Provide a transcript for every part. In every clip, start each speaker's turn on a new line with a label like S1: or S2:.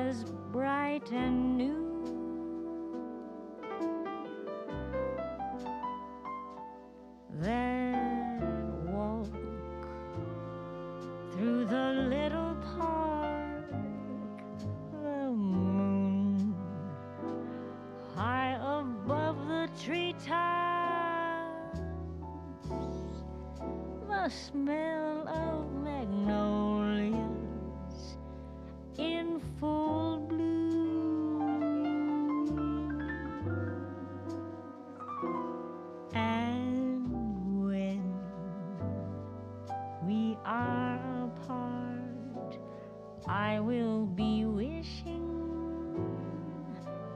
S1: was bright and new. Then walk through the little park, the moon high above the treetops, the smell of magnolias in full bloom. And when we are apart, I will be wishing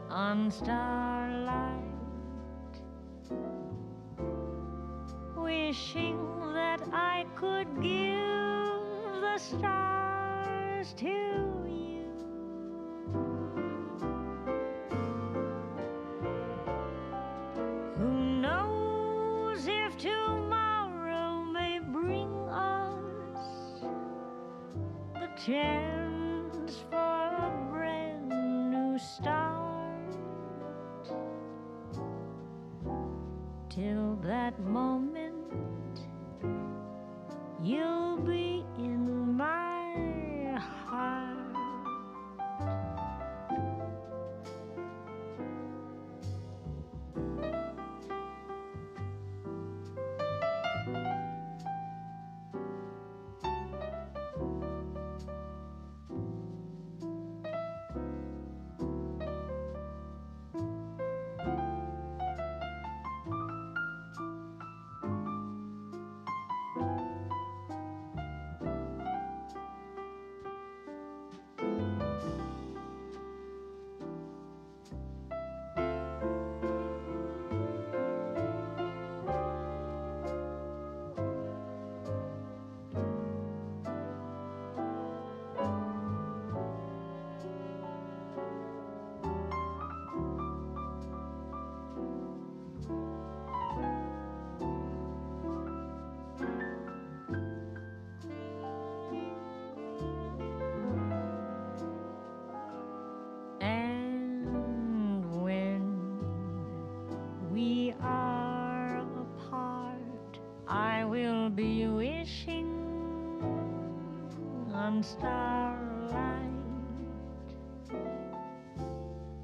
S1: on starlight, wishing that I could give the stars to you. Who knows if tomorrow may bring us the chance for a brand new start? Till that moment, you'll be in my heart. Be wishing on starlight,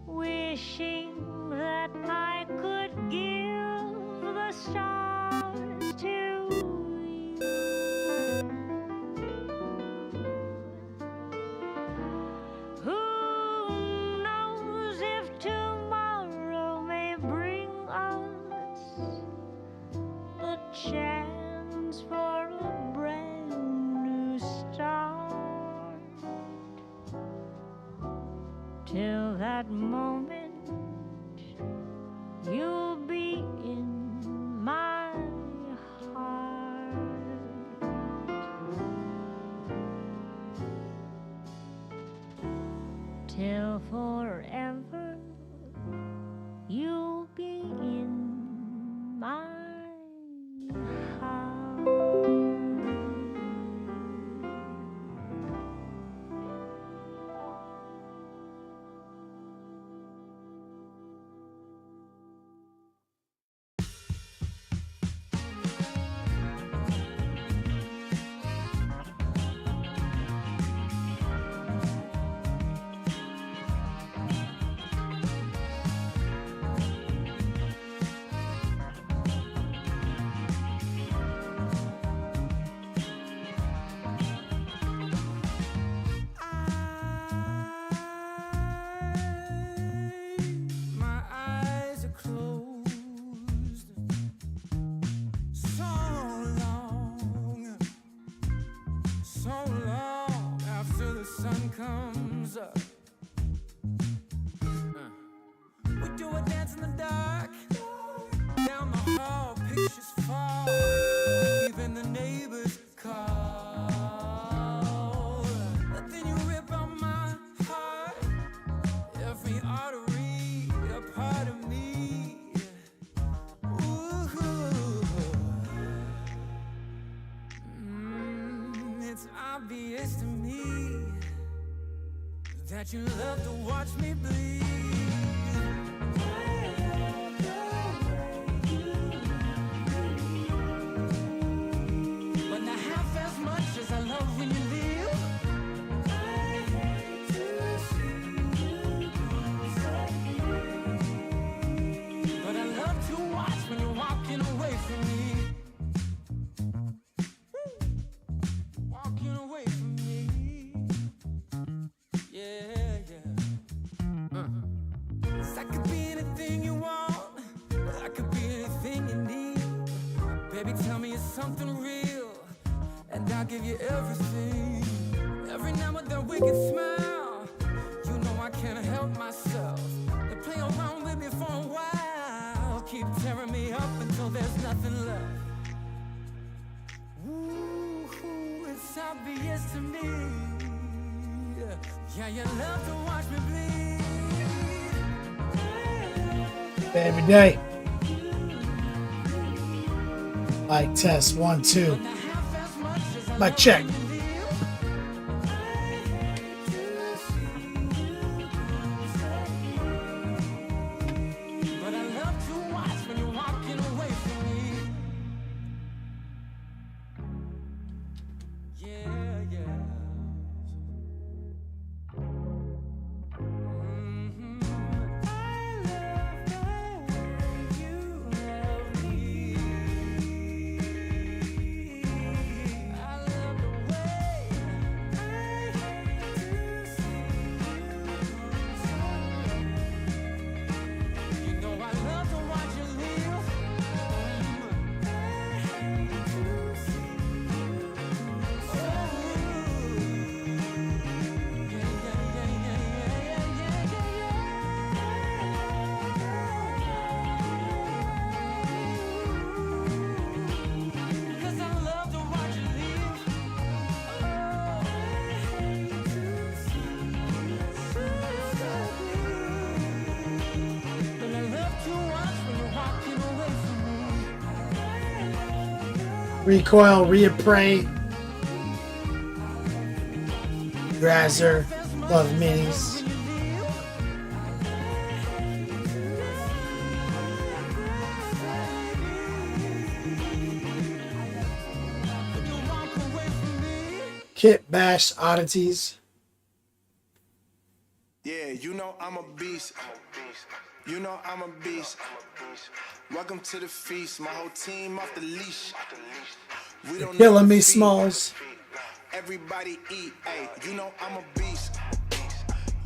S1: wishing that I could give the stars to you. Who knows if tomorrow may bring us the chance for a brand new start? Till that moment, you'll be in my heart. Till forever, you'll be in my
S2: comes up. We do a dance in the dark. Down the hall, pictures fall. Even the neighbors call. But then you rip out my heart. Every artery, a part of me. Ooh. It's obvious to me that you love to watch me bleed. But not half as much as I love when you leave. I hate to see you go. But I love to watch when you're walking away from me. Walking away from me. Yeah, yeah. 'Cause I could be anything you want. I could be anything you need. Baby, tell me it's something real, and I'll give you everything. Every now and then we can smile. You know I can't help myself. They play around with me for a while. Keep tearing me up until there's nothing left. Ooh, it's obvious to me. Yeah, you love to watch me bleed.
S3: Every day. Mic test 1 2. Mic check.
S2: But I love to watch when you're walking away from me. Yeah, yeah.
S3: Recoil, reappraise. Grazer, love minis. Kit Bash Oddities.
S4: Yeah, you know I'm a beast. You know I'm a beast. Welcome to the feast. My whole team off the leash. We
S3: You're
S4: don't
S3: killing
S4: know
S3: me,
S4: defeat.
S3: Smalls.
S4: Everybody eat. Hey, you know I'm a beast.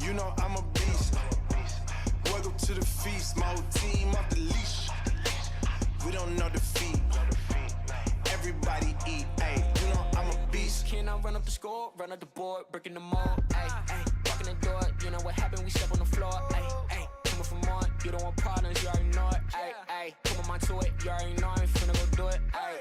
S4: You know I'm a beast. Welcome to the feast. My whole team off the leash. We don't know defeat. Everybody eat. Hey, you know I'm a beast.
S2: Can I run up the score, run up the board, breaking the mold? Ay, ay, walking the door, you know what happened? We step on the floor. Ay, ay, coming from on, you don't want problems, you already know it. Ay, ay, come on to it, you already know I'm finna go do it. Ay,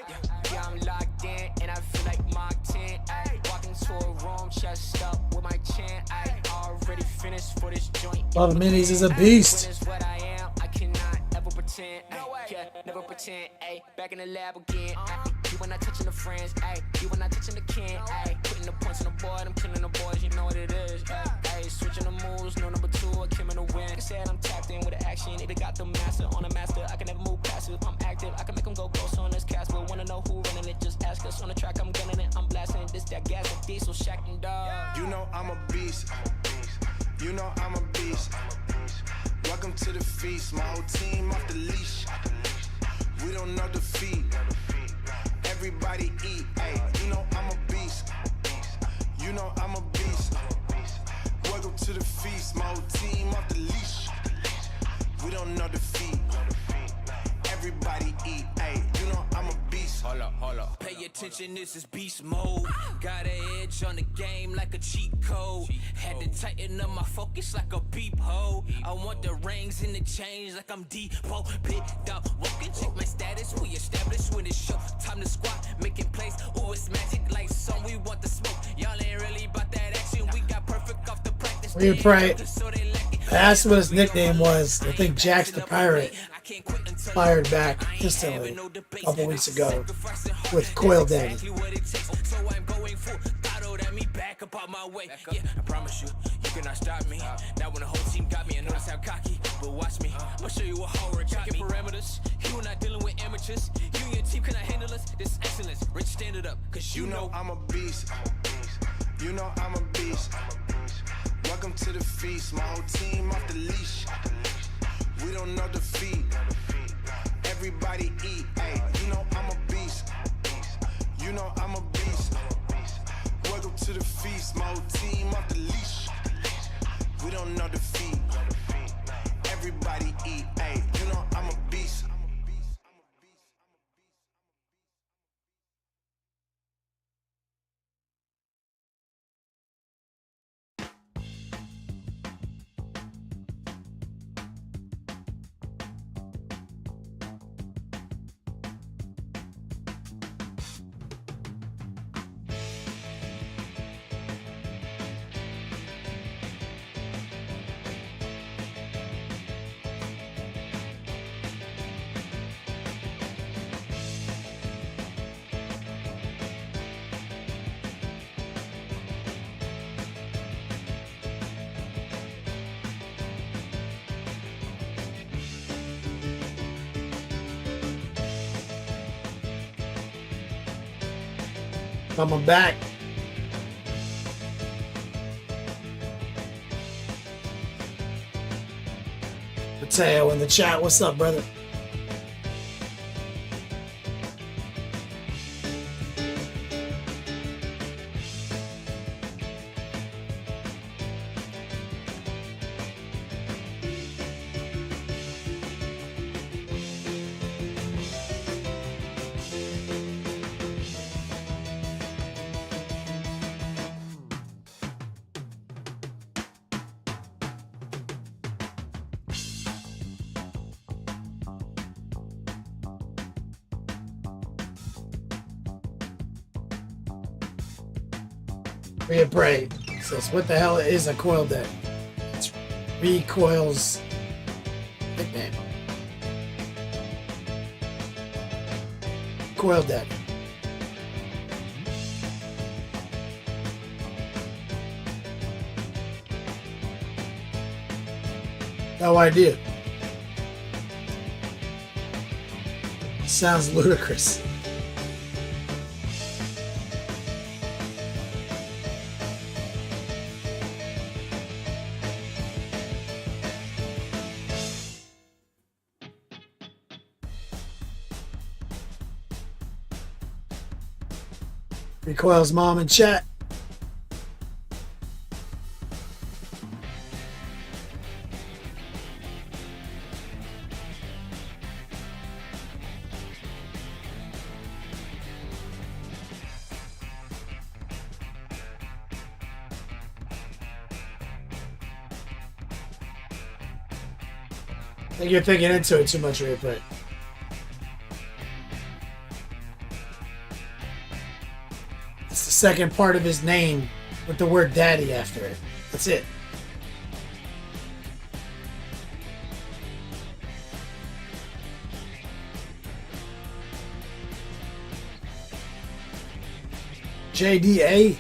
S2: yeah, I'm locked in, and I feel like Mark 10. Ay, walking to a room, chest up with my chin. Ay, already finished for this joint.
S3: Love Minis is a beast.
S2: When it's what I am, I cannot ever pretend. Ay, yeah, never pretend. Ay, back in the lab again. Ay, you when I touching the friends. Ay, you when I touching the kin. Ay, putting the points on the board, I'm killing the boys, you know what it is. Ay, ay, switching the moves, no number 2, I came in the win. Said I'm tapped in with the action, it got the master on a master. I can never move passive, I'm active, I can make them go ghost on this cast. But wanna know who running it, just ask us. On the track, I'm gunning it, I'm blasting this, that gas, that diesel, shack and dog.
S4: You know I'm a beast. You know I'm a beast. Welcome to the feast. My whole team off the leash. We don't know defeat. Everybody eat. Hey, you know I'm a beast. You know I'm a beast. Welcome to the feast. My whole team off the leash. We don't know defeat. Everybody eat. Hey, you know I'm a beast.
S2: Hold up. Pay attention, this is beast mode. Got an edge on the game like a cheat code. Had to tighten up my focus like a beep hole. I want the rings and the chains like I'm Depot. Picked up, walking, check my status. We established when it's show. Time to squat, making plays. Ooh, it's magic like some. We want the smoke. Y'all ain't really about that action. We got perfect off the practice.
S3: Reappraise. That's what his nickname was. I think Jax the Pirate fired back instantly a couple weeks ago with Coil Daddy.
S2: So I'm going full throttle know that me back up out my way. Yeah, I promise you, you cannot stop me. Now when the whole team got me, I notice how cocky. But watch me, I'ma show you what horror got me. Parameters, you are not dealing with amateurs. You and your team cannot handle us. This is excellence, Rich, stand it up, cause you know
S4: I'm a beast. You know I'm a beast. Welcome to the feast. My whole team off the leash. We don't know defeat. Everybody eat. Hey, you know I'm a beast. You know I'm a beast. Welcome to the feast. My whole team off the leash. We don't know defeat. Everybody eat. Hey, you know I'm a beast.
S3: Coming back. Mateo in the chat. What's up, brother? Rhea Bray says, what the hell is a coil deck? It's Recoil's nickname. Coil deck. No idea. Sounds ludicrous. Recoil's mom in chat. I think you're thinking into it too much, Replay. It's the second part of his name with the word daddy after it. That's it. JDA.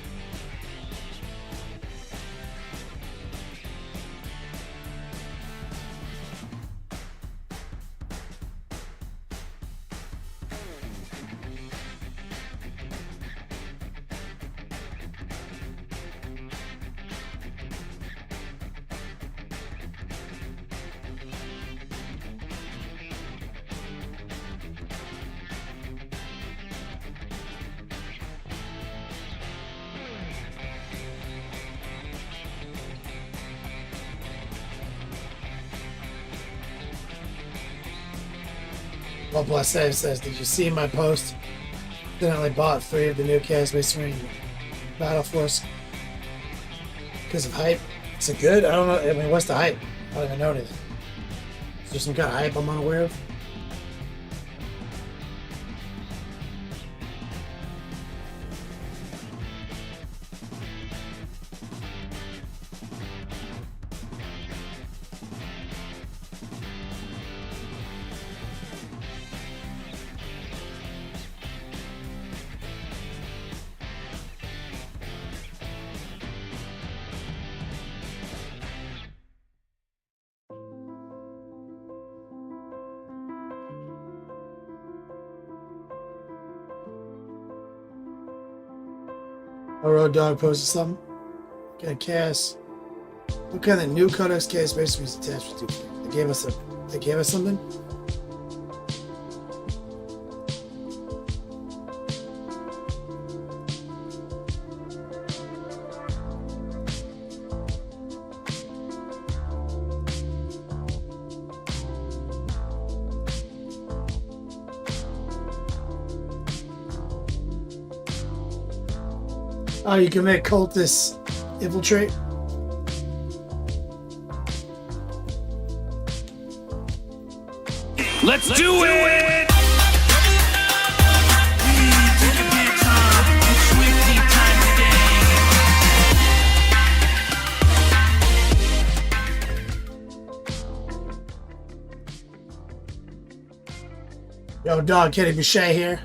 S3: Well, Blessed says, did you see my post? Accidentally bought 3 of the new Chaos Space Marine Battle Force because of hype. Is it good? I don't know. I mean, what's the hype? I don't even know anything. Is there some kind of hype I'm unaware of? Road Dog posted something. Got Cass. What kind of new Codex case basically is attached to? They gave us something. Oh, you can make cultists infiltrate.
S5: Let's do it!
S3: Yo, dog, Kenny Boucher here.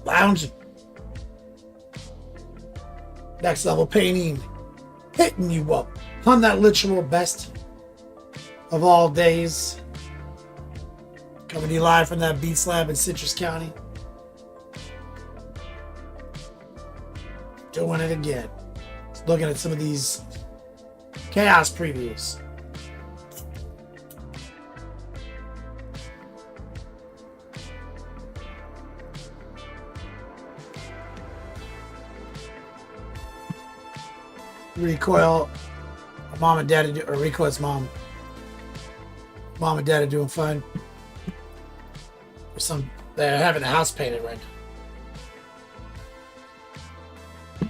S3: Lounging. Next level painting. Hitting you up on that literal best of all days. Coming to you live from that Beats Lab in Citrus County. Doing it again. Looking at some of these Chaos previews. Recoil, mom and dad, or Recoil's mom and dad are doing fine. They're having the house painted right now.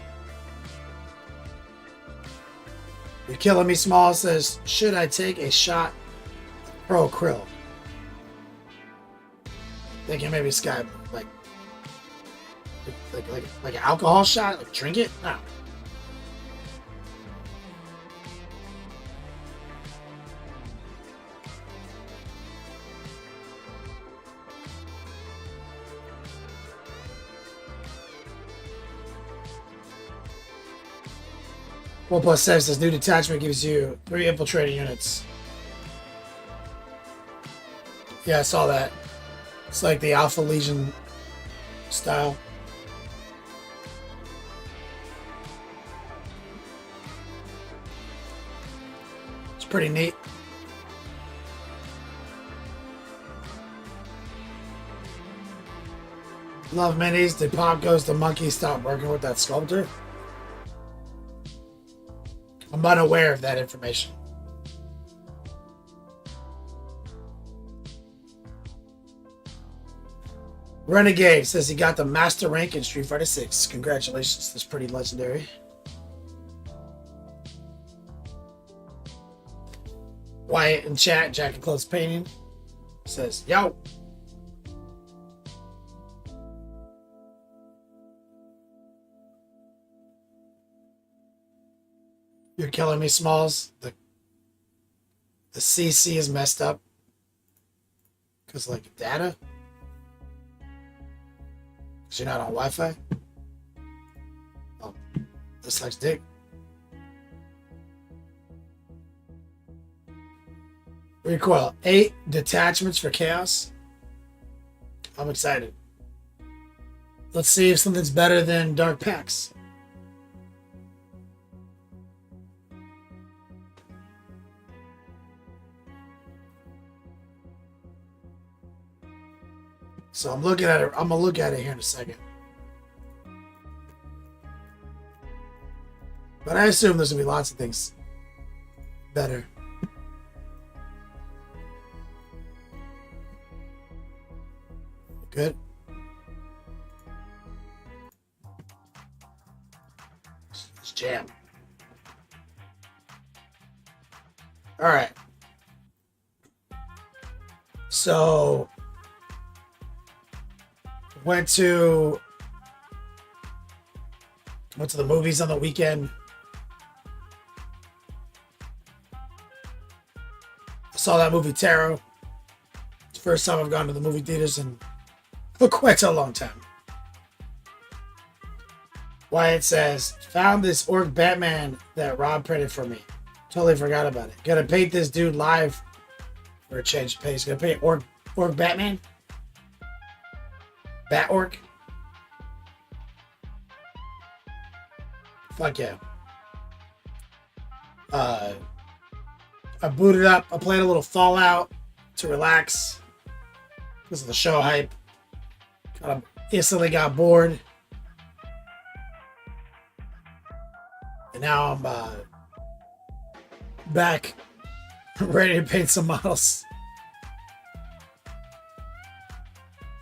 S3: You're Killing Me Small says, should I take a shot Pro Krill? Thinking maybe Sky, like an alcohol shot, like drink it? No. One plus 7 says new detachment gives you 3 infiltrating units. Yeah, I saw that. It's like the Alpha Legion style. It's pretty neat. Love minis. Did Pop Goes the Monkey stop working with that sculptor? I'm unaware of that information. Renegade says he got the master rank in Street Fighter 6. Congratulations, that's pretty legendary. Wyatt in chat, Jack and Close Painting says, yo. You're Killing Me Smalls. The CC is messed up. Because, like, data? Because you're not on Wi-Fi? Oh, this likes dick. Recoil. 8 detachments for Chaos. I'm excited. Let's see if something's better than Dark Packs. So I'm looking at it. I'm gonna look at it here in a second. But I assume there's gonna be lots of things better. Good. Let's jam. All right. So went to the movies on the weekend. I saw that movie Tarot. It's the first time I've gone to the movie theaters in quite a long time. Wyatt says, found this orc Batman that Rob printed for me. Totally forgot about it. Gonna paint this dude live for a change of pace. Gonna paint orc Batman. Bat Orc. Fuck yeah. I booted up. I played a little Fallout to relax because of the show hype. Instantly got bored. And now I'm back ready to paint some models.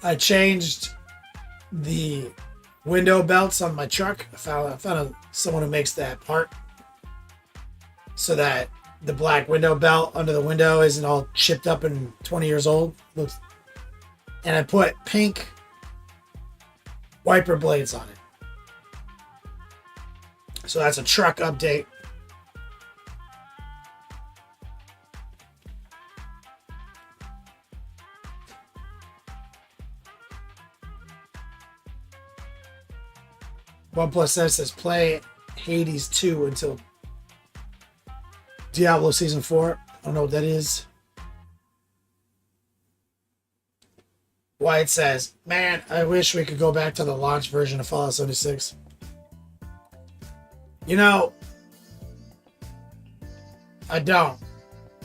S3: I changed the window belts on my truck. I found someone who makes that part so that the black window belt under the window isn't all chipped up and 20 years old. And I put pink wiper blades on it. So that's a truck update. OnePlus says play Hades 2 until Diablo Season 4. I don't know what that is. Wyatt says, man, I wish we could go back to the launch version of Fallout 76. You know, I don't.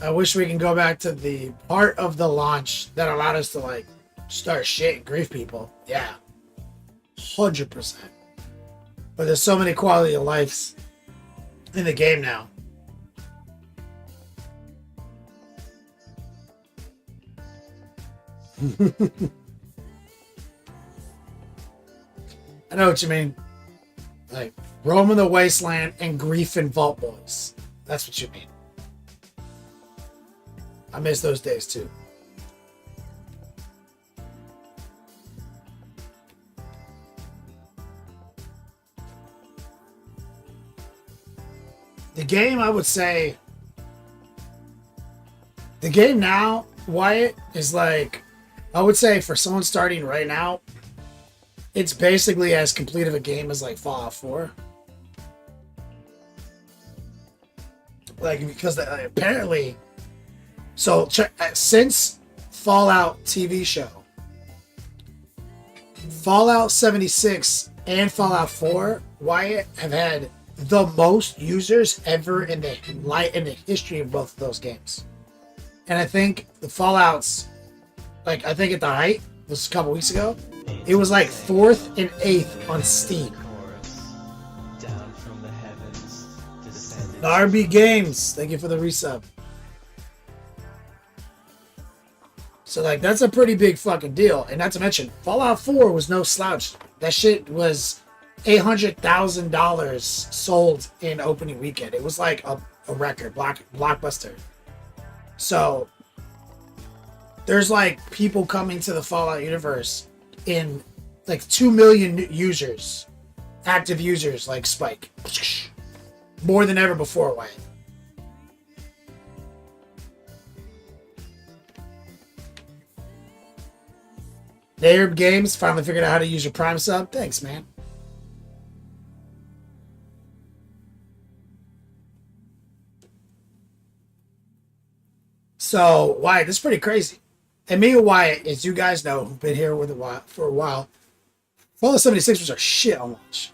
S3: I wish we can go back to the part of the launch that allowed us to, like, start shit and grief people. Yeah. 100%. But there's so many quality of lives in the game now. I know what you mean. Like, roaming the wasteland and grief and Vault Boys. That's what you mean. I miss those days too. The game, I would say, the game now, Wyatt, is like, I would say for someone starting right now, it's basically as complete of a game as like Fallout 4. Like, because apparently, so since Fallout TV show, Fallout 76 and Fallout 4, Wyatt, have had the most users ever in the history of both of those games. And I think the Fallouts, like, I think at the height, this was a couple weeks ago, it was like 4th and 8th on Steam. RB Games, thank you for the resub. So, like, that's a pretty big fucking deal. And not to mention, Fallout 4 was no slouch. That shit was $800,000 sold in opening weekend. It was like a record, blockbuster. So, there's like people coming to the Fallout universe in like 2 million users, active users, like spike. More than ever before, Wayne. Nairb Games finally figured out how to use your Prime sub. Thanks, man. So, Wyatt, this is pretty crazy. And me and Wyatt, as you guys know, who've been here for a while, Fallout 76 was our shit on launch.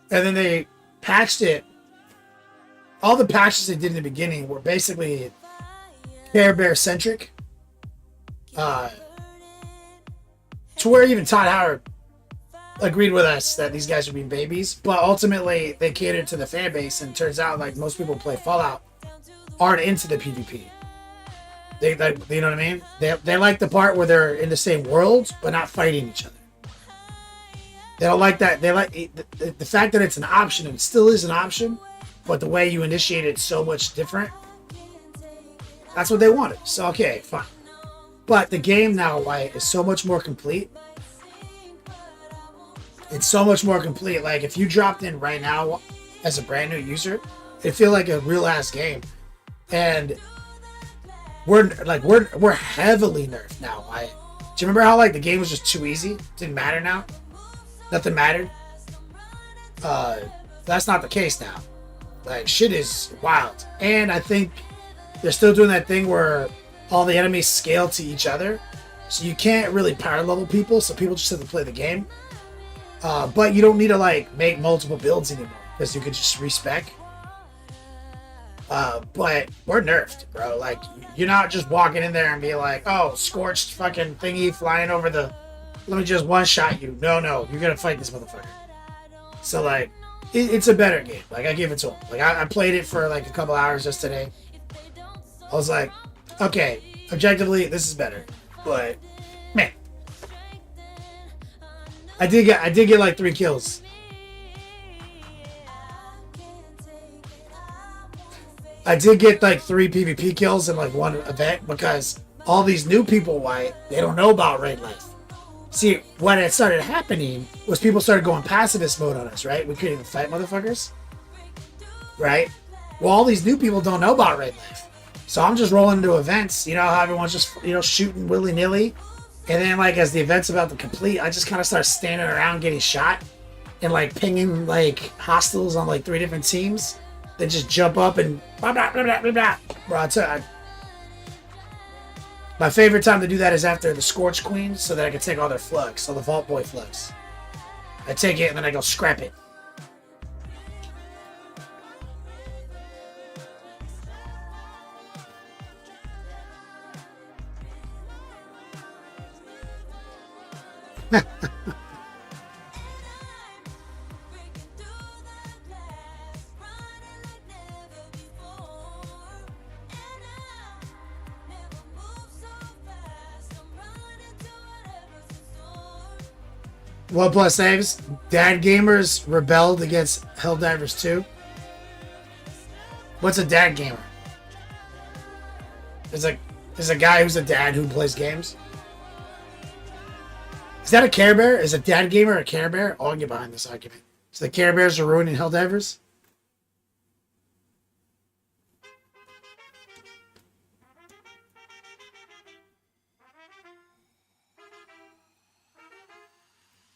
S3: And then they patched it. All the patches they did in the beginning were basically Care Bear centric. To where even Todd Howard agreed with us that these guys are being babies. But ultimately, they catered to the fan base. And it turns out, like, most people who play Fallout aren't into the PvP. They you know what I mean? They like the part where they're in the same world, but not fighting each other. They don't like that. They like the fact that it's an option, and it still is an option, but the way you initiate it's so much different. That's what they wanted. So, okay, fine. But the game now, Wyatt, is so much more complete. It's so much more complete. Like, if you dropped in right now as a brand new user, it'd feel like a real ass game. And we're heavily nerfed now. Do you remember how, like, the game was just too easy? Didn't matter now? Nothing mattered? That's not the case now. Like, shit is wild. And I think they're still doing that thing where all the enemies scale to each other. So you can't really power level people, so people just have to play the game. But you don't need to like make multiple builds anymore because you could just respec. But we're nerfed, bro. Like, you're not just walking in there and be like, oh, scorched fucking thingy flying over the... Let me just one-shot you. No, you're gonna fight this motherfucker. So, like, it's a better game. Like, I give it to him. Like, I played it for, like, a couple hours just today. I was like, okay, objectively, this is better. But, man. I did get like 3 kills. I did get like 3 PvP kills in like 1 event because all these new people, White, they don't know about raid life. See, when it started happening was people started going pacifist mode on us, right? We couldn't even fight motherfuckers, right? Well, all these new people don't know about raid life. So I'm just rolling into events, you know how everyone's just, you know, shooting willy-nilly. And then, like, as the event's about to complete, I just kind of start standing around getting shot and, like, pinging, like, hostiles on, like, 3 different teams. They just jump up and blah, blah, blah, blah, blah, blah. Bro, I tell you, my favorite time to do that is after the Scorch Queen so that I can take all their flugs, so the Vault Boy flugs. I take it and then I go scrap it. OnePlus saves. Dad gamers rebelled against Helldivers 2. What's a dad gamer? There's a guy who's a dad who plays games. Is that a Care Bear? Is a dad gamer a Care Bear? I'll get behind this argument. So the Care Bears are ruining Helldivers?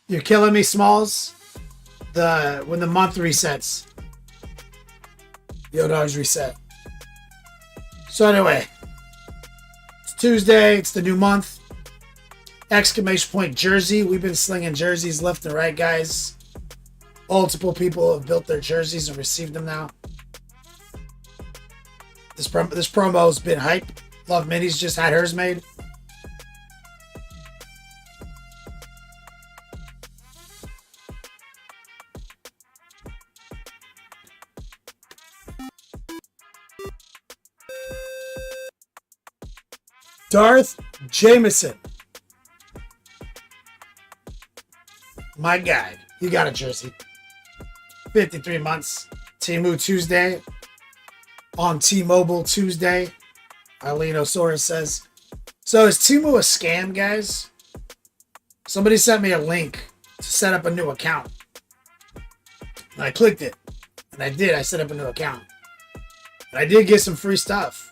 S3: You're killing me, Smalls. When the month resets. Yo dogs reset. So anyway. It's Tuesday, it's the new month. Exclamation point jersey. We've been slinging jerseys left and right, guys. Multiple people have built their jerseys and received them now. This promo's been hype. Love Minis just had hers made. Darth Jameson. My guy. You got a jersey. 53 months. Temu Tuesday. On T-Mobile Tuesday. Alinosaurus says. So is Temu a scam, guys? Somebody sent me a link to set up a new account. And I clicked it. And I did. I set up a new account. And I did get some free stuff.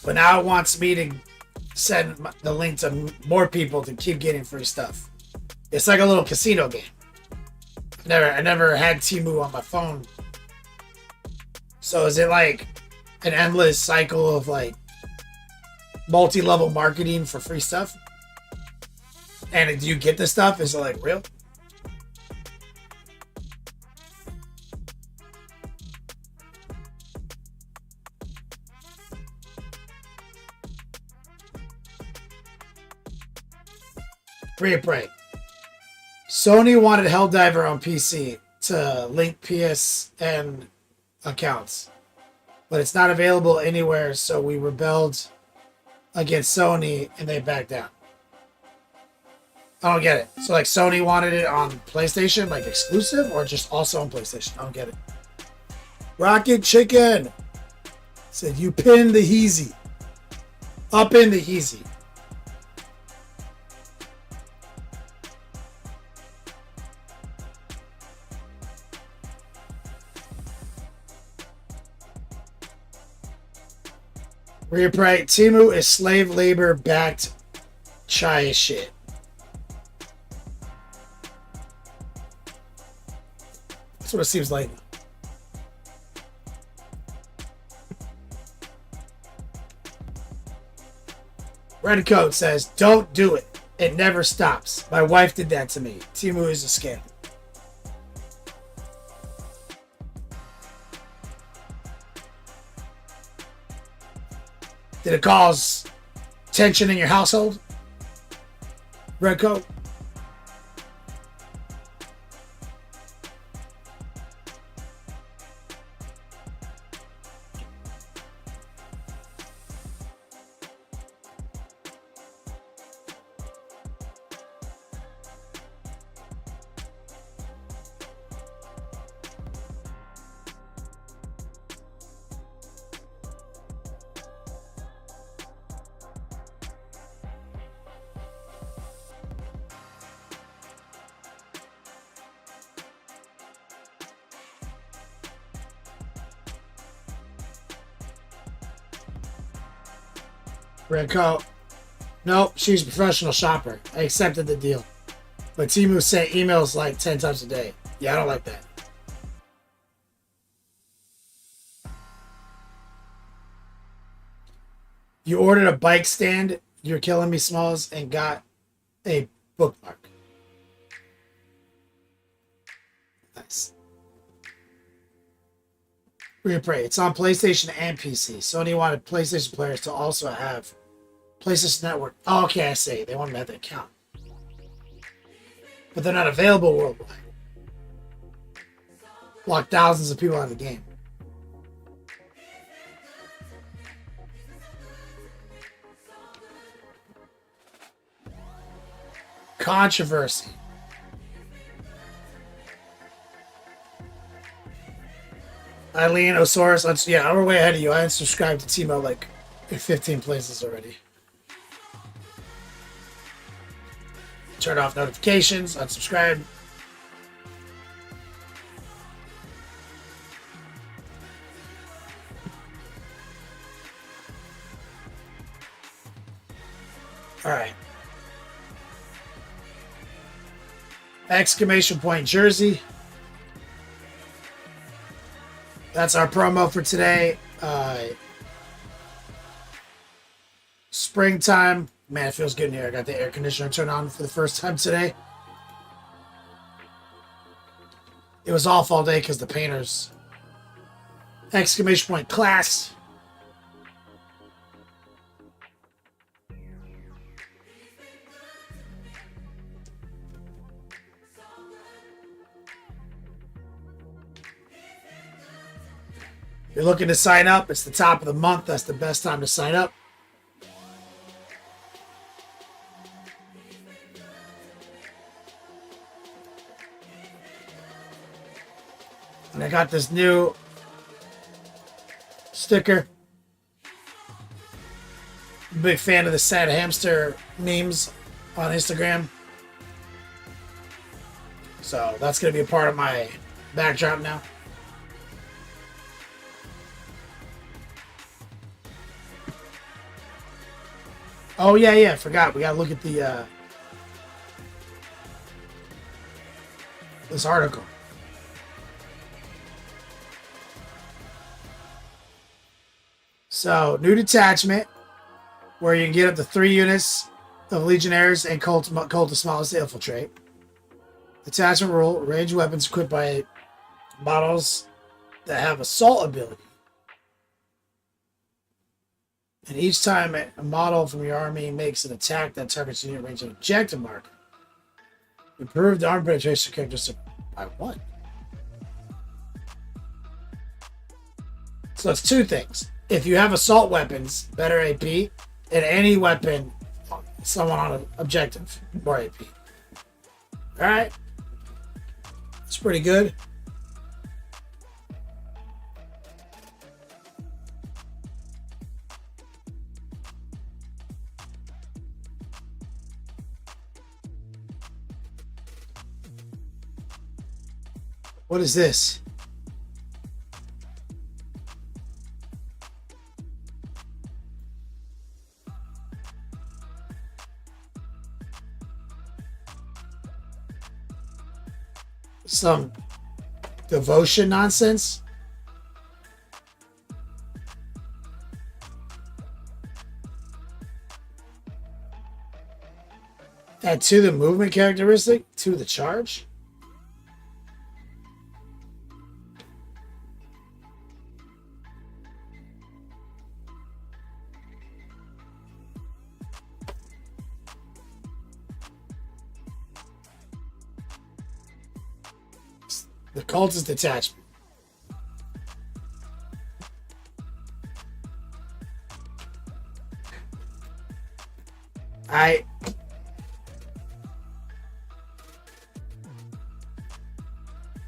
S3: But now it wants me to send the link to more people to keep getting free stuff. It's like a little casino game. I never had Temu on my phone. So is it like an endless cycle of like multi-level marketing for free stuff? And do you get the stuff? Is it like real? Pray. Sony wanted Helldiver on PC to link PSN accounts, but it's not available anywhere, so we rebelled against Sony and they backed down. I don't get it. So like Sony wanted it on PlayStation, like exclusive, or just also on PlayStation? I don't get it. Rocket Chicken said you pinned the Heezy. Up in the Heezy. Reprite. Temu is slave labor backed chai shit. That's what it seems like. Red Coat says, don't do it. It never stops. My wife did that to me. Temu is a scam. Did it cause tension in your household? Red Coat? Red Coat. Nope, she's a professional shopper. I accepted the deal. But Temu sent emails like 10 times a day. Yeah, I don't like that. You ordered a bike stand, You're Killing Me Smalls, and got a bookmark. Nice. Replay. It's on PlayStation and PC. Sony wanted PlayStation players to also have PlayStation Network. Oh, okay, I see. They want them to have that account. But they're not available worldwide. Lock thousands of people out of the game. Controversy. Eileen Osaurus, yeah, I'm way ahead of you. I unsubscribed to Timo like in 15 places already. Turn off notifications, unsubscribe. All right. Exclamation point jersey. That's our promo for today. Springtime. Man, it feels good in here. I got the air conditioner turned on for the first time today. It was off all day because the painters. Exclamation point class. You're looking to sign up. It's the top of the month. That's the best time to sign up. And I got this new sticker. I'm a big fan of the sad hamster memes on Instagram. So that's going to be a part of my backdrop now. Oh, yeah, I forgot. We got to look at the this article. So, new detachment, where you can get up to 3 units of Legionnaires and Cult of Smallest to infiltrate. Detachment rule, range weapons equipped by models that have assault ability. And each time a model from your army makes an attack that targets unit range and objective marker, improve the arm penetration characteristic by 1. So it's 2 things. If you have assault weapons, better AP, and any weapon, someone on an objective, more AP. Alright. It's pretty good. What is this? Some devotion nonsense? Add 2 the movement characteristic, 2 the charge. The cultist detachment.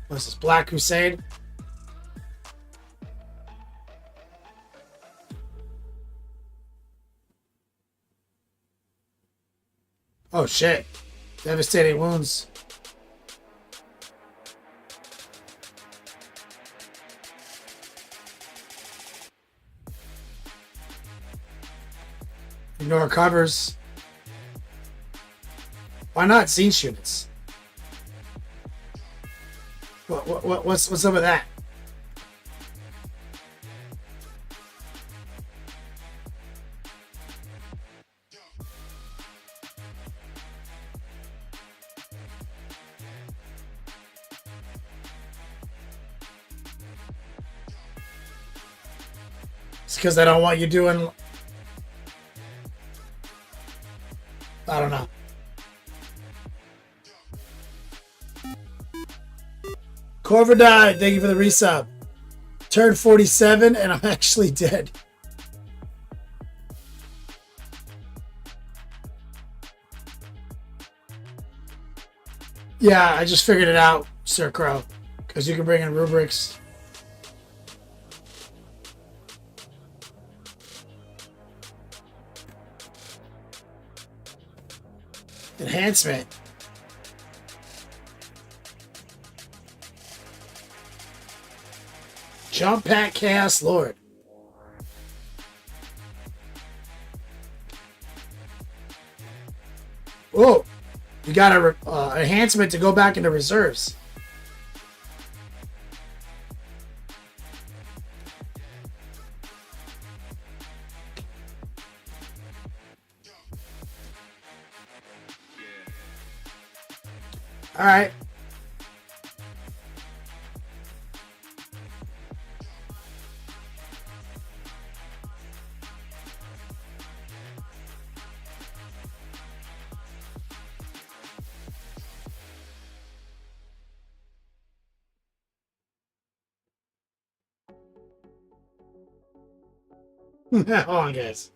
S3: What's this? Black Crusade? Oh shit. Devastating wounds. Ignore covers. Why not Zinch units? What's up with that? It's because they don't want you doing... I don't know. Corver died. Thank you for the resub. Turned 47 and I'm actually dead. Yeah, I just figured it out, Sir Crow. Because you can bring in rubrics. Enhancement. Jump Pack Chaos Lord. Oh, you got a enhancement to go back into reserves. All right. Hold on, guys.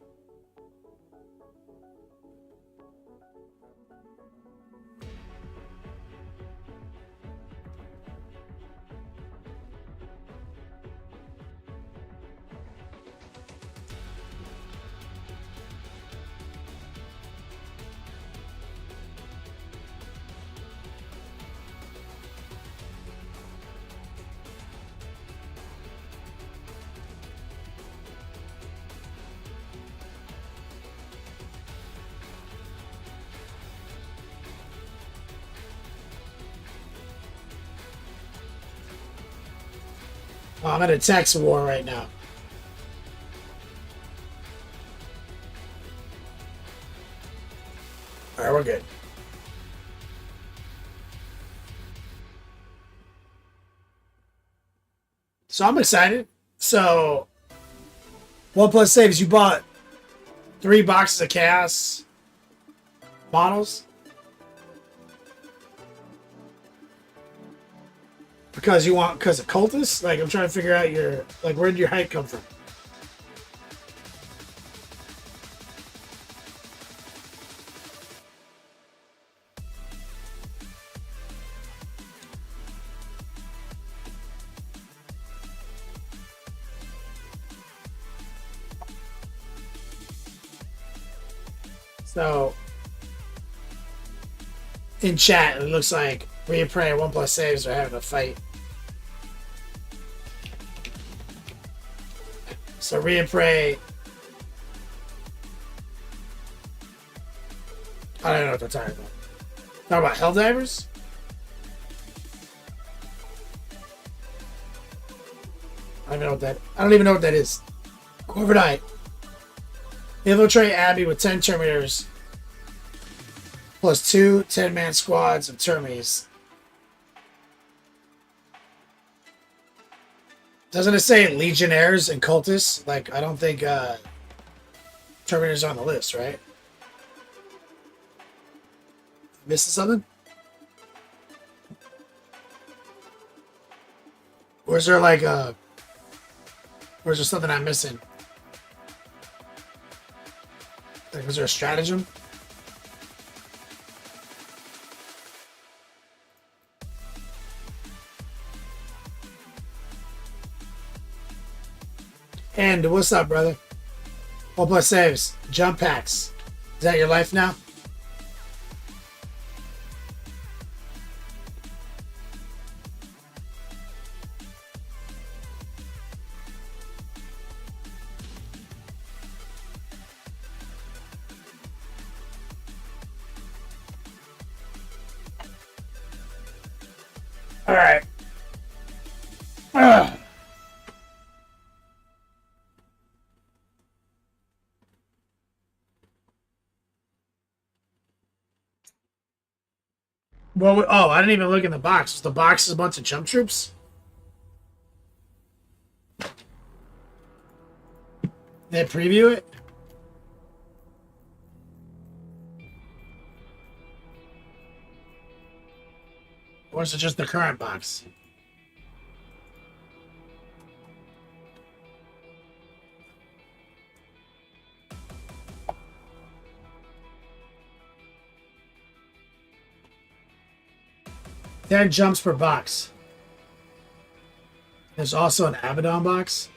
S3: Oh, I'm in a tax war right now. All right, we're good. So I'm excited. So, 1+ saves. You bought 3 boxes of chaos models because of cultists. Like, I'm trying to figure out where did your hype come from? So, in chat, it looks like Rhea Prey and 1+ saves are having a fight. So Rhea Prey, I don't know what they're talking about. Talking about Helldivers? I don't even know what that is. Corviknight. Infiltrate Abbey with 10 Terminators. plus 2 10-man squads of Termies. Doesn't it say Legionnaires and Cultists? Like, I don't think Terminators are on the list, right? Missing something? Or is there like or is there something I'm missing? Like, was there a stratagem? And what's up, brother? All plus saves. Jump packs. Is that your life now? All right. Ugh. Well, I didn't even look in the box. The box is a bunch of jump troops. They preview it. Or is it just the current box? Ten jumps per box. There's also an Abaddon box.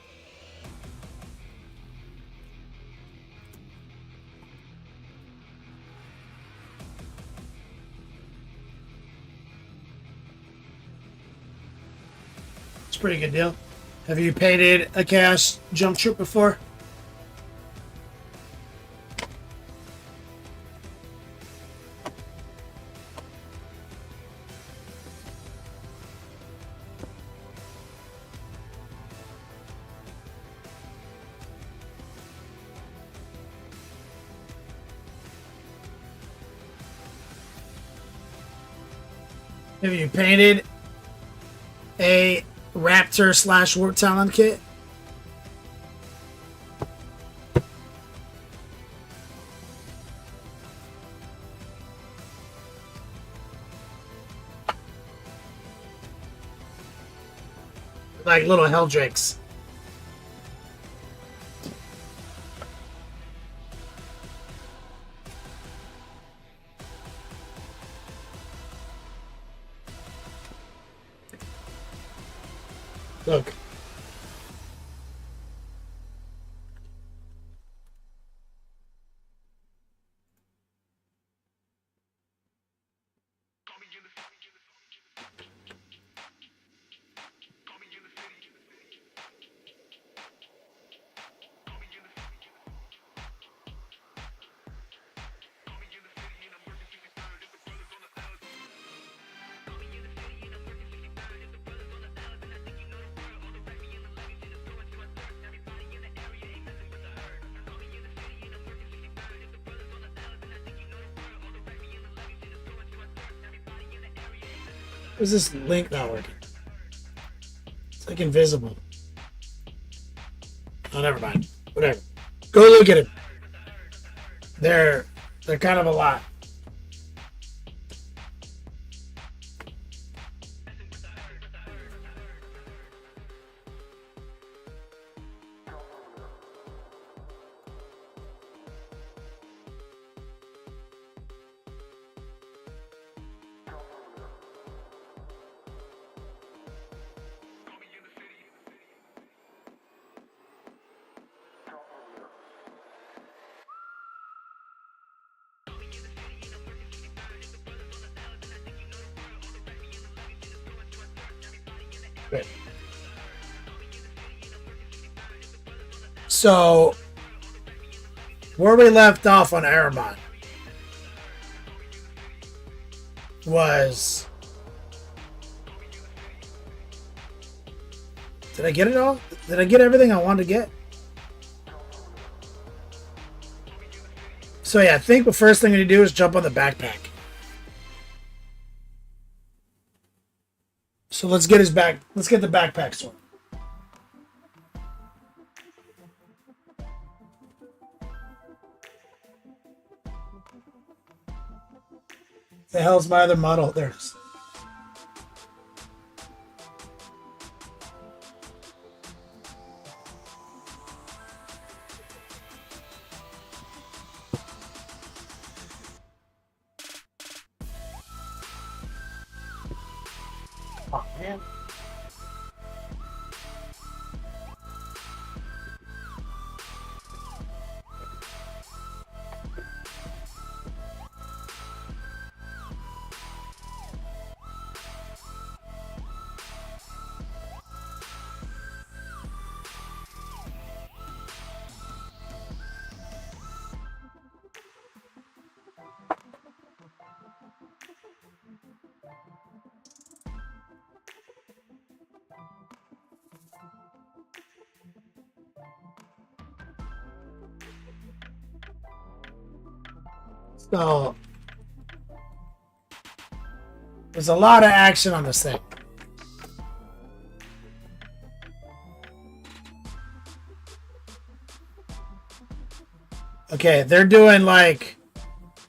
S3: It's a pretty good deal. Have you painted a Chaos jump troop before? Have you painted a Raptor / Warp Talon kit? Like little Helldrakes. Look. Where's this link not working? It's like invisible. Oh, never mind. Whatever. Go look at it. They're kind of a lot. Good. So, where we left off on Armon was... Did I get it all? Did I get everything I wanted to get? So yeah, I think the first thing to do is jump on the backpack. So let's get his back. Let's get the backpack sorted. The hell's my other model? There it is. Oh man. So there's a lot of action on this thing. Okay, they're doing like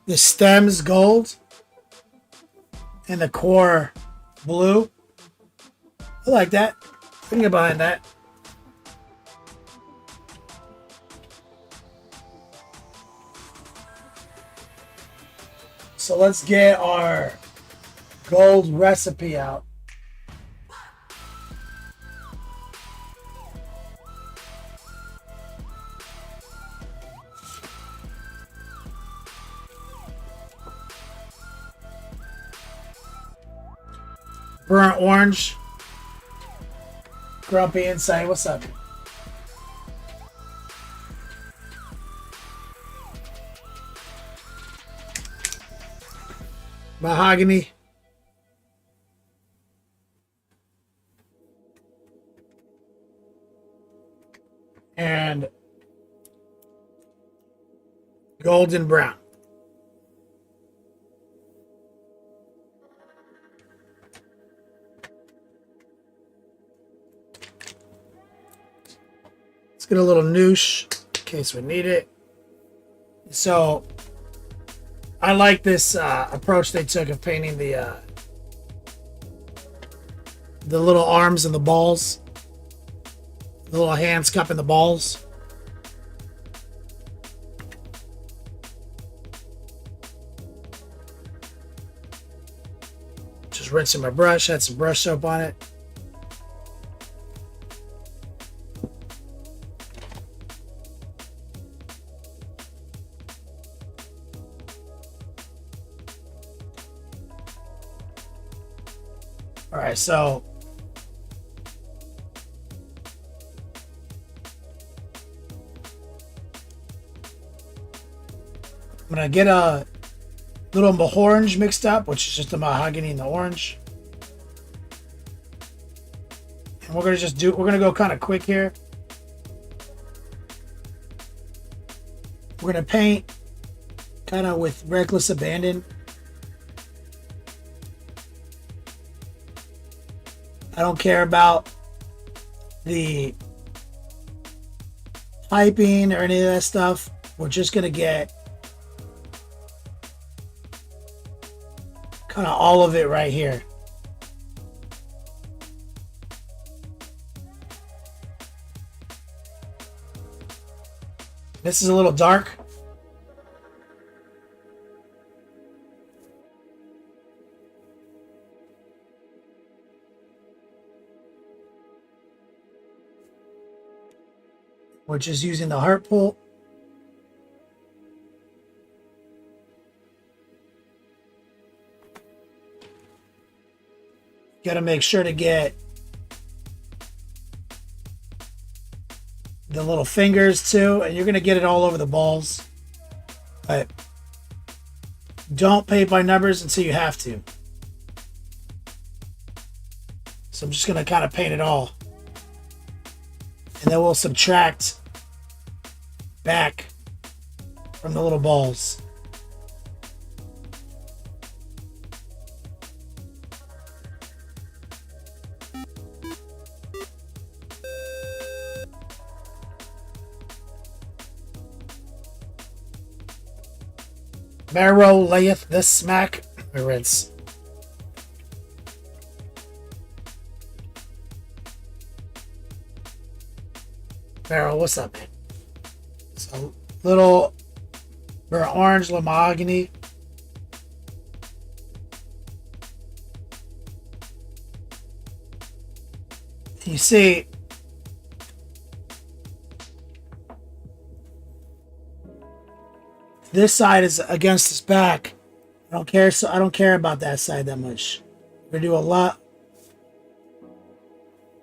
S3: the stems gold and the core blue. I like that. I can get behind that. So let's get our gold recipe out. Burnt orange. Grumpy Insight. What's up? Mahogany. And golden brown. Let's get a little noosh in case we need it. So I like this approach they took of painting the little arms and the balls, the little hands cupping the balls. Just rinsing my brush, had some brush soap on it. All right, so I'm gonna get a little orange mixed up, which is just the mahogany and the orange, and we're gonna go kind of quick here. We're gonna paint kind of with reckless abandon. I don't care about the piping or any of that stuff. We're just going to get kind of all of it right here. This is a little dark. We're just using the heart pull. Got to make sure to get the little fingers too, and you're going to get it all over the balls. But don't paint by numbers until you have to. So I'm just going to kind of paint it all. And then we'll subtract back from the little balls. Marrow layeth the smack. Rinse. Marrow, what's up, man? It's a little burnt orange, little mahogany. You see, this side is against his back. I don't care. So I don't care about that side that much. We're gonna do a lot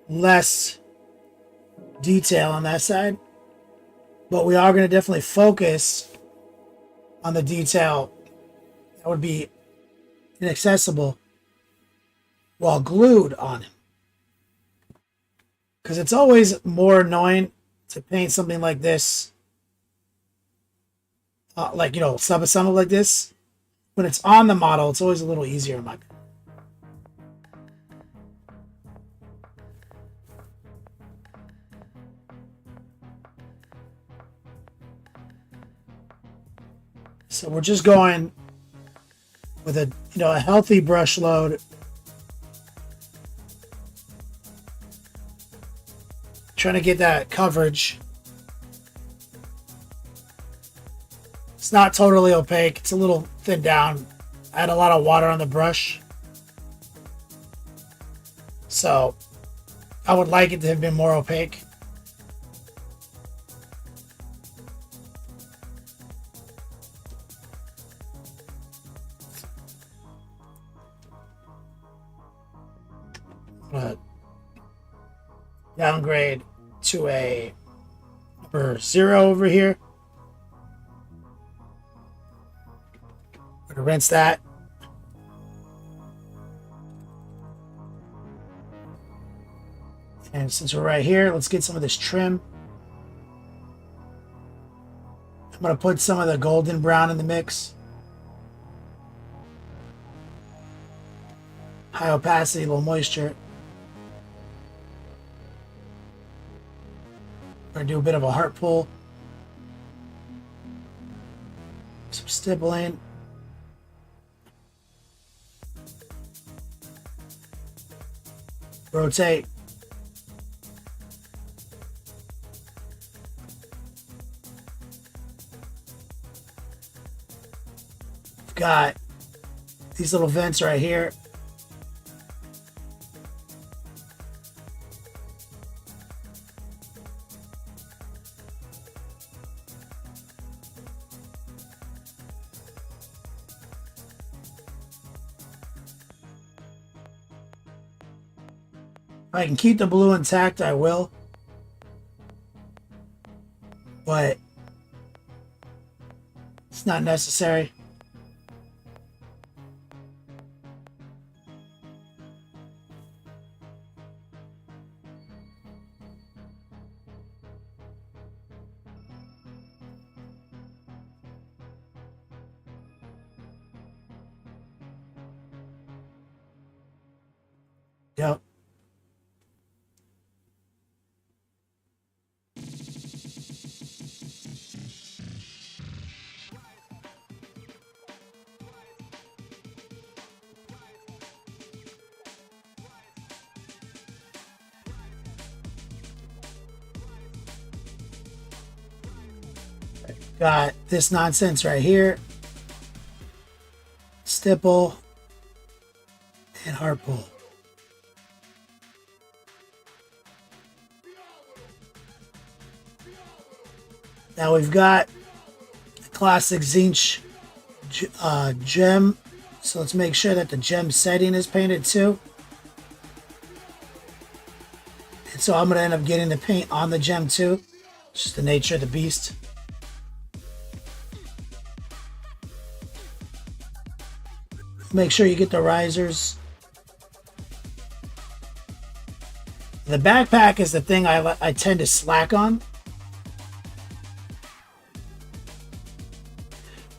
S3: less detail on that side, but we are gonna definitely focus on the detail that would be inaccessible while glued on him. Because it's always more annoying to paint something like this, like, you know, sub-assembled like this. When it's on the model, it's always a little easier in my opinion. So we're just going with a, you know, a healthy brush load. Trying to get that coverage. It's not totally opaque. It's a little thinned down. I had a lot of water on the brush. So I would like it to have been more opaque. But downgrade to a number 0 over here. I'm gonna rinse that. And since we're right here, let's get some of this trim. I'm gonna put some of the golden brown in the mix. High opacity, low moisture. We're gonna do a bit of a heart pull. Some stippling. Rotate. We've got these little vents right here. If I can keep the blue intact, I will. But it's not necessary. Yep. Got this nonsense right here. Stipple and heart pull. Now we've got the classic Zinch gem. So let's make sure that the gem setting is painted too. And so I'm going to end up getting the paint on the gem too. It's just the nature of the beast. Make sure you get the risers. The backpack is the thing I tend to slack on.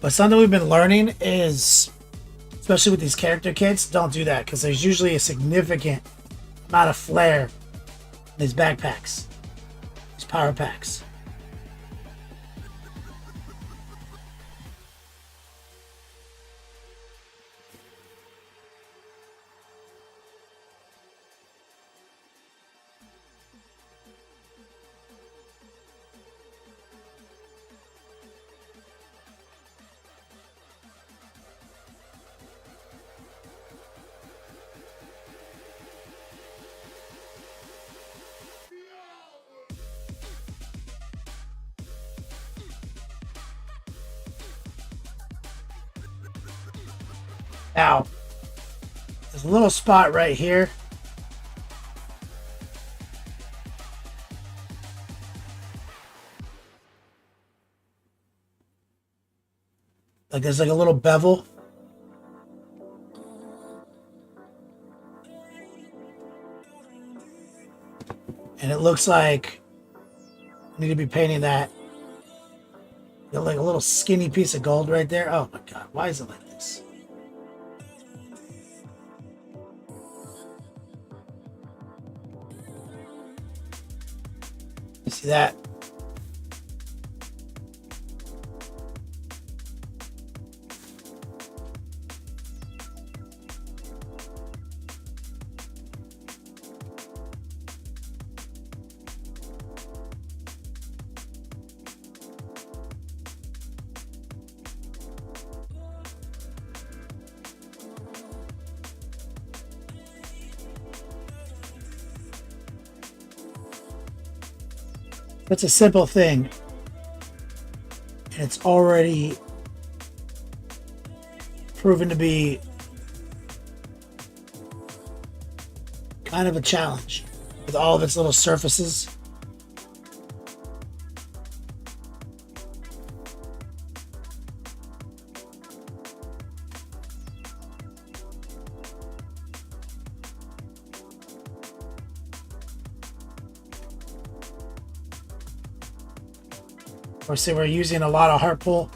S3: But something we've been learning is, especially with these character kits, don't do that because there's usually a significant amount of flare in these backpacks, these power packs. Now, there's a little spot right here. Like there's like a little bevel. And it looks like I need to be painting that. Got like a little skinny piece of gold right there. Oh my god, why is it like this? You see that? It's a simple thing. And it's already proven to be kind of a challenge with all of its little surfaces. Or say we're using a lot of heart pull.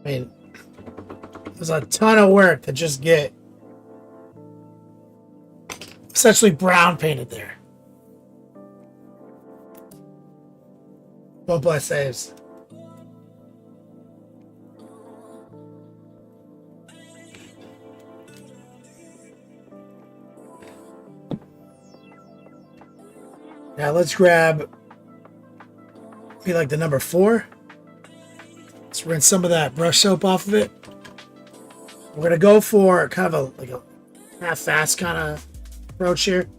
S3: I mean, there's a ton of work to just get essentially brown painted there. Don't bless saves. Now let's grab be like the number 4. Let's rinse some of that brush soap off of it. We're gonna go for kind of a half-fast kind of approach here.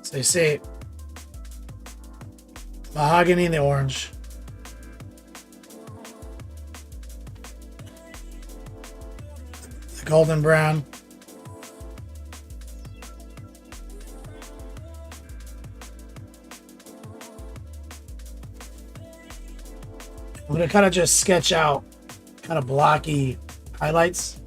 S3: So you see mahogany in the orange. Golden brown. I'm going to kind of just sketch out kind of blocky highlights.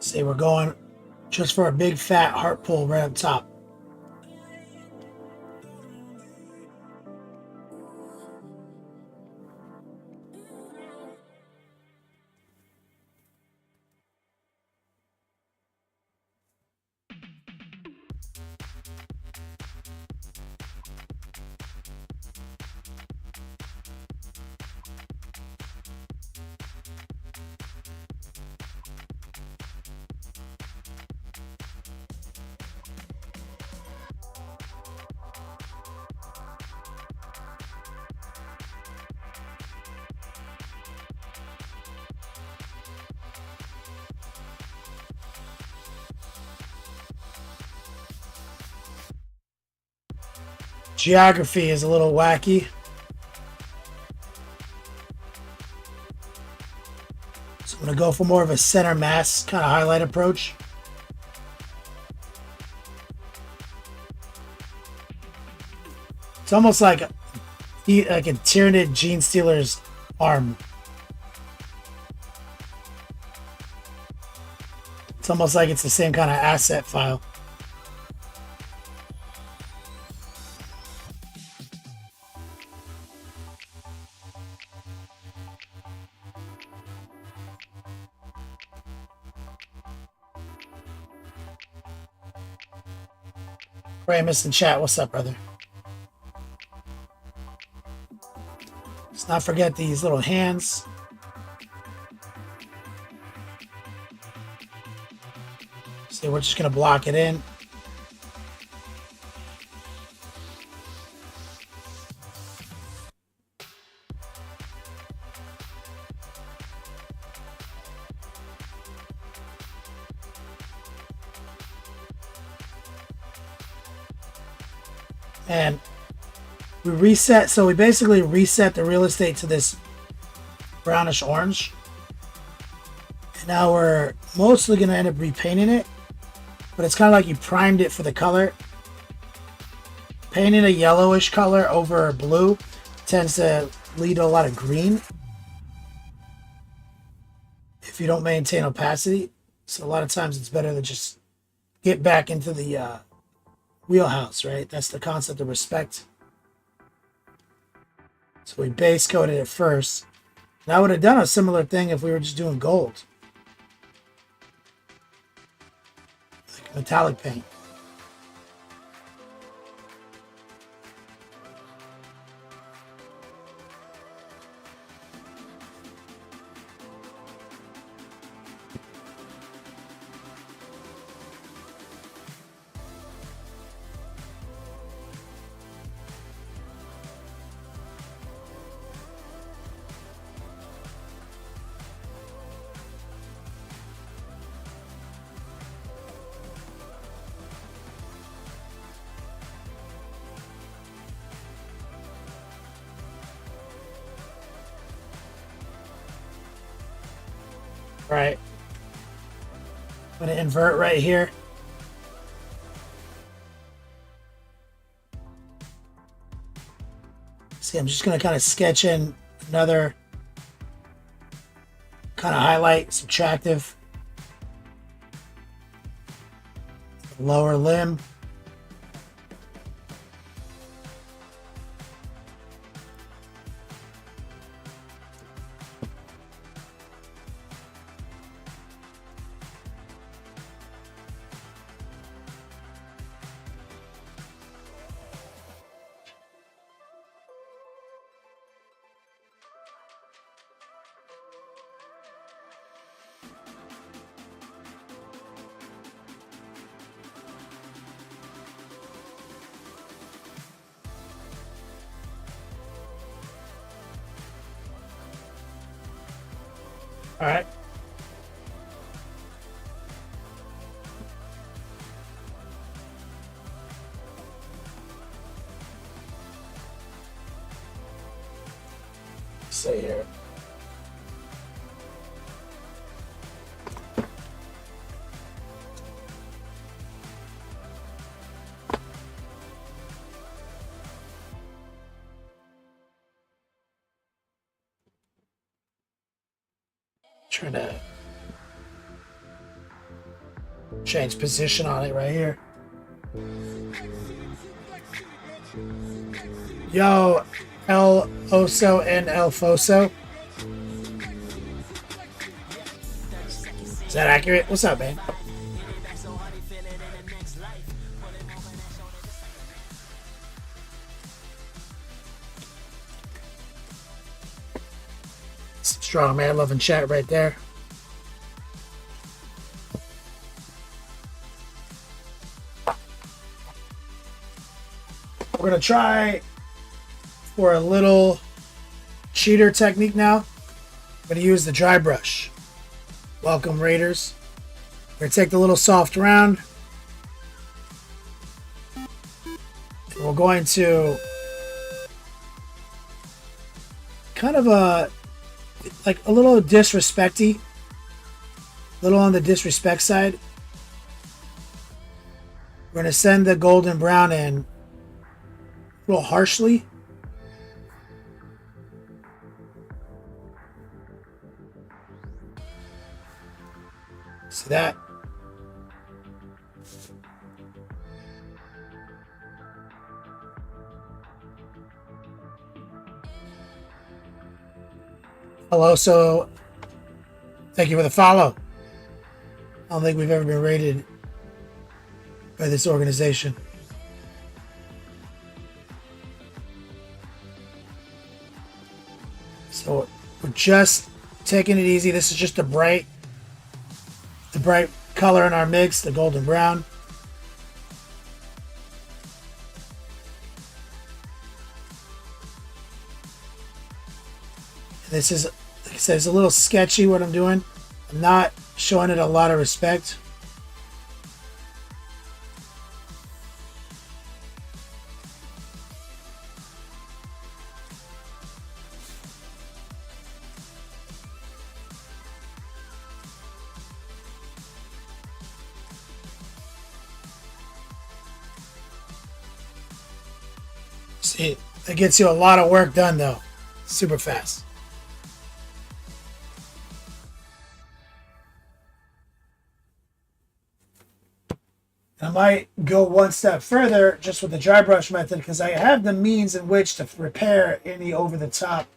S3: See, we're going just for a big fat heart pull right up top. geography is a little wacky. So I'm going to go for more of a center mass kind of highlight approach. It's almost like a Tyranid Gene Stealer's arm. It's almost like it's the same kind of asset file. Ramus in chat, what's up, brother? Let's not forget these little hands. So we're just gonna block it in. And we reset, so we basically reset the real estate to this brownish orange. And now we're mostly going to end up repainting it, but it's kind of like you primed it for the color. Painting a yellowish color over blue tends to lead to a lot of green if you don't maintain opacity. So a lot of times it's better to just get back into the wheelhouse, right? That's the concept of respect. So we base coated it first. And I would have done a similar thing if we were just doing gold. Like metallic paint. Right. I'm going to invert right here. See, I'm just going to kind of sketch in another kind of highlight, subtractive. Lower limb. All right. Say here. Trying to change position on it right here. Yo, El Oso and El Foso. Is that accurate? What's up, man? Strong man, loving chat right there. We're gonna try for a little cheater technique now. I'm gonna use the dry brush. Welcome, Raiders. We're gonna take the little soft round and we're going to kind of like a little disrespecty, a little on the disrespect side. We're going to send the golden brown in a little harshly. See that? Hello, so thank you for the follow. I don't think we've ever been rated by this organization. So we're just taking it easy. This is just the bright color in our mix, the golden brown. This is, like I said, it's a little sketchy what I'm doing. I'm not showing it a lot of respect. See, that gets you a lot of work done though. Super fast. I might go one step further just with the dry brush method because I have the means in which to repair any over-the-top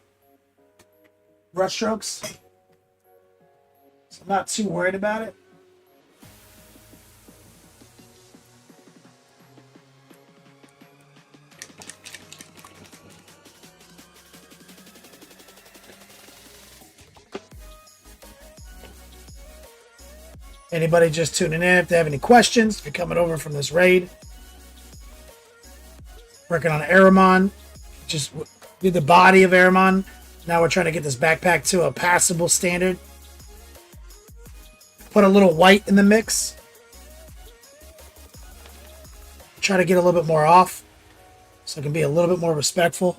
S3: brush strokes. So I'm not too worried about it. Anybody just tuning in, if they have any questions, if you're coming over from this raid, working on Armon, just did the body of Armon. Now we're trying to get this backpack to a passable standard. Put a little white in the mix. Try to get a little bit more off so it can be a little bit more respectful.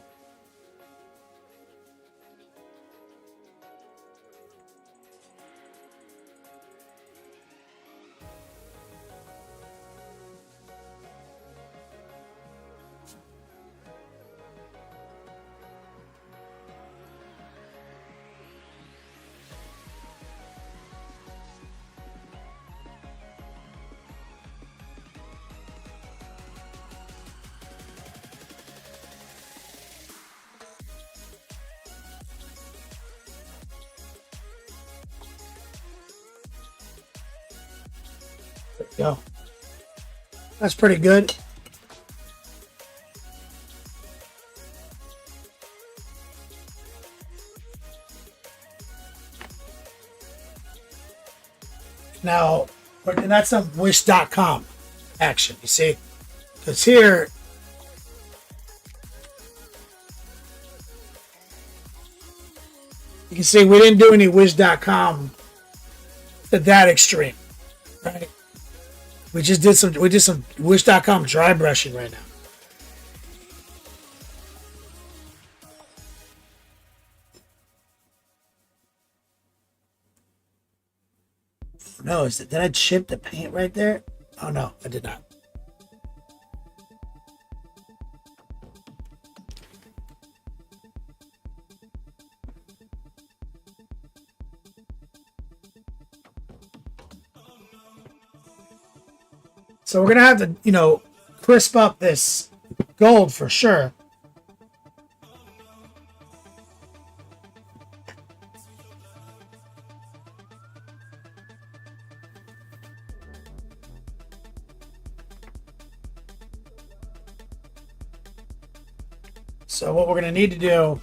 S3: Go. That's pretty good. Now, and that's some wish.com action, you see? Because here, you can see we didn't do any wish.com to that extreme, right? We did some wish.com dry brushing right now. Oh no, did I chip the paint right there? Oh no, I did not. So we're going to have to, crisp up this gold for sure. So what we're going to need to do,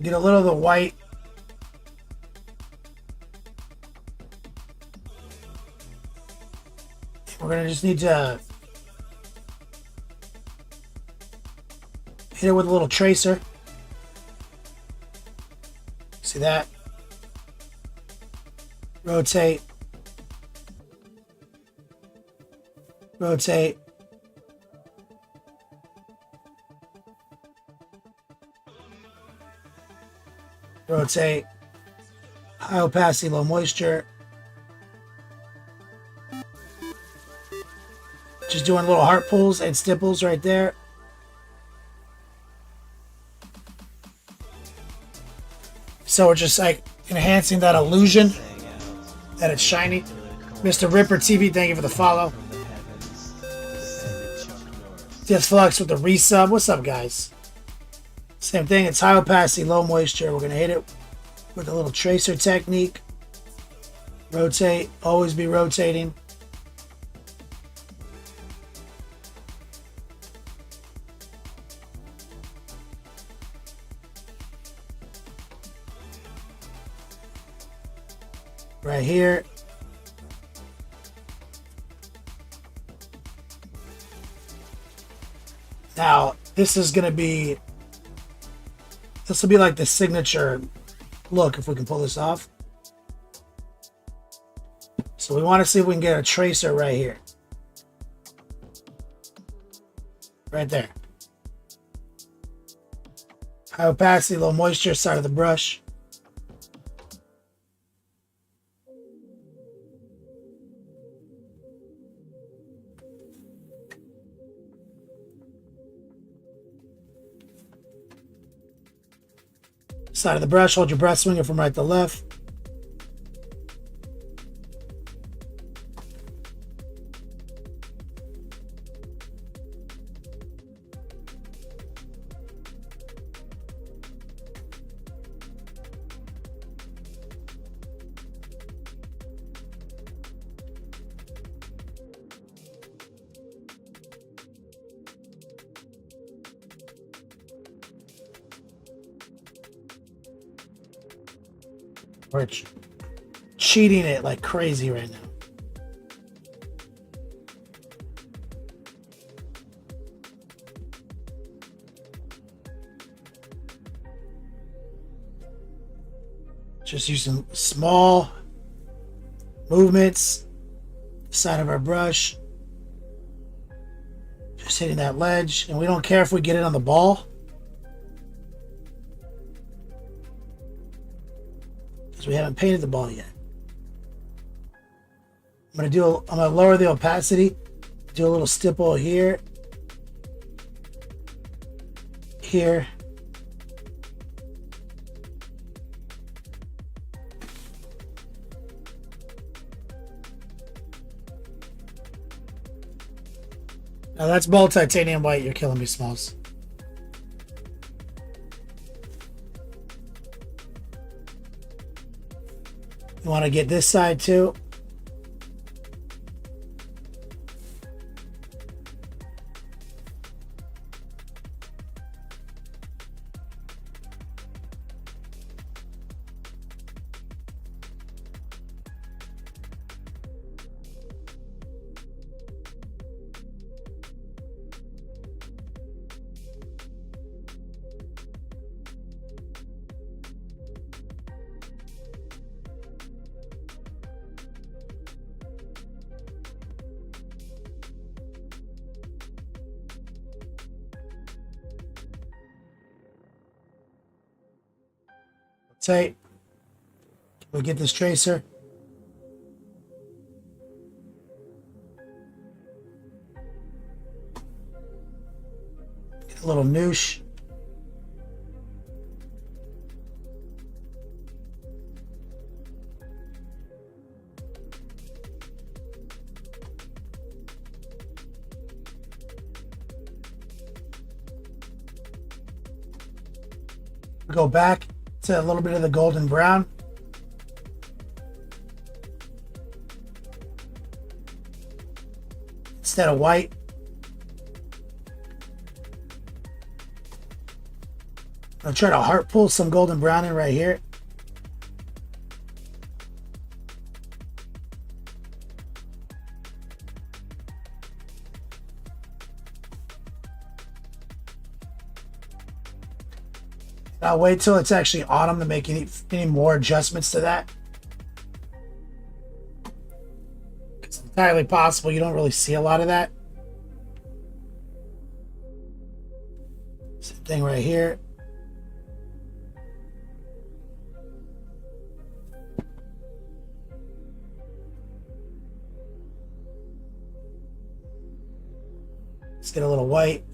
S3: get a little of the white. We're going to just need to hit it with a little tracer. See that? Rotate. Rotate. rotate, high opacity, low moisture. Just doing little heart pulls and stipples right there. So we're just like enhancing that illusion that it's shiny. Mr. Ripper TV, thank you for the follow. Death Flux with the resub. What's up, guys? Same thing. It's high opacity, low moisture. We're going to hit it with a little tracer technique. Rotate. Always be rotating. Right here. Now, this is going to be, this will be like the signature look if we can pull this off. So we want to see if we can get a tracer right here. Right there. High opacity, low moisture, side of the brush. Side of the brush, hold your breath, swing it from right to left. We're cheating it like crazy right now. Just using small movements, side of our brush. Just hitting that ledge, and we don't care if we get it on the ball. We haven't painted the ball yet. I'm gonna lower the opacity, do a little stipple here, here. Now that's ball titanium white. You're killing me, Smalls. You want to get this side too. Tight. We'll get this tracer. Get a little noosh. Go back to a little bit of the golden brown. Instead of white. I'll try to heart pull some golden brown in right here. I'll wait till it's actually autumn to make any more adjustments to that. It's entirely possible you don't really see a lot of that. Same thing right here. Let's get a little white.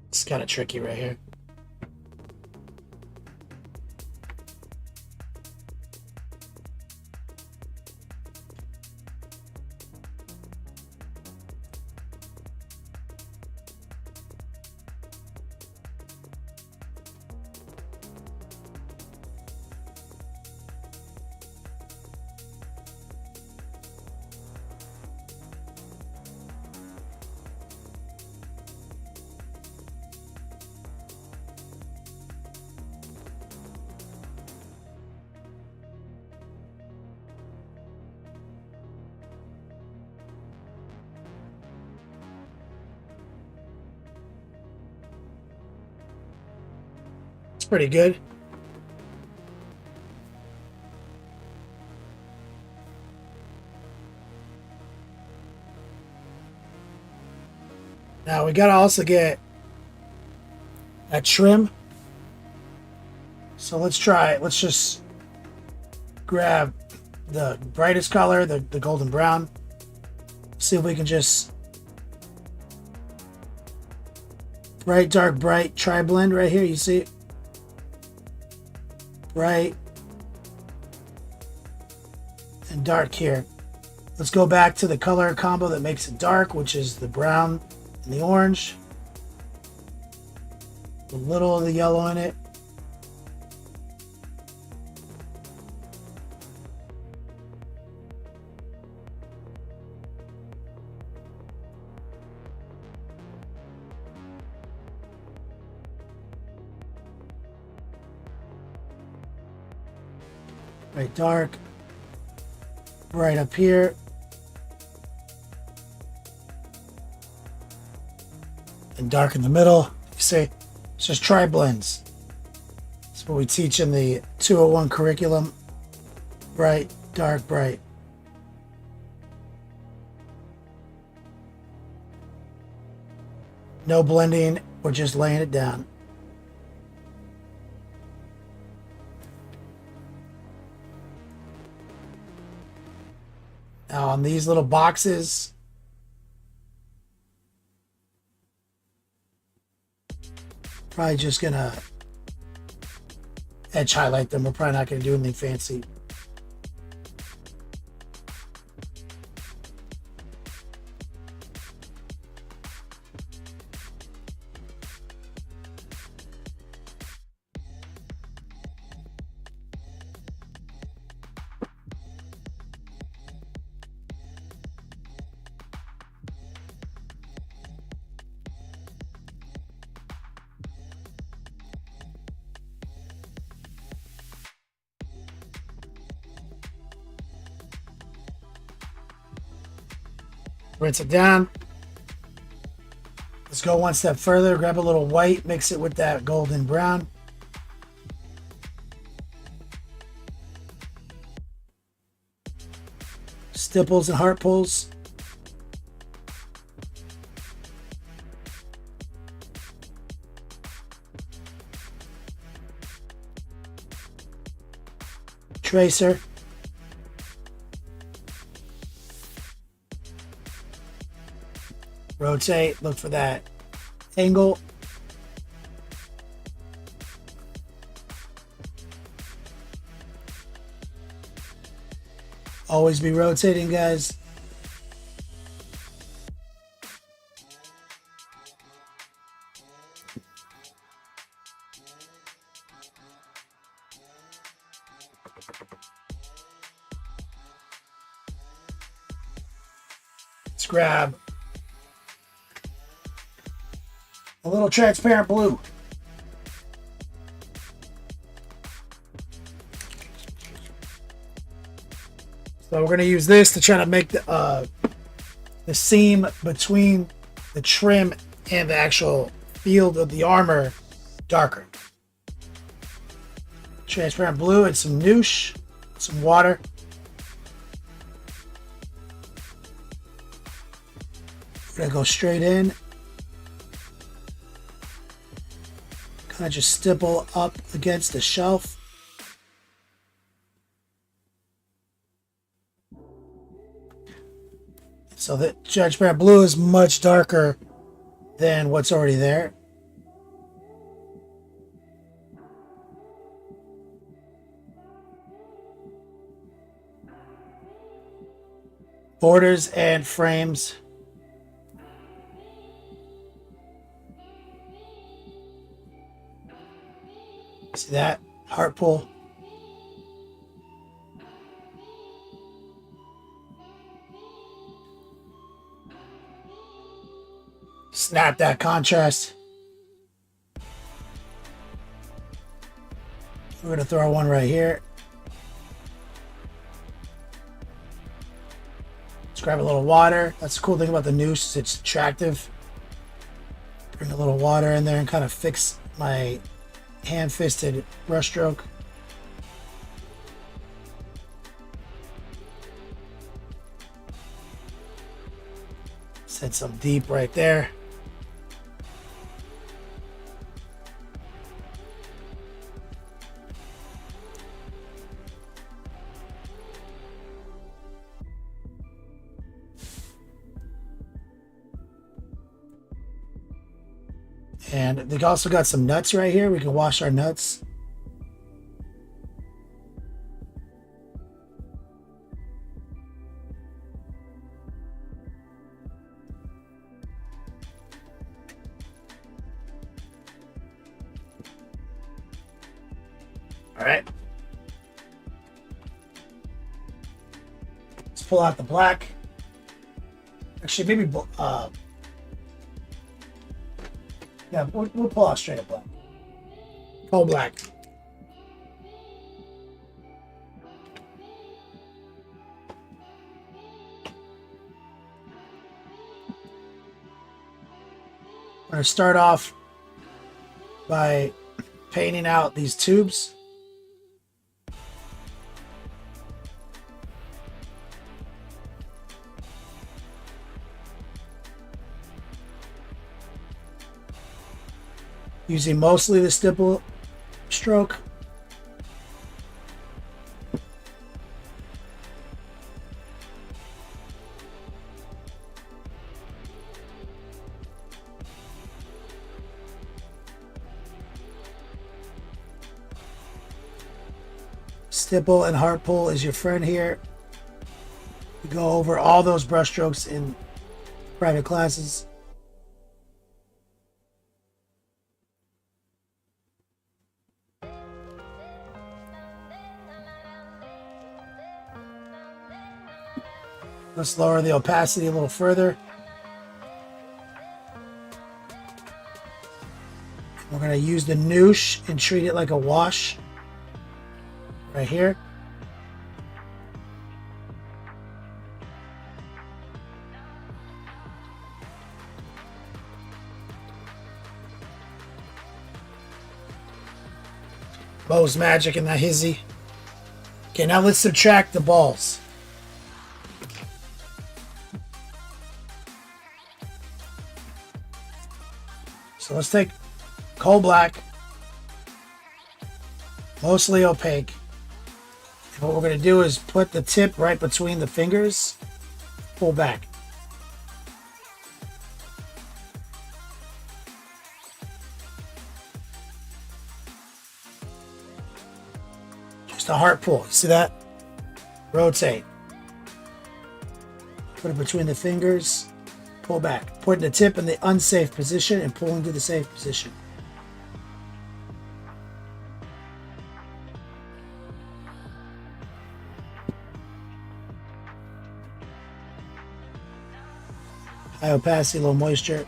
S3: It's kind of tricky right here. It's pretty good. Now we gotta also get a trim. So let's try it. Let's just grab the brightest color, the golden brown. See if we can just bright, dark, bright, tri-blend right here. You see it? Bright and dark here. Let's go back to the color combo that makes it dark, which is the brown and the orange. A little of the yellow in it. Right, dark, right up here, and dark in the middle. You see, it's just tri-blends. That's what we teach in the 201 curriculum. Bright, dark, bright. No blending, we're just laying it down. Now on these little boxes, probably just gonna edge highlight them. We're probably not gonna do anything fancy. Rinse it down. Let's go one step further. Grab a little white, mix it with that golden brown. Stipples and heart pulls. Tracer. Rotate, look for that angle. Always be rotating, guys. Let's grab a little transparent blue. So we're going to use this to try to make the seam between the trim and the actual field of the armor darker. Transparent blue and some noosh. Some water. We're gonna go straight in. Kind of just stipple up against the shelf. So the transparent blue is much darker than what's already there. Borders and frames. See that? Heart pull. Snap that contrast. We're going to throw one right here. Let's grab a little water. That's the cool thing about the noose. It's attractive. Bring a little water in there and kind of fix my hand-fisted brushstroke. Set some deep right there. And they also got some nuts right here. We can wash our nuts. All right. Let's pull out the black. Actually, maybe yeah, we'll pull out straight up black. All black. We're going to start off by painting out these tubes. Using mostly the stipple stroke. Stipple and heart pull is your friend here. We go over all those brush strokes in private classes. Let's lower the opacity a little further. We're going to use the noosh and treat it like a wash right here. Bo's magic in that hizzy. Okay, now let's subtract the balls. So let's take coal black, mostly opaque. And what we're going to do is put the tip right between the fingers, pull back. Just a heart pull. See that? Rotate. Put it between the fingers. Pull back. Putting the tip in the unsafe position and pulling to the safe position. High opacity, low moisture.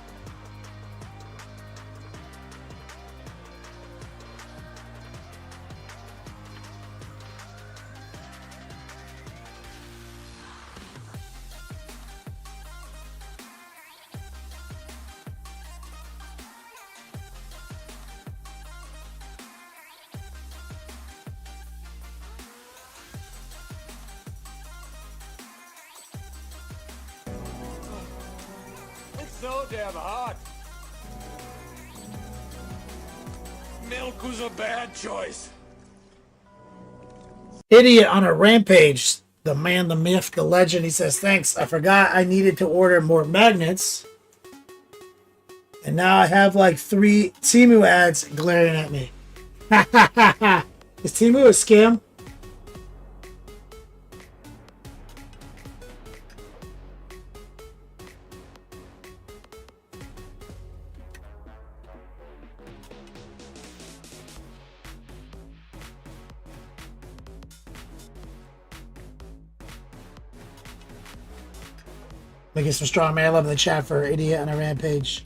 S5: so damn hot. Milk was a bad choice.
S3: Idiot on a rampage. The man, the myth, the legend. He says, thanks. I forgot I needed to order more magnets. And now I have like 3 Temu ads glaring at me. Is Temu a scam? Let me get some strong man love in the chat for idiot on a rampage.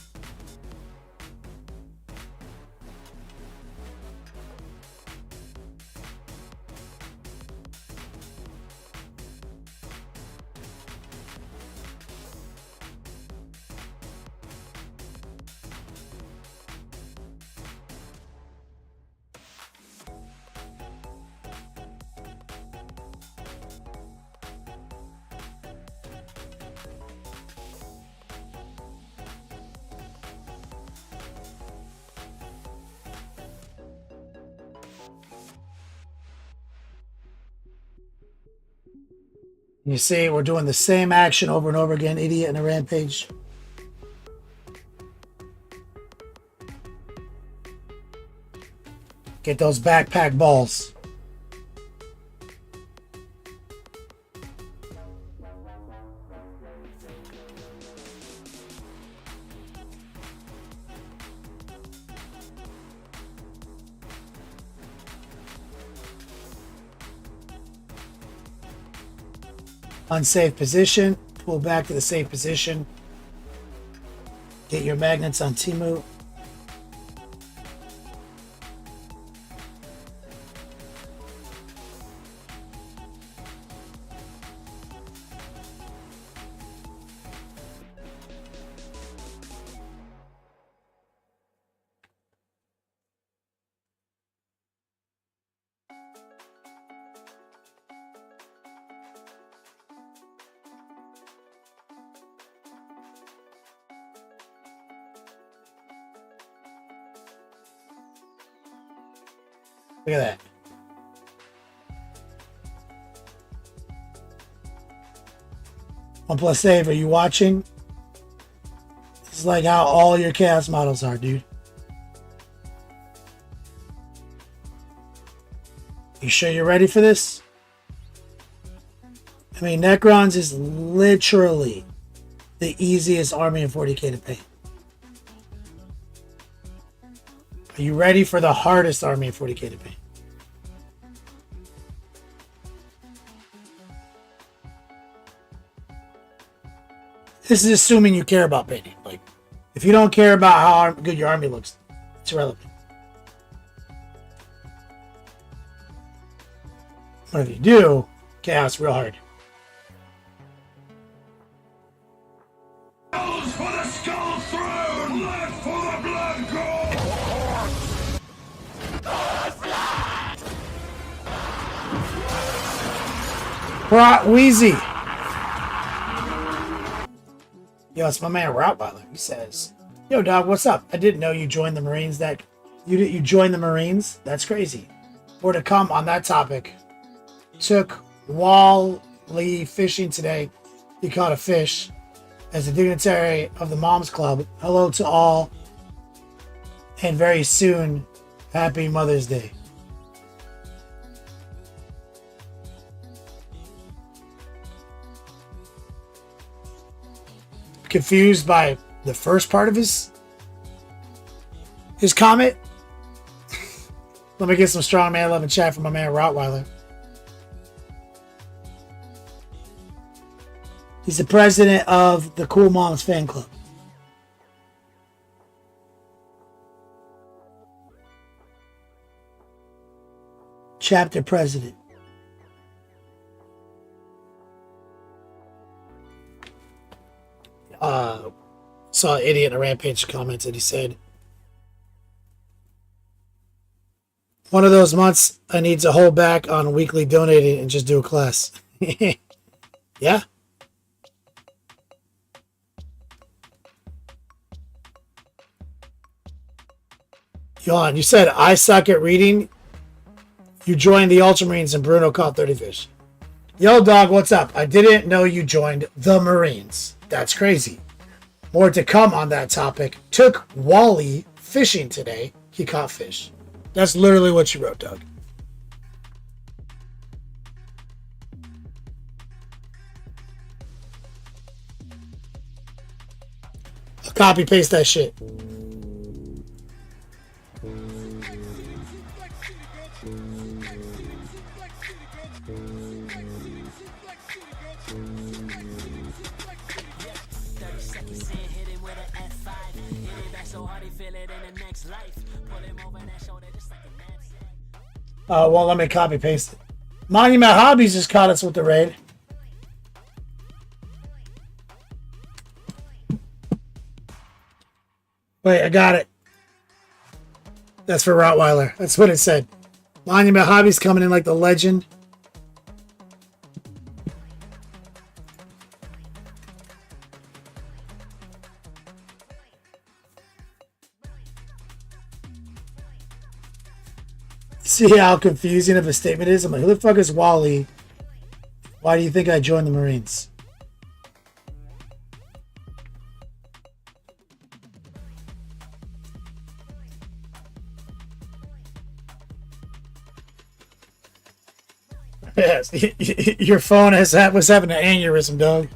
S3: You see, we're doing the same action over and over again. Idiot in a rampage. Get those backpack balls. Unsafe position. Pull back to the safe position. Get your magnets on Temu. Look at that. OnePlus Save, are you watching? This is like how all your chaos models are, dude. You sure you're ready for this? I mean, Necrons is literally the easiest army in 40k to paint. Are you ready for the hardest army in 40k to paint? This is assuming you care about painting. Like, if you don't care about how good your army looks, it's irrelevant. But if you do, chaos real hard.
S5: Skulls for the Skull Throne! Blood for the Blood God!
S3: Wheezy. Yo, it's my man Rottweiler. He says, "Yo, dog, what's up? I didn't know you joined the Marines. That you joined the Marines? That's crazy." More to come on that topic. Took Wally fishing today. He caught a fish. As a dignitary of the Moms Club, hello to all, and very soon, happy Mother's Day. Confused by the first part of his comment. Let me get some strong man love and chat from my man Rottweiler. He's the president of the Cool Moms fan club. Chapter president. Saw an idiot in a rampage commented. He said, one of those months I need to hold back on weekly donating and just do a class. Yeah. Yon, you said I suck at reading. You joined the Ultramarines and Bruno caught 30 fish. Yo, dog, what's up? I didn't know you joined the Marines. That's crazy. More to come on that topic. Took Wally fishing today. He caught fish. That's literally what you wrote, Doug. I'll copy paste that shit. Well, let me copy paste it. Monument Hobbies just caught us with the raid. Wait, I got it. That's for Rottweiler. That's what it said. Monument Hobbies coming in like the legend. See how confusing of a statement is? I'm like, who the fuck is Wally? Why do you think I joined the Marines? Yes, your phone was having an aneurysm, dog.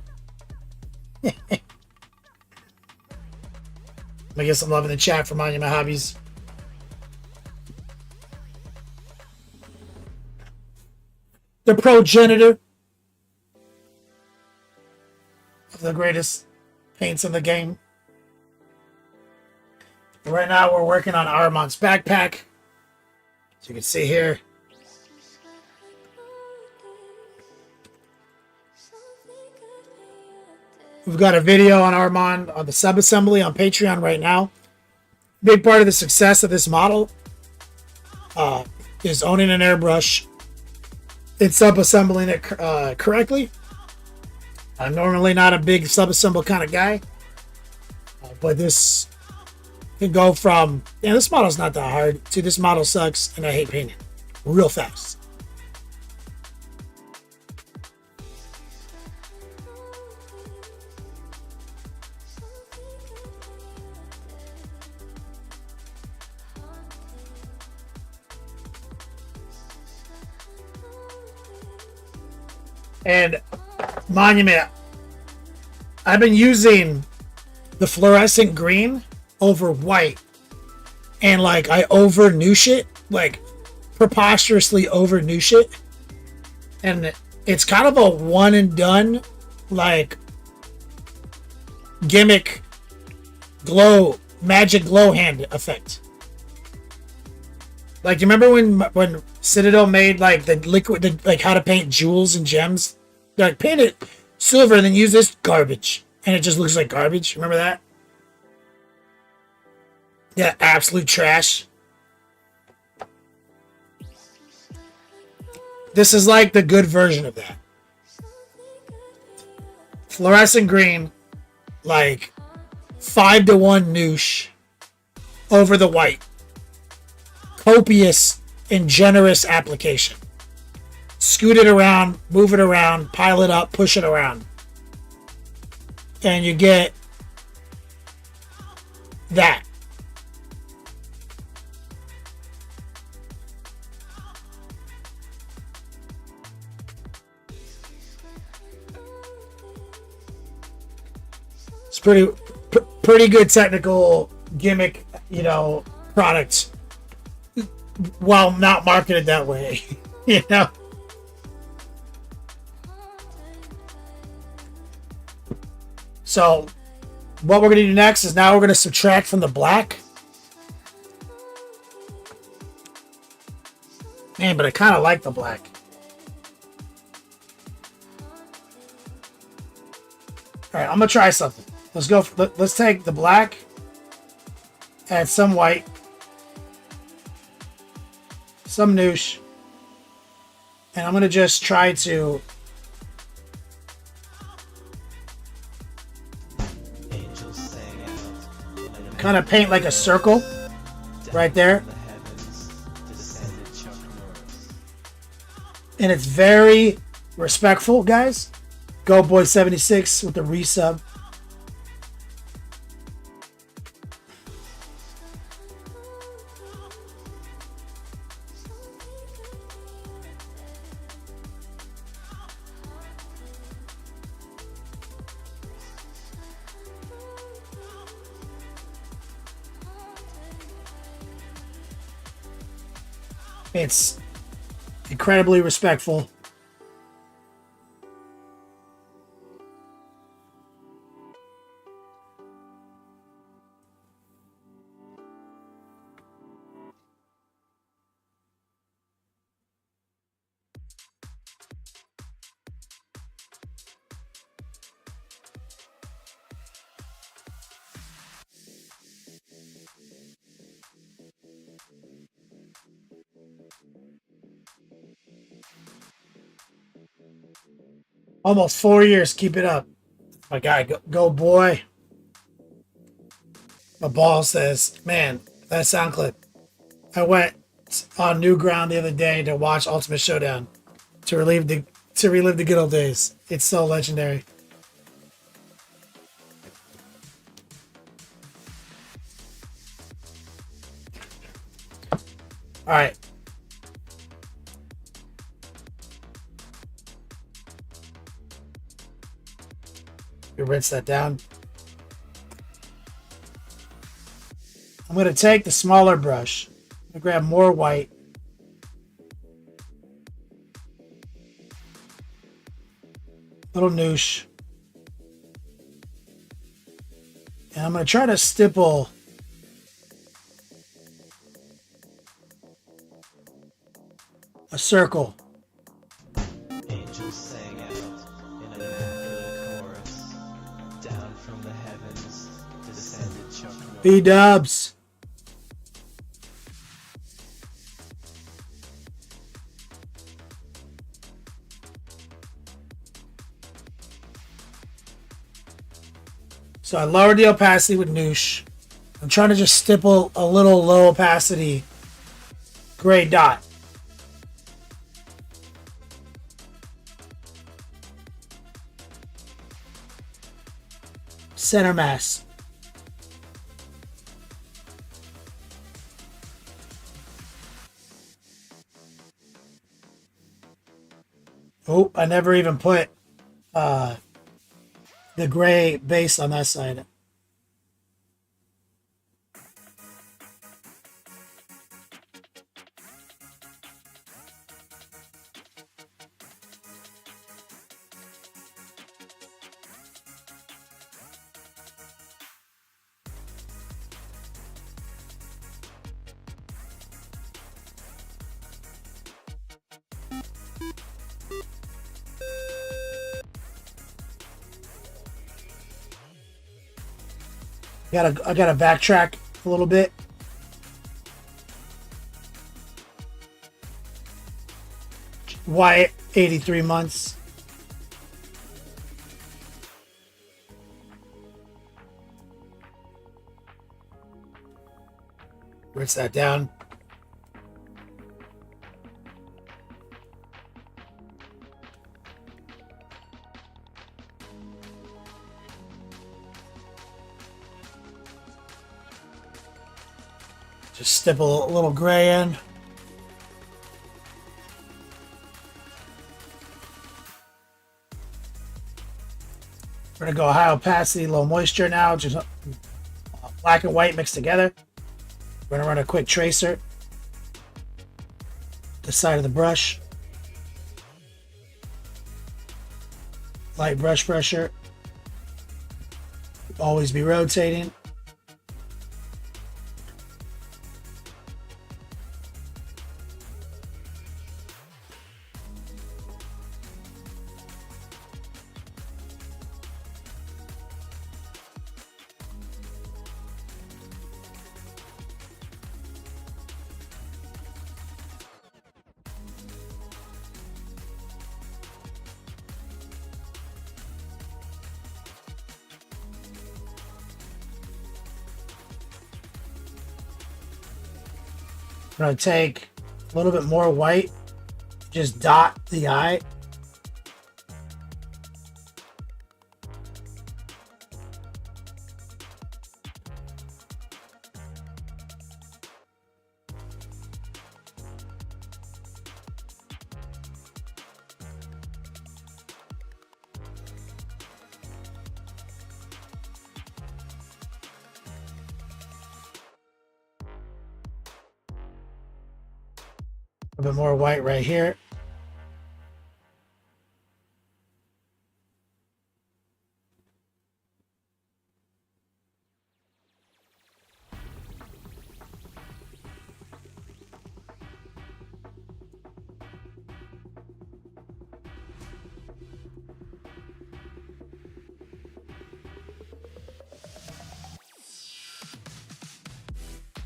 S3: I guess I'm loving the chat for Monument Hobbies. The progenitor of the greatest paints in the game. Right now we're working on Armon's backpack. As you can see here. We've got a video on Armon on the sub-assembly on Patreon right now. Big part of the success of this model is owning an airbrush and sub-assembling it correctly. I'm normally not a big sub-assemble kind of guy, but this can go from, this model's not that hard, to this model sucks and I hate painting real fast. And Monument, I've been using the fluorescent green over white, and like I over noosh it, like preposterously over noosh it, and it's kind of a one and done, like gimmick glow, magic glow hand effect. Like, you remember when Citadel made like the liquid, like how to paint jewels and gems? They're like, paint it silver and then use this garbage, and it just looks like garbage. Remember that? Yeah, absolute trash. This is like the good version of that. Fluorescent green, like 5-to-1 noosh over the white. Copious and generous application. Scoot it around, move it around, pile it up, push it around. And you get that. It's pretty good technical gimmick, product, while not marketed that way, So what we're going to do next is now we're going to subtract from the black. Man, but I kind of like the black. All right, I'm going to try something. Let's take the black, add some white, some noosh, and I'm going to just try to kind of paint like a circle. right there. And it's very respectful, guys. Go Boy 76 with the resub. It's incredibly respectful. Almost 4 years. Keep it up. My guy, go boy. My ball says, man, that sound clip. I went on new ground the other day to watch Ultimate Showdown to relive the good old days. It's so legendary. All right. You rinse that down. I'm going to take the smaller brush. I'm going to grab more white. Little noosh. And I'm going to try to stipple a circle.
S6: Angels sang out in an immaculate chorus. Down from the heavens descended Chuck Norris.
S3: B-dubs. So I lowered the opacity with noosh. I'm trying to just stipple a little low opacity gray dot. Center mass. Oh, I never even put the gray base on that side. I gotta backtrack a little bit. Why 83 months? Rinse that down. Just stipple a little gray in. We're gonna go high opacity, low moisture now, just black and white mixed together. We're gonna run a quick tracer. The side of the brush. Light brush pressure. Always be rotating. I'm going to take a little bit more white, just dot the eye. A bit more white right here.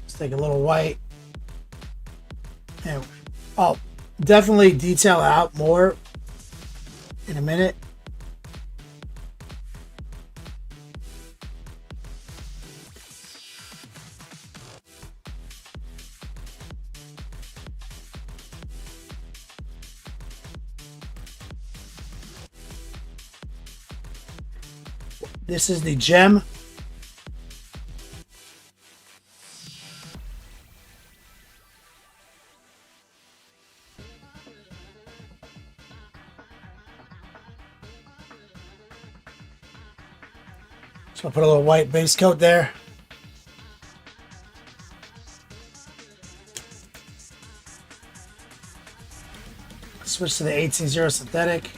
S3: Let's take a little white. And I'll definitely detail out more in a minute. This is the gem. So I'll put a little white base coat there. Switch to the 18-0 synthetic.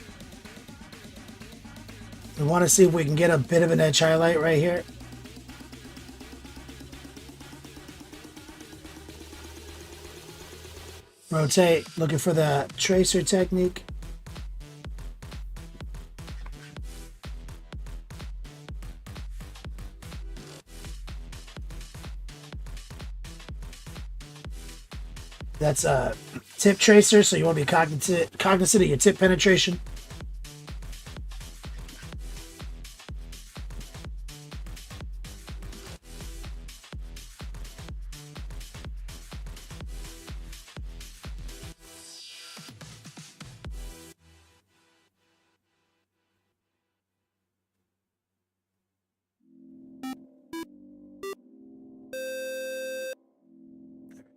S3: We want to see if we can get a bit of an edge highlight right here. Rotate, looking for the tracer technique. That's a tip tracer, so you want to be cognizant of your tip penetration.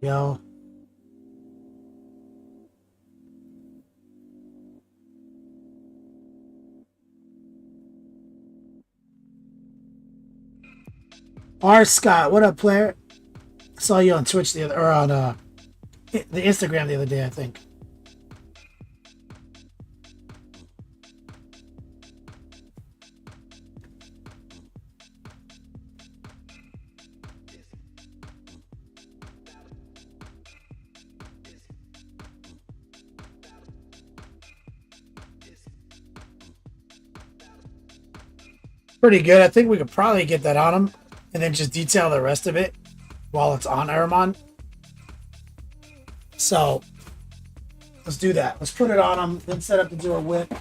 S3: Yo. R. Scott, what up, player? I saw you on Twitch the other, or on the Instagram the other day, I think. Pretty good. I think we could probably get that on him and then just detail the rest of it while it's on Armon. So let's do that. Let's put it on him, then set up to do a whip.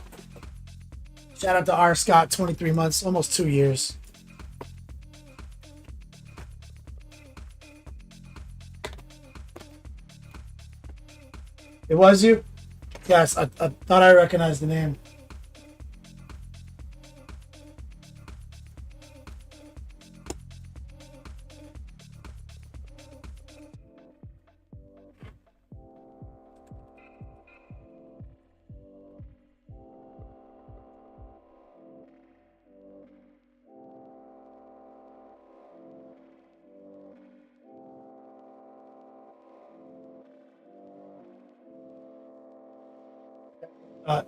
S3: Shout out to R. Scott, 23 months, almost 2 years. It was you? Yes, I thought I recognized the name. Uh,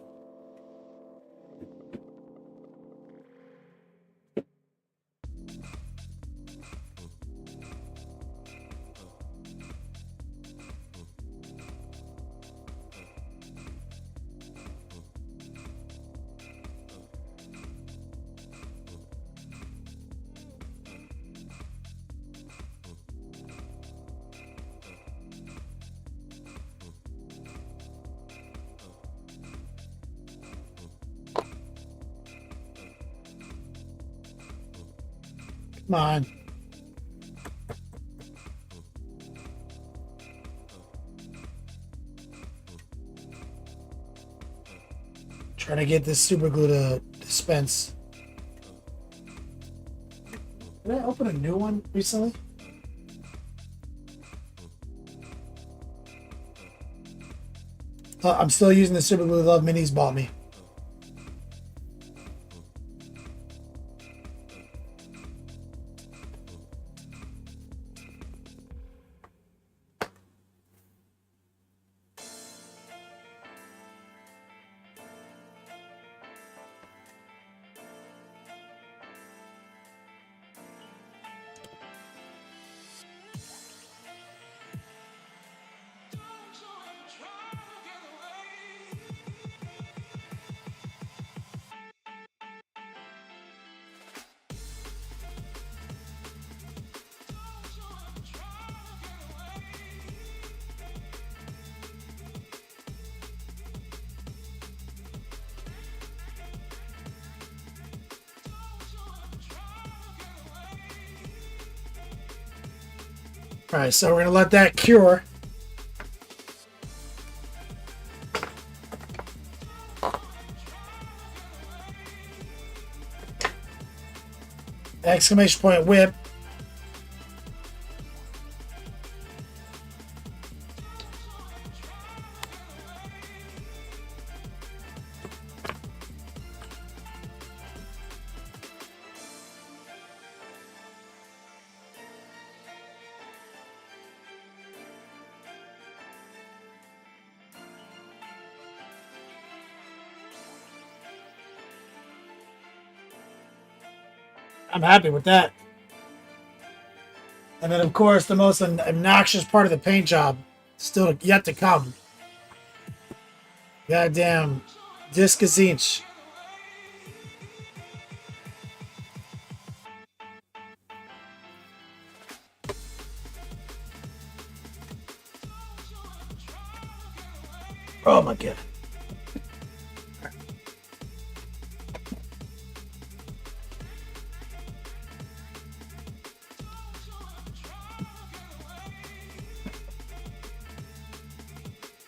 S3: Come on. Trying to get this super glue to dispense. Did I open a new one recently? I'm still using the super glue Love Minis bought me. All right, so we're gonna let that cure. Exclamation point whip. I'm happy with that. And then, of course, the most obnoxious part of the paint job still yet to come. Goddamn Disc-a-zinch. Oh my god.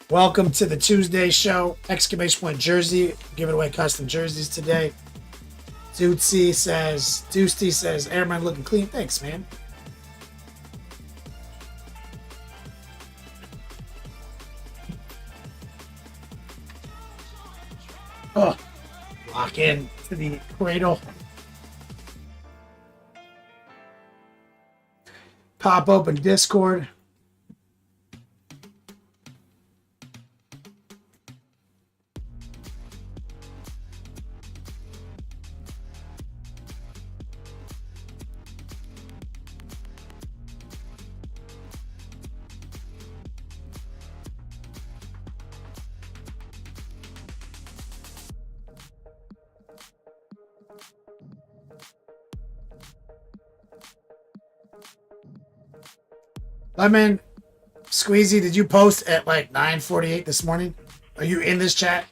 S3: Welcome to the Tuesday show. Exclamation point jersey. Giving away custom jerseys today. Doosty says, Armon looking clean. Thanks, man. Oh, lock in to the cradle. Pop open Discord. Lemon, Squeezy, did you post at like 9:48 this morning? Are you in this chat?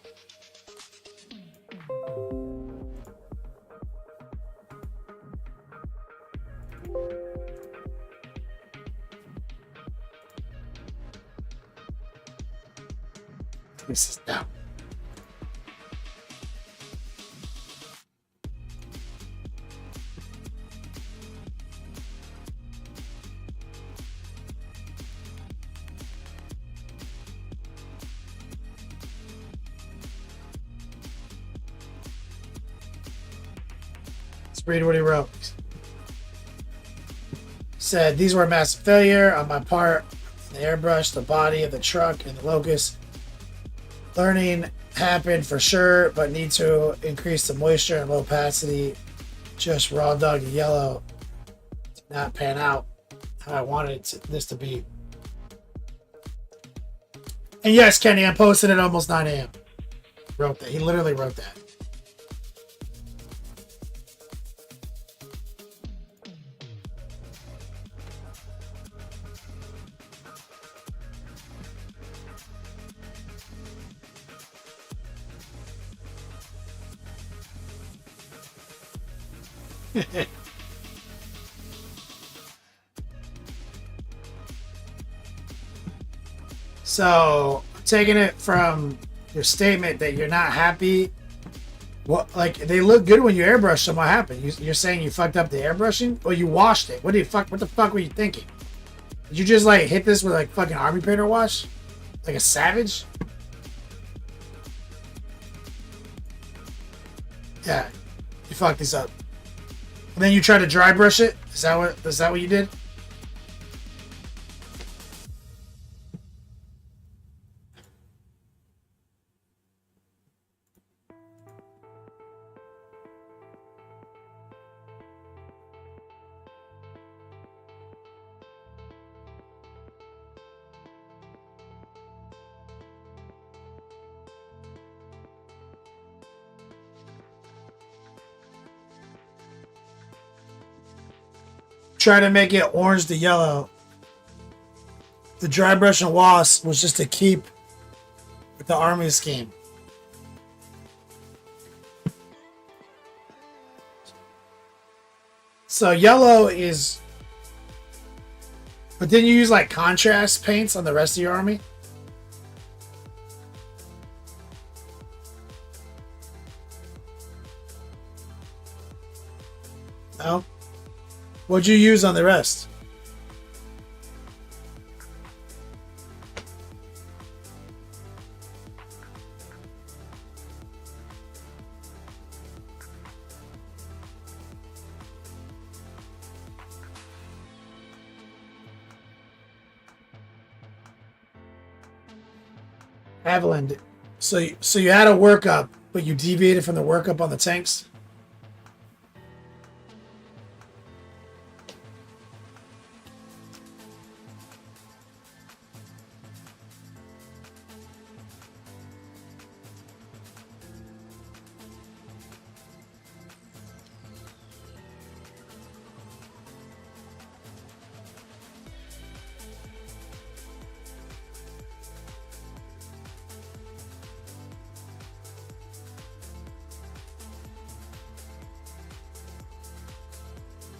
S3: This is down. Read what he wrote. Said, these were a massive failure on my part. The airbrush, the body of the truck, and the locust. Learning happened for sure, but need to increase the moisture and low opacity. Just raw dog yellow did not pan out how I wanted this to be. And yes, Kenny, I posted at almost 9 a.m. Wrote that. He literally wrote that. So, taking it from your statement that you're not happy What? Like they look good when you airbrush them. What happened? You're saying you fucked up the airbrushing, or you washed it? What the fuck were you thinking? Did you just like hit this with like fucking army painter wash, like a savage? Yeah, you fucked this up. And then you try to dry brush it. Is that what you did? Try to make it orange to yellow. The dry brush and wash was just to keep with the army scheme. So yellow is, but didn't you use like contrast paints on the rest of your army? No. What'd you use on the rest? Haviland. So you had a workup, but you deviated from the workup on the tanks?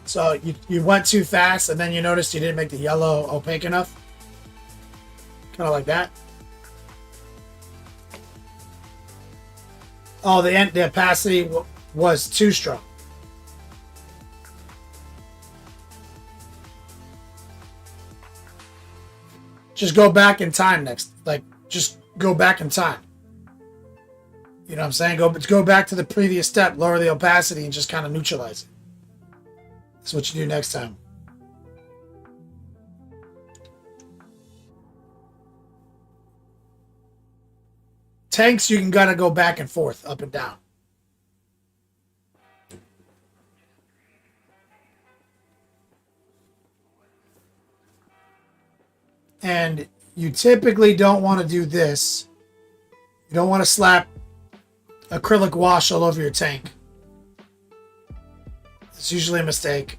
S3: So you went too fast, and then you noticed you didn't make the yellow opaque enough? Kind of like that? Oh, the opacity was too strong. Just go back in time next. Like, just go back in time. You know what I'm saying? Go back to the previous step, lower the opacity, and just kind of neutralize it. That's what you do next time. Tanks, you can gotta go back and forth, up and down. And you typically don't want to do this. You don't want to slap acrylic wash all over your tank. It's usually a mistake.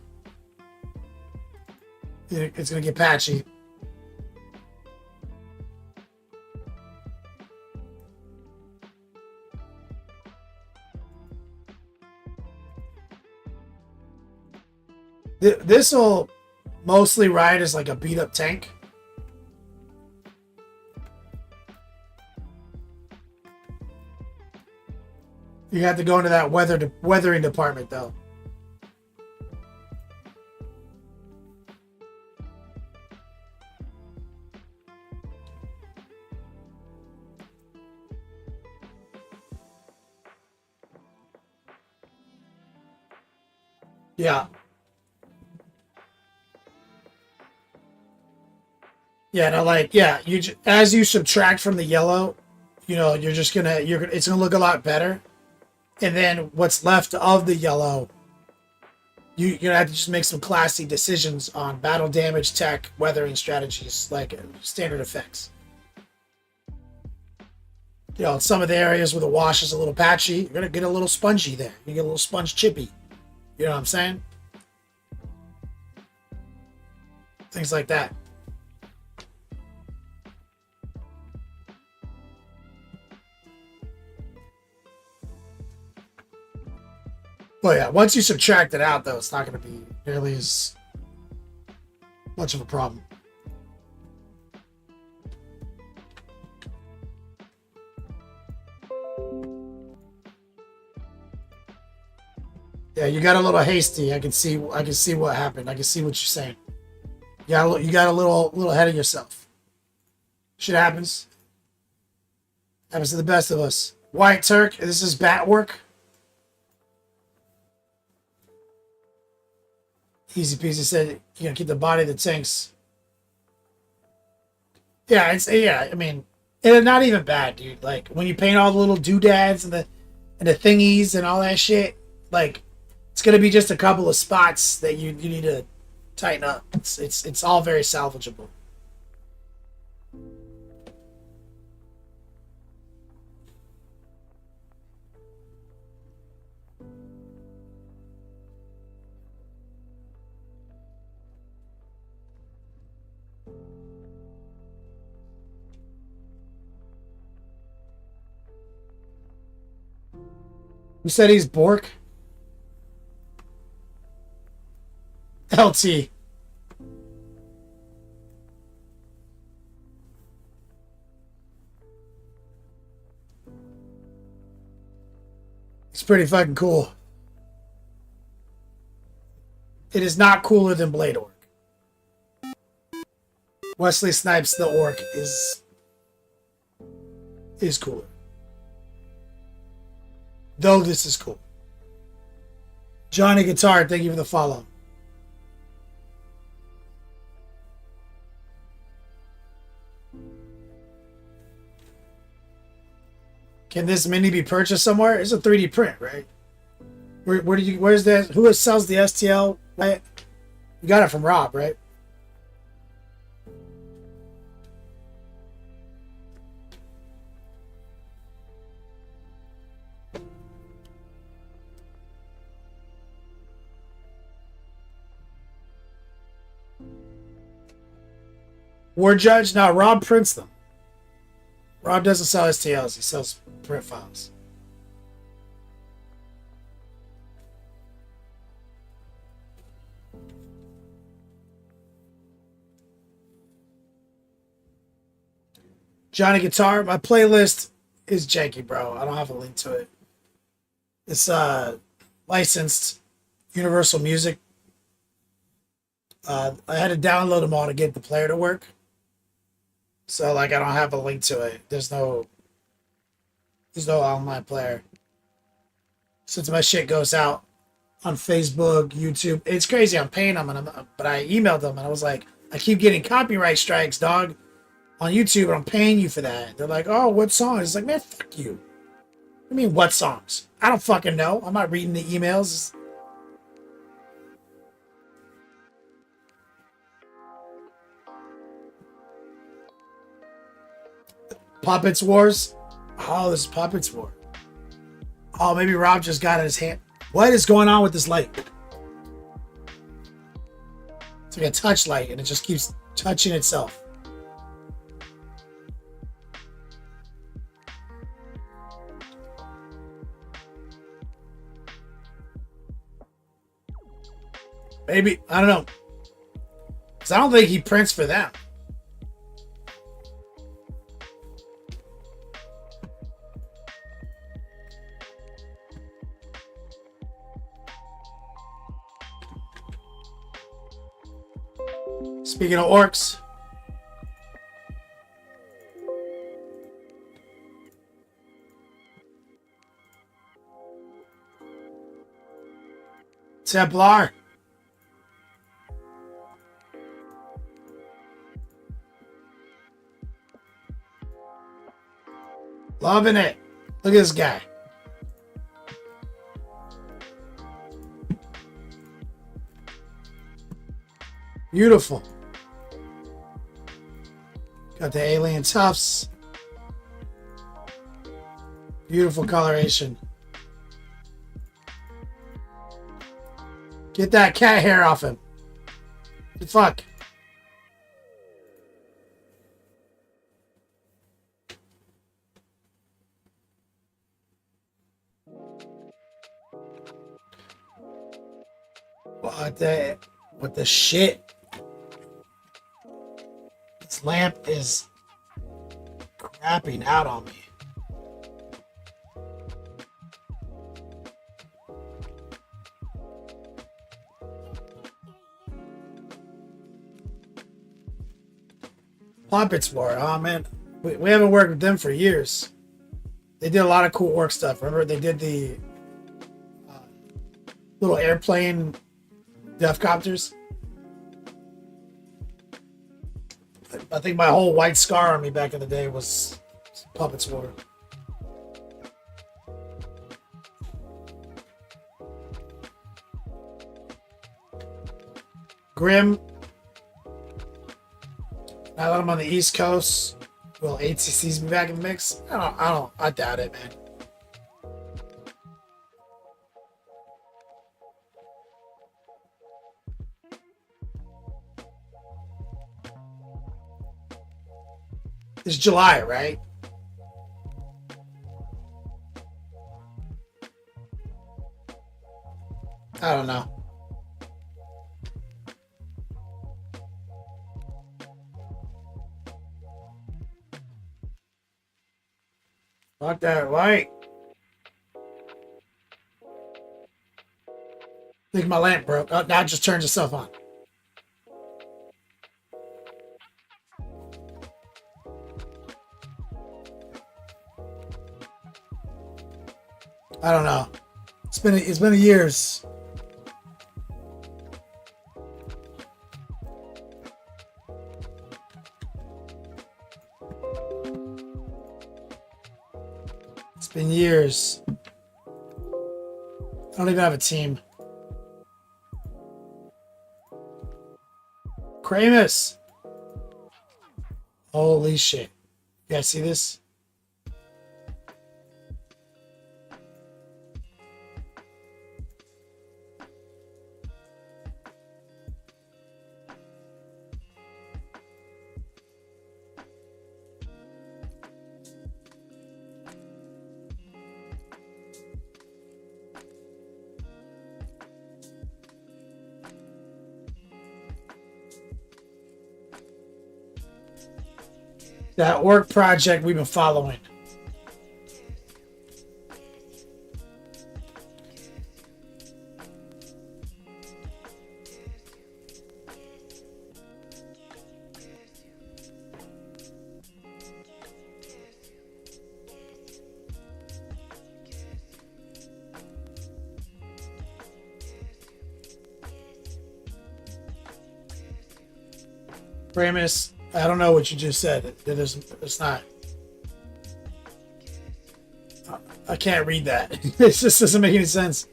S3: It's going to get patchy. This will mostly ride as like a beat up tank. You have to go into that weathering department though. Yeah. Yeah, no, like, yeah, as you subtract from the yellow, you know, it's gonna look a lot better. And then what's left of the yellow, you're gonna have to just make some classy decisions on battle damage, tech, weathering strategies, like standard effects. You know, some of the areas where the wash is a little patchy, you're gonna get a little spongy there. You get a little sponge chippy. You know what I'm saying? Things like that. But yeah, once you subtract it out, though, it's not going to be nearly as much of a problem. Yeah, you got a little hasty. I can see what happened. I can see what you're saying. You got a little ahead of yourself. Shit happens. Happens to the best of us. White Turk, this is bat work. Easy peasy said, you know, keep the body that tanks. Yeah, I mean, it's not even bad, dude. Like when you paint all the little doodads and the thingies and all that shit, like it's gonna be just a couple of spots that you need to tighten up. It's all very salvageable. You said he's Bork? LT. It's pretty fucking cool. It is not cooler than Blade Orc. Wesley Snipes the Orc is cooler. Though this is cool. Johnny Guitar, thank you for the follow. Can this mini be purchased somewhere? It's a 3D print, right? Where's that? Who sells the STL? Right? You got it from Rob, right? War Judge? No, Rob prints them. Rob doesn't sell STLs. He sells print files. Johnny Guitar. My playlist is janky, bro. I don't have a link to it. It's licensed Universal Music. I had to download them all to get the player to work. So like I don't have a link to it. There's no online player. Since my shit goes out on Facebook, YouTube, it's crazy. I'm paying them, but I emailed them and I was like, I keep getting copyright strikes, dog, on YouTube, and I'm paying you for that. They're like, oh, what songs? It's like, man, fuck you. I mean, what songs? I don't fucking know. I'm not reading the emails. Puppets Wars? Oh, this is Puppets War. Oh, maybe Rob just got it in his hand. What is going on with this light? It's like a touch light and it just keeps touching itself. Maybe, I don't know. Because I don't think he prints for them. Speaking of orcs, Templar. Loving it. Look at this guy. Beautiful. Got the alien tufts. Beautiful coloration. Get that cat hair off him. The fuck. What the shit? This lamp is crapping out on me. Puppets War. Oh man, we haven't worked with them for years. They did a lot of cool work stuff. Remember they did the little airplane death copters. I think my whole White Scar army back in the day was Puppets War. Grim. Now that I'm on the East Coast, will ATCs be back in the mix? I doubt it, man. It's July, right? I don't know. Fuck that light. I think my lamp broke. Oh, now it just turns itself on. I don't know. It's been years. It's been years. I don't even have a team. Kramus. Holy shit. You guys see this? That work project we've been following. Ramus, I don't know what you just said. It's not. I can't read that. It just doesn't make any sense.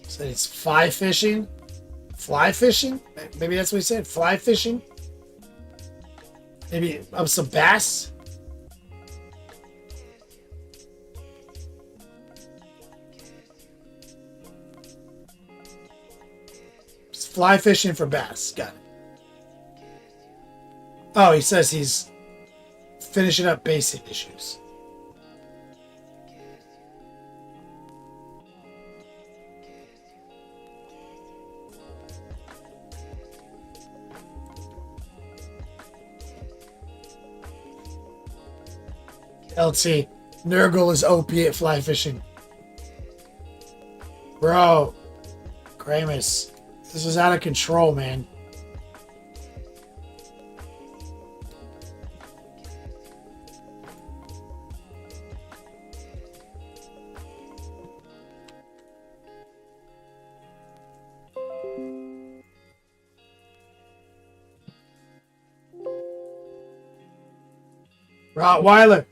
S3: So it's fly fishing? Fly fishing? Maybe that's what he said. Fly fishing? Maybe of some bass? Fly fishing for bass. Got it. Oh, he says he's finishing up basic issues. LT, Nurgle is OP at fly fishing. Bro, Kramus. This is out of control, man. Rottweiler.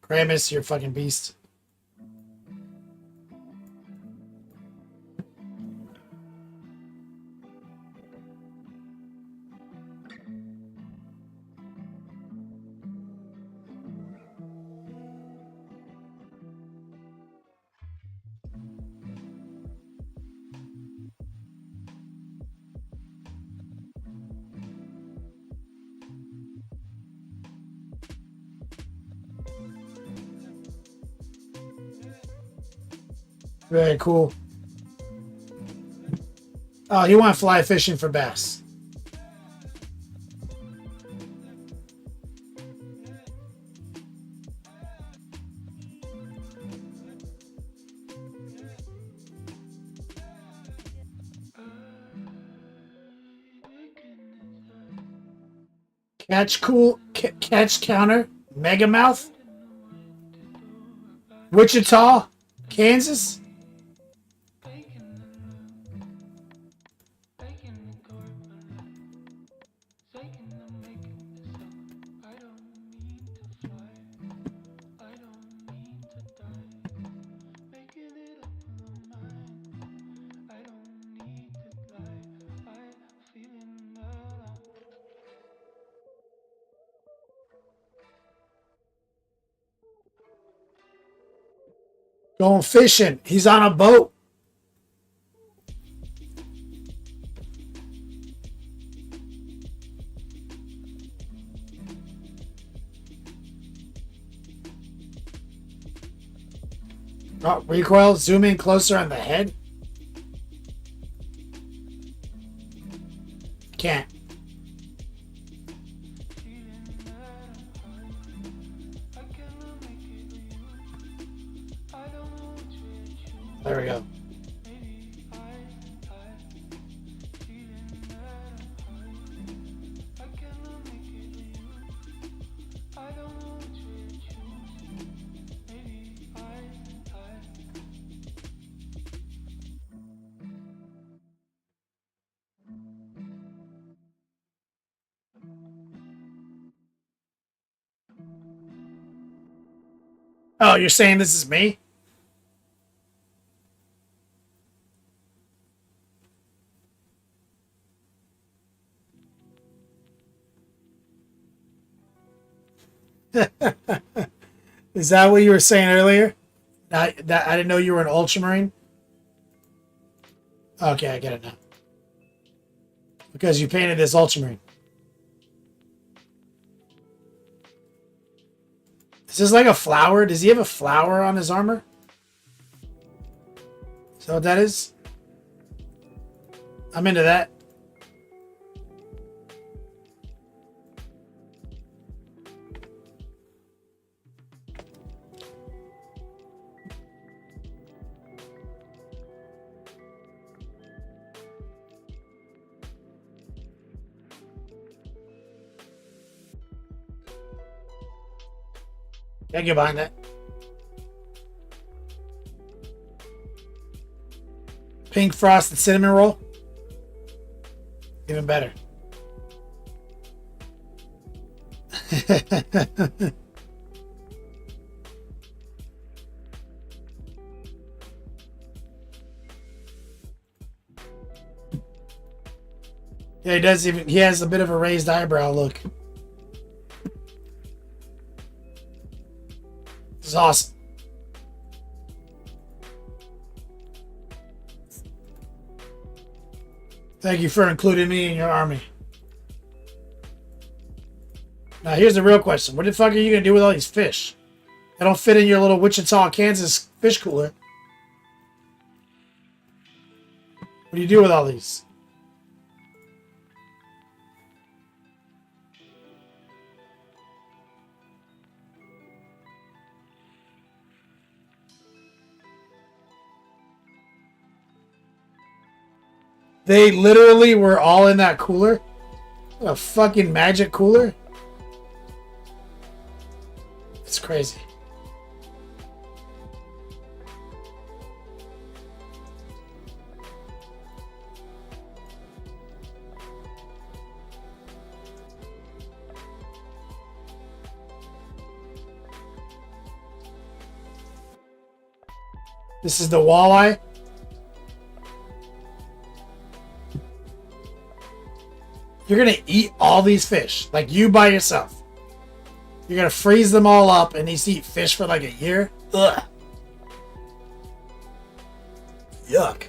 S3: Kramus, you're a fucking beast. Very cool. Oh, you want fly fishing for bass. Catch counter, Mega Mouth, Wichita, Kansas. Going fishing. He's on a boat. Oh, recoil. Zoom in closer on the head. Can't. There we go. Oh, you're saying this is me? Is that what you were saying earlier? I didn't know you were an Ultramarine. Okay, I get it now. Because you painted this Ultramarine. Is this like a flower? Does he have a flower on his armor? Is that what that is? I'm into that. Can't get behind that. Pink frosted cinnamon roll. Even better. Yeah, he does even. He has a bit of a raised eyebrow look. This is awesome. Thank you for including me in your army. Now, here's the real question. What the fuck are you going to do with all these fish? They don't fit in your little Wichita, Kansas fish cooler. What do you do with all these? They literally were all in that cooler? A fucking magic cooler? It's crazy. This is the walleye. You're going to eat all these fish, like you by yourself. You're going to freeze them all up and these eat fish for like a year? Ugh. Yuck.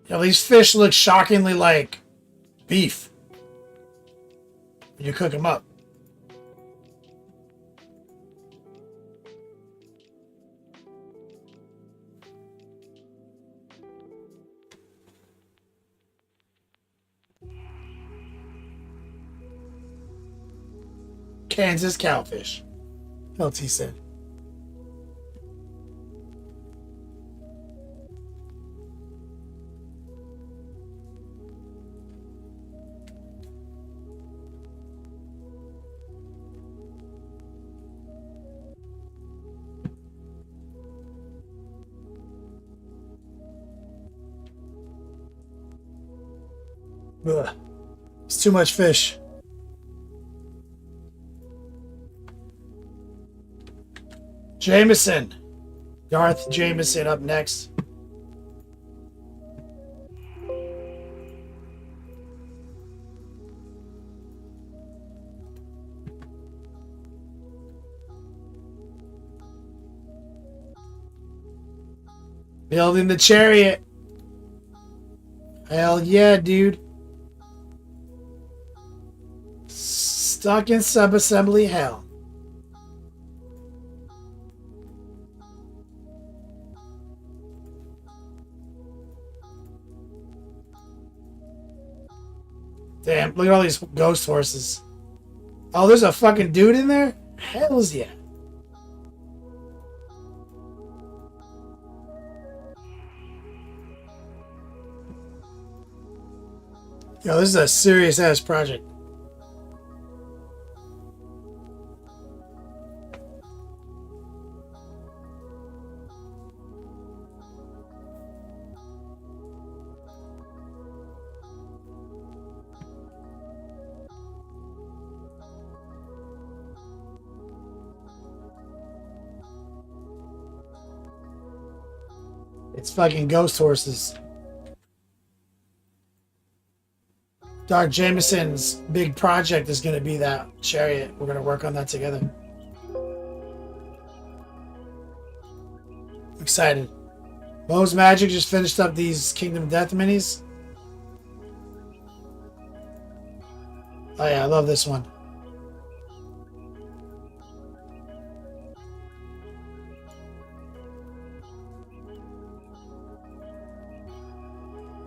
S3: You know, these fish look shockingly like beef when you cook them up. Kansas cowfish. LT said. Ugh. It's too much fish. Jameson. Darth Jameson up next. Building the chariot. Hell yeah, dude. Stuck in subassembly hell. Damn, look at all these ghost horses. Oh, there's a fucking dude in there? Hells yeah. Yo, this is a serious ass project. It's fucking ghost horses. Dark Jameson's big project is going to be that chariot. We're going to work on that together. Excited. Mo's Magic just finished up these Kingdom Death minis. Oh yeah, I love this one.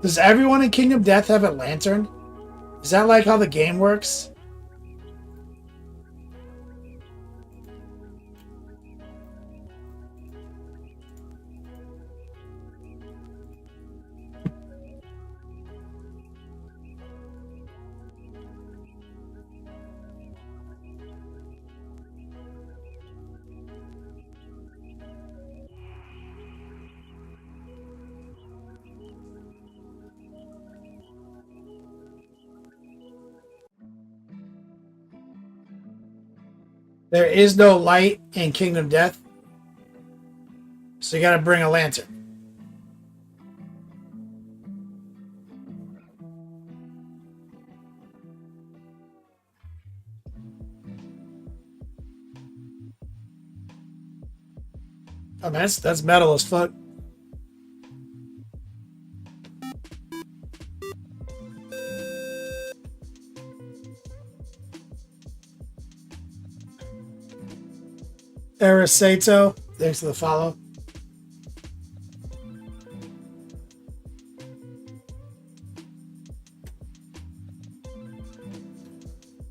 S3: Does everyone in Kingdom Death have a lantern? Is that like how the game works? There is no light in Kingdom Death, so you gotta bring a lantern. Oh, man, that's metal as fuck. Arisato, thanks for the follow.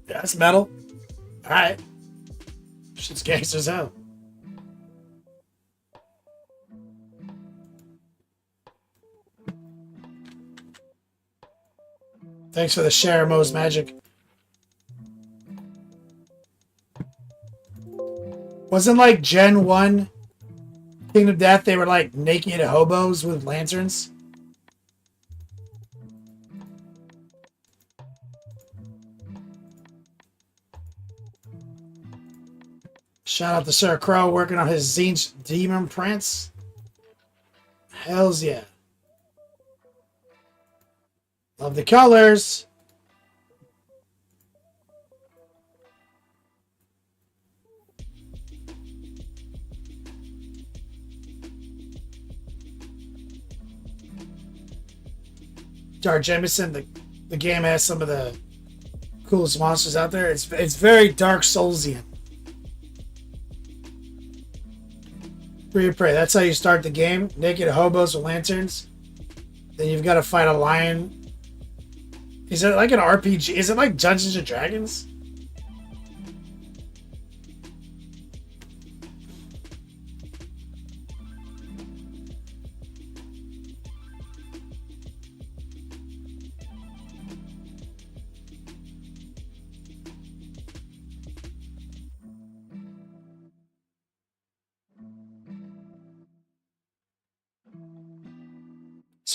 S3: Yeah, that's metal. Alright. Shit's gangster as hell. Thanks for the share, Mo's Magic. Wasn't like Gen 1 Kingdom Death, they were like naked hobos with lanterns? Shout out to Sir Crow working on his Zinch Demon Prince. Hells yeah. Love the colors. Dark Jameson, the game has some of the coolest monsters out there. It's very Dark Soulsian. Free to pray. That's how you start the game. Naked hobos with lanterns. Then you've got to fight a lion. Is it like an RPG? Is it like Dungeons and Dragons?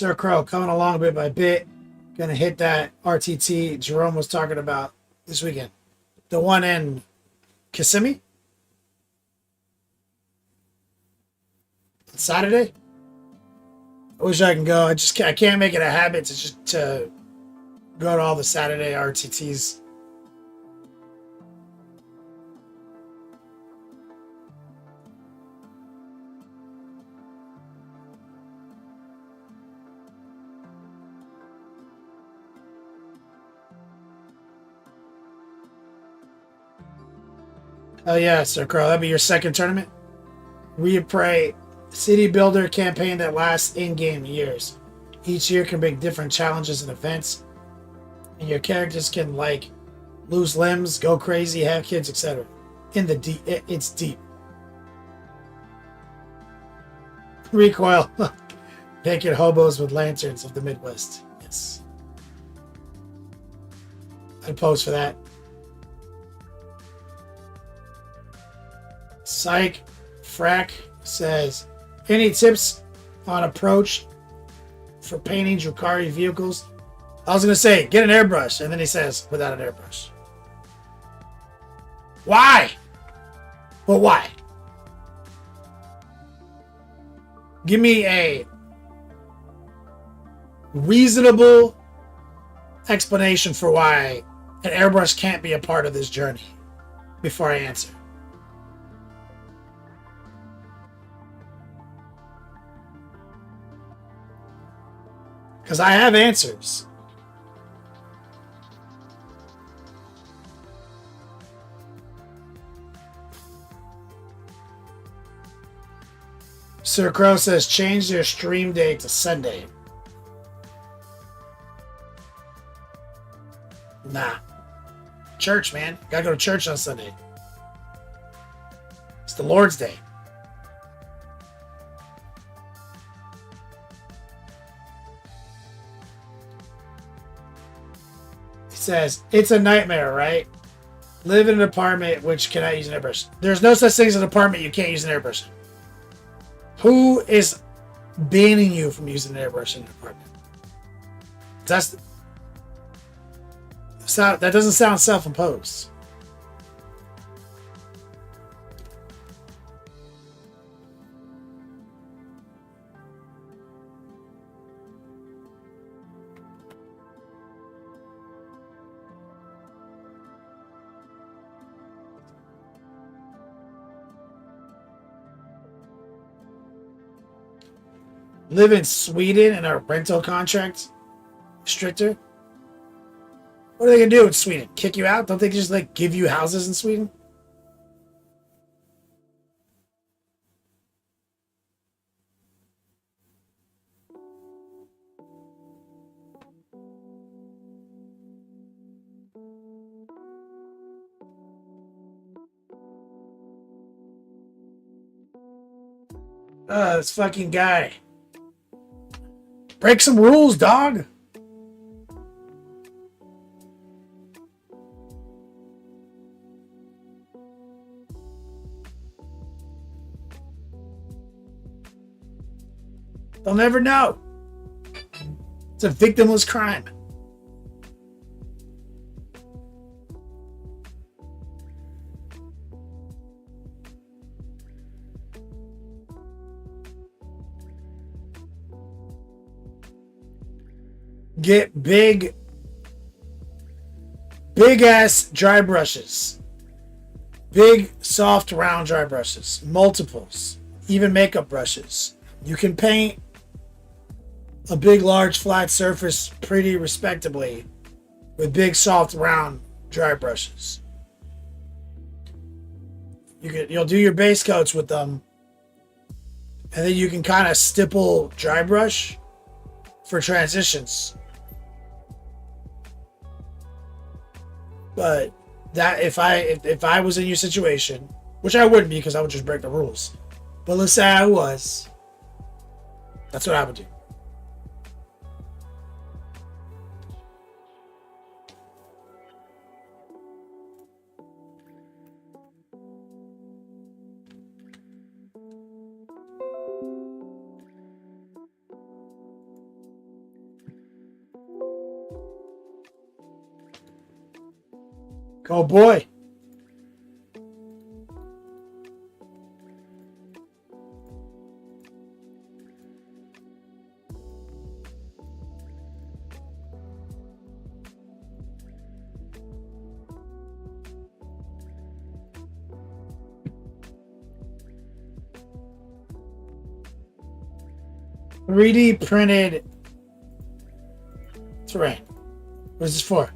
S3: Sir Crow coming along bit by bit. Gonna hit that RTT Jerome was talking about this weekend. The one in Kissimmee? Saturday? I wish I can go. I can't make it a habit to go to all the Saturday RTTs. Oh yeah, Sir Crow, that'd be your second tournament. We pray city builder campaign that lasts in-game years. Each year can bring different challenges and events, and your characters can like lose limbs, go crazy, have kids, etc. In the deep, it's deep. Recoil, naked hobos with lanterns of the Midwest. Yes, I'd pose for that. Psych Frack says, any tips on approach for painting Drukhari vehicles? I was going to say, get an airbrush. And then he says, without an airbrush. Why? But why? Give me a reasonable explanation for why an airbrush can't be a part of this journey before I answer. Because I have answers. Sir Crow says change their stream date to Sunday. Nah. Church, man. Gotta go to church on Sunday. It's the Lord's Day. Says it's a nightmare, right? Live in an apartment which cannot use an airbrush. There's no such thing as an apartment you can't use an airbrush in. Who is banning you from using an airbrush in an apartment? That doesn't sound self-imposed. Live in Sweden and our rental contract stricter? What are they gonna do in Sweden? Kick you out? Don't they just like give you houses in Sweden? This fucking guy. Break some rules, dog. They'll never know. It's a victimless crime. Get big ass dry brushes. Big, soft, round dry brushes. Multiples. Even makeup brushes. You can paint a big, large, flat surface pretty respectably with big, soft, round dry brushes. You'll do your base coats with them, and then you can kind of stipple dry brush for transitions. But that if I was in your situation, which I wouldn't be because I would just break the rules. But let's say I was, that's what I would do. Go boy. .3D printed terrain. What is this for?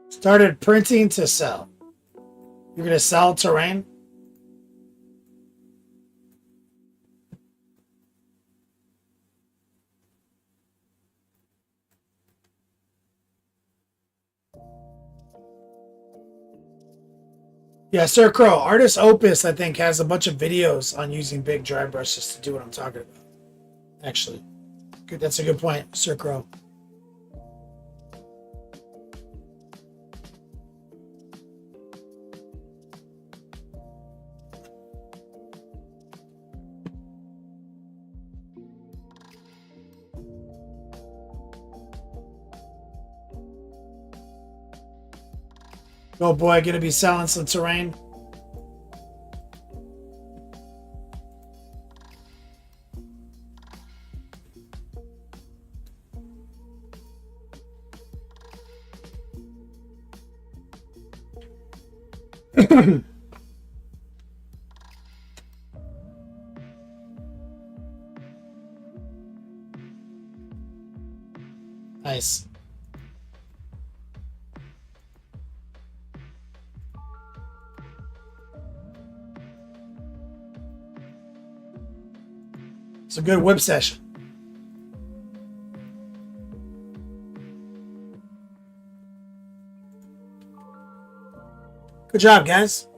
S3: Started printing to sell. You're gonna sell terrain? Yeah, Sir Crow. Artist Opus, I think, has a bunch of videos on using big dry brushes to do what I'm talking about. Actually, good. That's a good point, Sir Crow. Oh boy, gonna be selling some terrain. Nice. It's a good whip session. Good job, guys.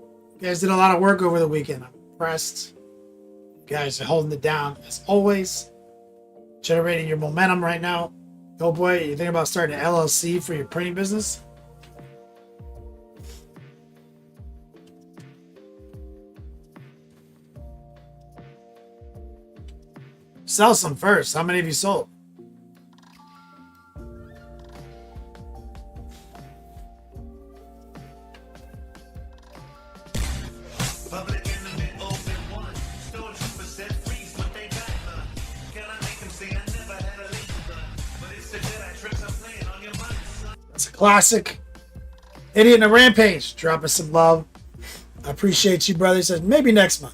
S3: You guys did a lot of work over the weekend. I'm impressed. You guys are holding it down as always. Generating your momentum right now. Oh boy, you think about starting an LLC for your printing business? Sell some first. How many of you sold?
S5: Public enemy open one. Stole super set freeze what they got. Can I make them say I never had a lead? But it's the Jedi tricks I'm playing on your mind, son.
S3: That's a classic. Idiot in a Rampage. Dropping some love. I appreciate you, brother. He says maybe next month.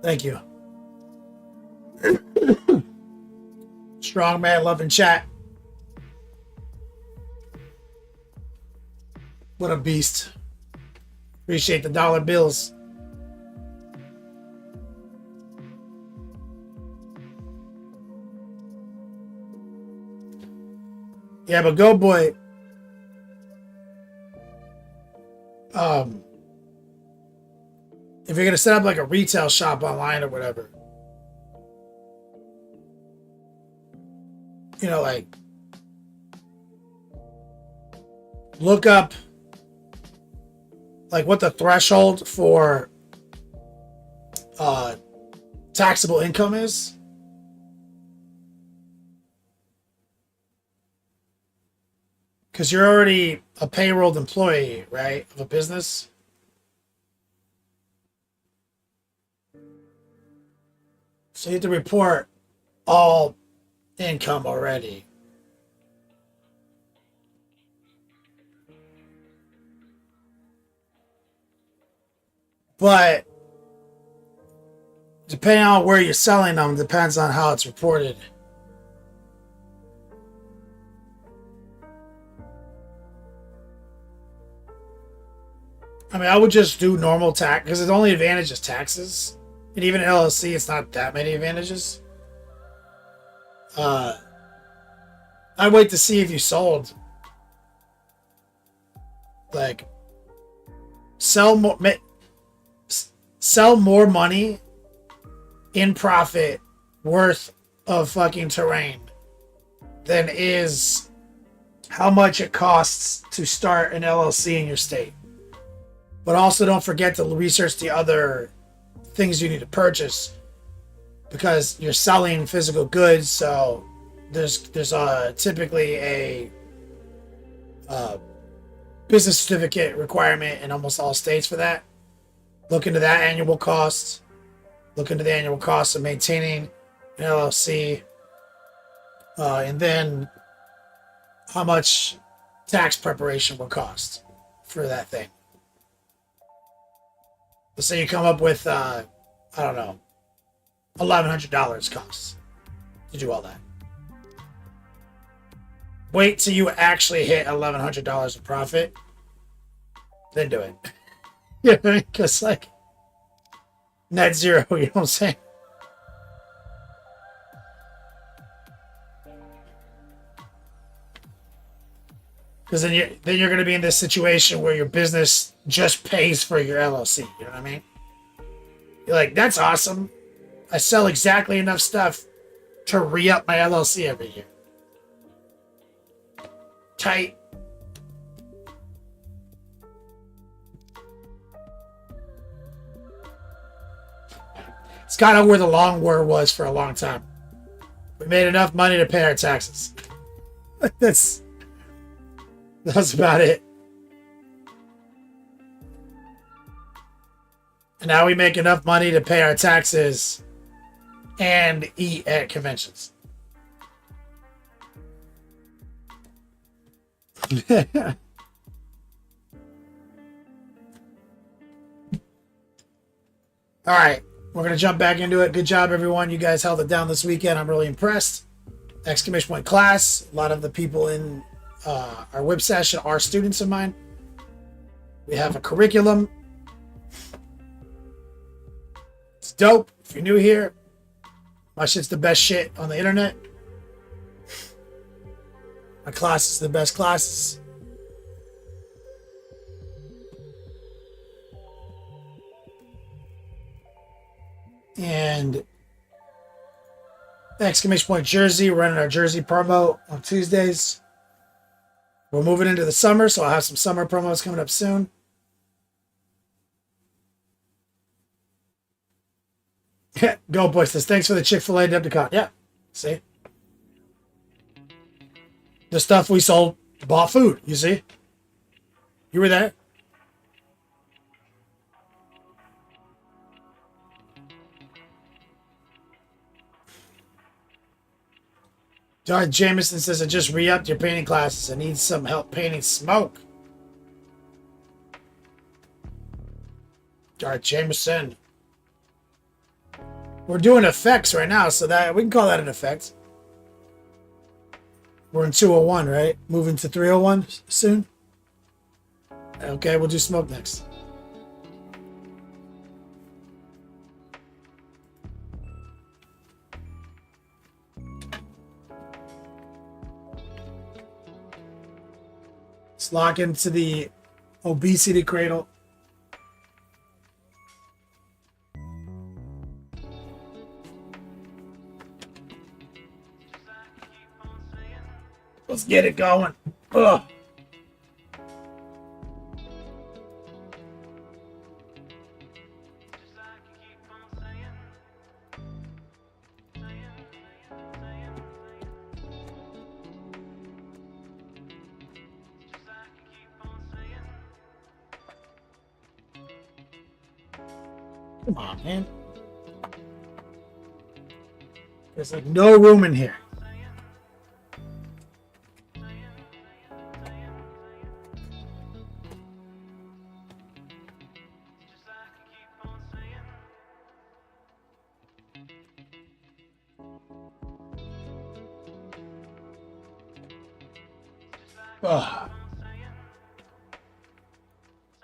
S3: Thank you. Strong man, love and chat. What a beast. Appreciate the dollar bills. Yeah, but go boy. If you're gonna set up like a retail shop online or whatever, you know, like look up like what the threshold for taxable income is. Because you're already a payrolled employee, right, of a business. So you have to report all income already. But depending on where you're selling them, depends on how it's reported. I mean, I would just do normal tax because the only advantage is taxes. And even LLC, it's not that many advantages. I'd wait to see if you sold. Like, sell more money in profit worth of fucking terrain than is how much it costs to start an LLC in your state. But also don't forget to research the other things you need to purchase, because you're selling physical goods. So there's typically a business certificate requirement in almost all states for that. Look into that annual cost. Look into the annual cost of maintaining an LLC. And then how much tax preparation will cost for that thing. Let's say you come up with, I don't know, $1,100 costs to do all that. Wait till you actually hit $1,100 of profit, then do it. You know what I mean? Because, like, net zero, you know what I'm saying? Because then you're going to be in this situation where your business just pays for your LLC. You know what I mean? You're like, that's awesome. I sell exactly enough stuff to re-up my LLC every year. Tight. It's kind of where the long word was for a long time. We made enough money to pay our taxes. That's about it. And now we make enough money to pay our taxes and eat at conventions. All right, we're going to jump back into it. Good job, everyone. You guys held it down this weekend. I'm really impressed. Exclamation point class. A lot of the people in our whip session are students of mine. We have a curriculum. It's dope. If you're new here, my shit's the best shit on the internet. My class is the best classes. And exclamation point Jersey, we're running our Jersey promo on Tuesdays. We're moving into the summer, so I'll have some summer promos coming up soon. Go Boys says, thanks for the Chick-fil-A Depticon. Yeah, see? The stuff we sold bought food, you see? You were there? John Jameson says, I just re-upped your painting classes. I need some help painting smoke. All right, Jameson. We're doing effects right now, so that we can call that an effect. We're in 201, right? Moving to 301 soon. Okay, we'll do smoke next. Let's lock into the obesity cradle. Let's get it going. Ugh. Come on, man. There's like no room in here. Ugh.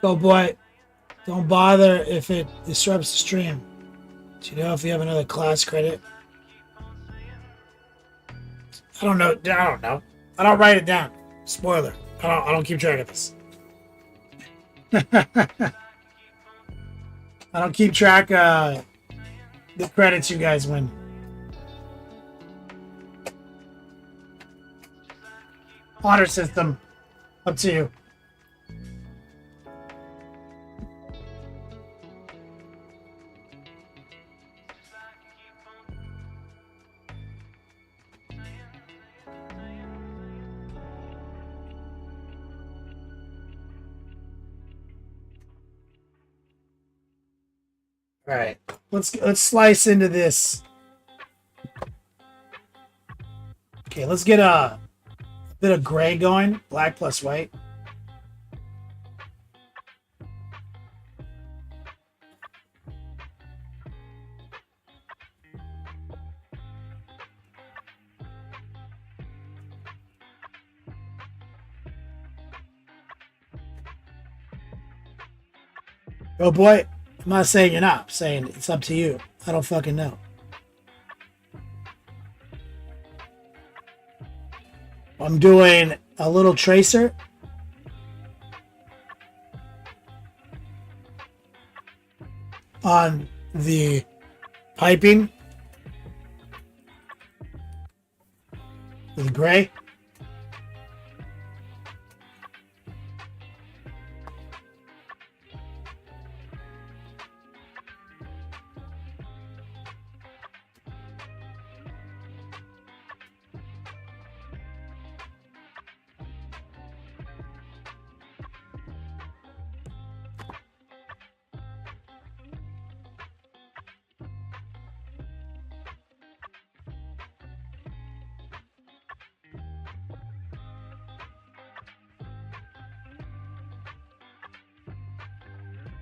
S3: So, boy, don't bother if it disrupts the stream. Do you know if you have another class credit? I don't know. I don't write it down. Spoiler. I don't keep track of this. I don't keep track of the credits you guys win. Honor system. Up to you. All right, let's slice into this. Okay, let's get a bit of gray going. Black plus white. Oh boy, I'm not saying you're not. I'm saying it's up to you. I don't fucking know. I'm doing a little tracer. On the piping with gray.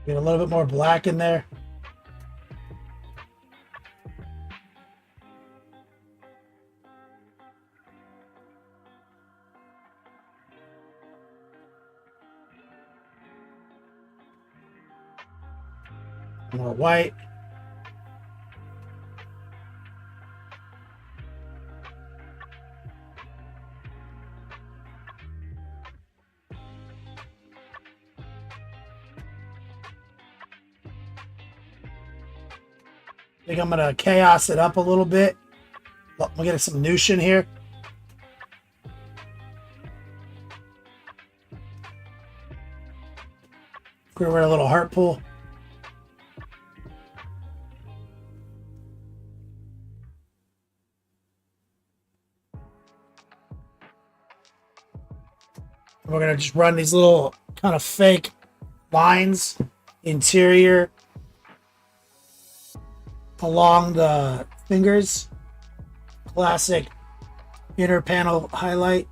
S3: Get a little bit more black in there. More white. I think I'm gonna chaos it up a little bit. We'll get some Nushin here. Gonna wear a little heart pull. We're gonna just run these little kind of fake lines, interior, along the fingers. Classic inner panel highlight.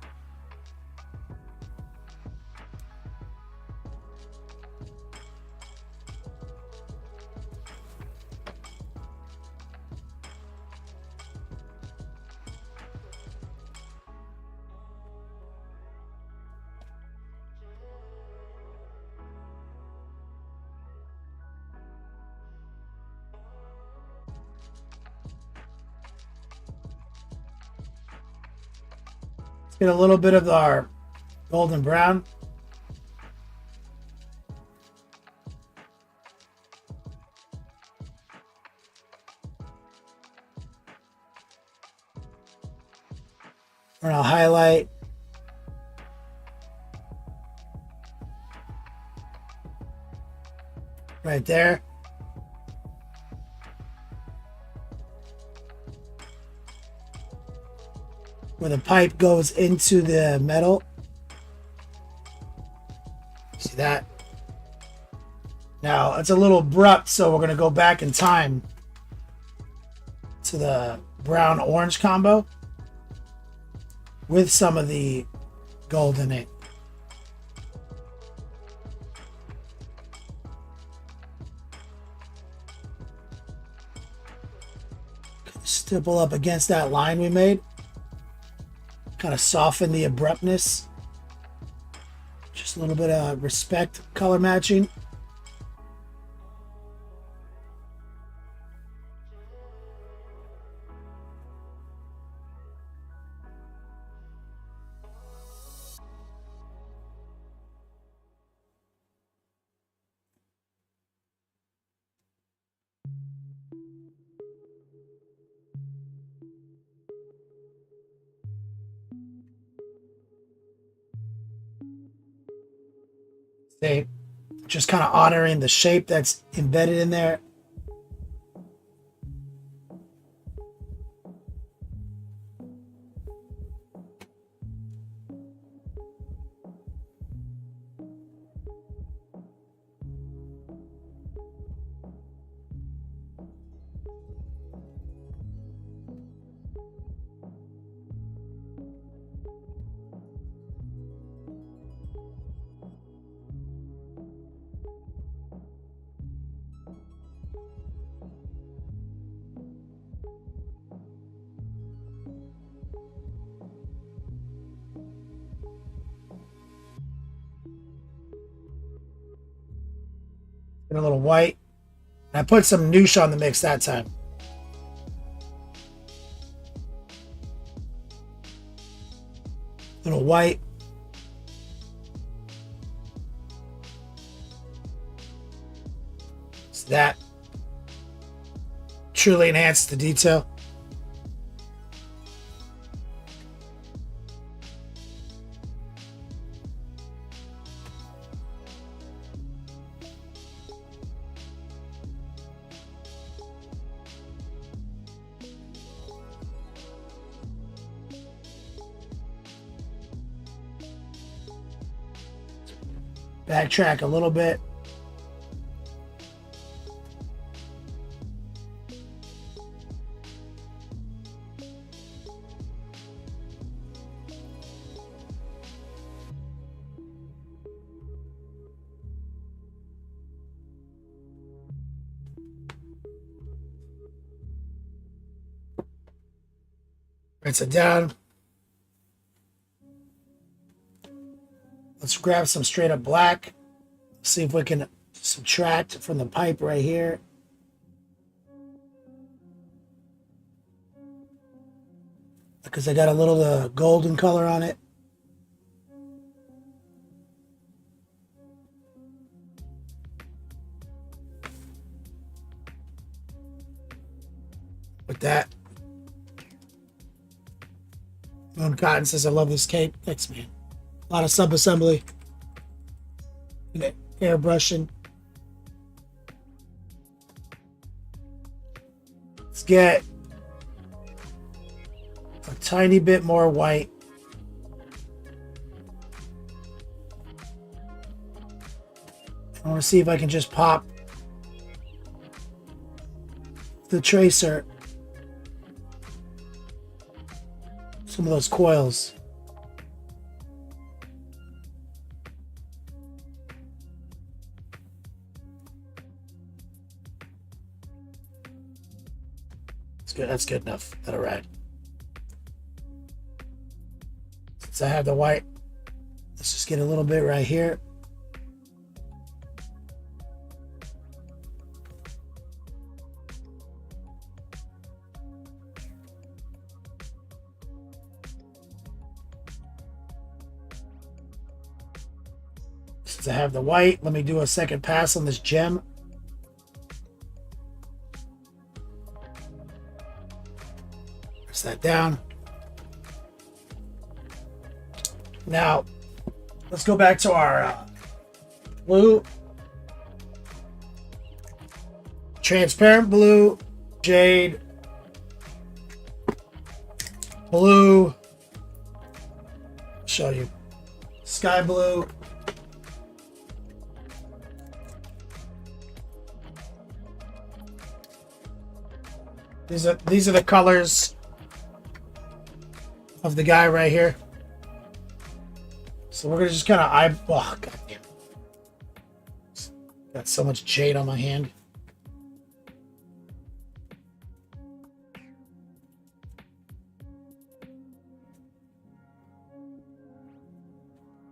S3: Get a little bit of our golden brown. We're gonna highlight. Right there. Where the pipe goes into the metal. See that? Now it's a little abrupt, so we're gonna go back in time to the brown orange combo with some of the gold in it. Stipple up against that line we made. Kind of soften the abruptness. Just a little bit of respect color matching. They just kind of honoring the shape that's embedded in there. And a little white. And I put some Noosh on the mix that time. Little white. So that truly enhances the detail. Backtrack a little bit. Rinse it down. Let's grab some straight up black. See if we can subtract from the pipe right here. Because I got a little golden color on it. With that. Moon Cotton says, I love this cape. Thanks, man. A lot of sub-assembly. Airbrushing. Let's get a tiny bit more white. I want to see if I can just pop the tracer. Some of those coils. That's good enough. That'll ride. Since I have the white, let's just get a little bit right here. Since I have the white, let me do a second pass on this gem. That down. Now, let's go back to our blue. Transparent blue, jade, blue, show you, sky blue, these are the colors of the guy right here. So we're gonna just kind of eyeball. God damn. Got so much jade on my hand.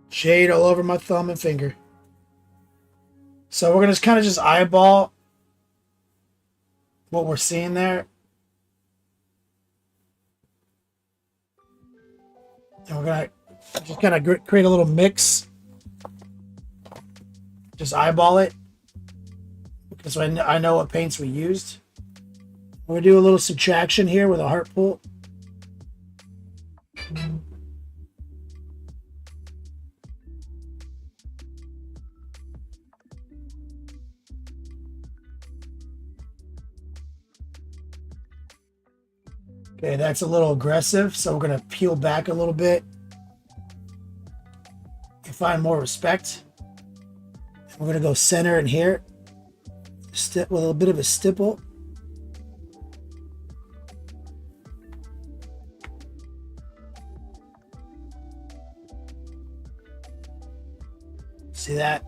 S3: Jade all over my thumb and finger. So we're gonna kind of just eyeball what we're seeing there. And we're gonna just kind of create a little mix. Just eyeball it. Because I know what paints we used. We're gonna do a little subtraction here with a heart pull. Okay, that's a little aggressive, so we're going to peel back a little bit and find more respect. And we're going to go center in here with a little bit of a stipple. See that?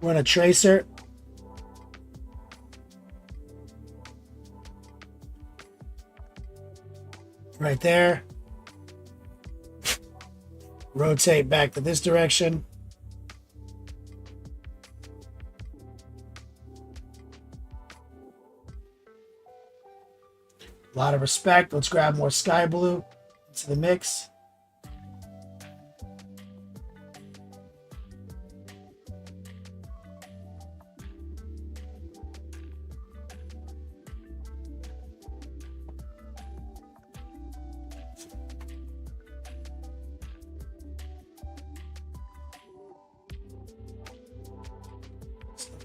S3: Run a tracer. right there. Rotate back to this direction. A lot of respect. Let's grab more sky blue into the mix.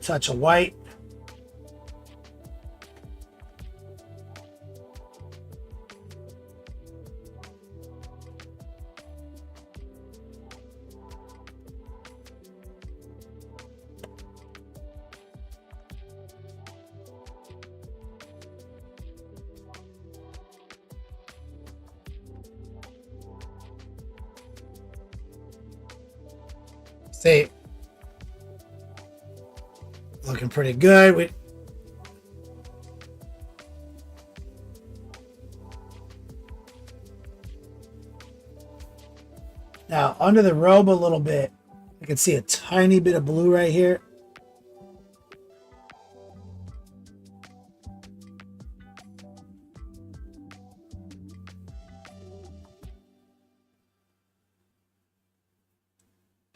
S3: Touch of white. See, looking pretty good. Now, under the robe a little bit, I can see a tiny bit of blue right here.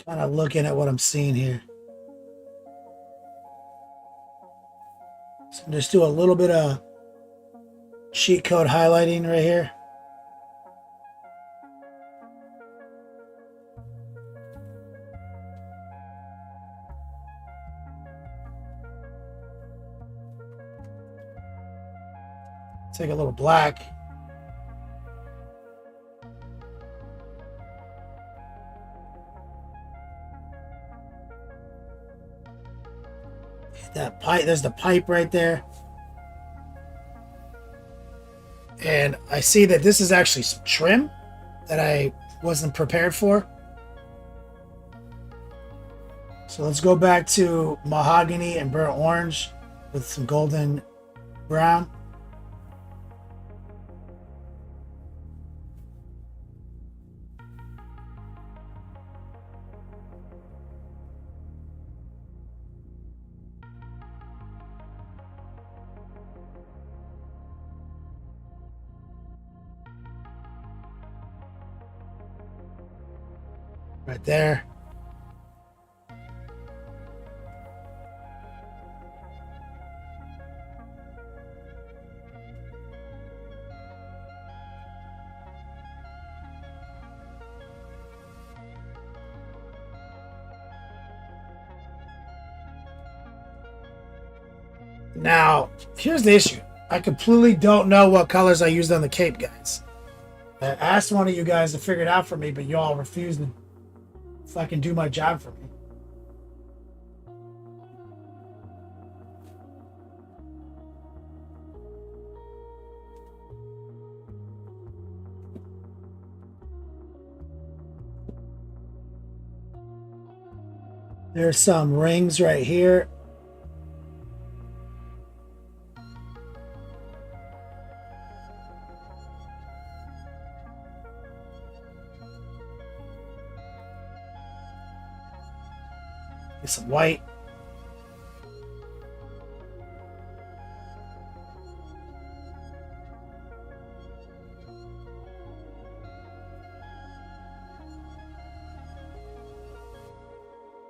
S3: Kind of looking at what I'm seeing here. So just do a little bit of cheat code highlighting right here. Take a little black. That pipe, there's the pipe right there. And I see that this is actually some trim that I wasn't prepared for. So let's go back to mahogany and burnt orange with some golden brown. Right there. Now, here's the issue. I completely don't know what colors I used on the cape, guys. I asked one of you guys to figure it out for me, but y'all refused to fucking do my job for me. There's some rings right here. Get some white.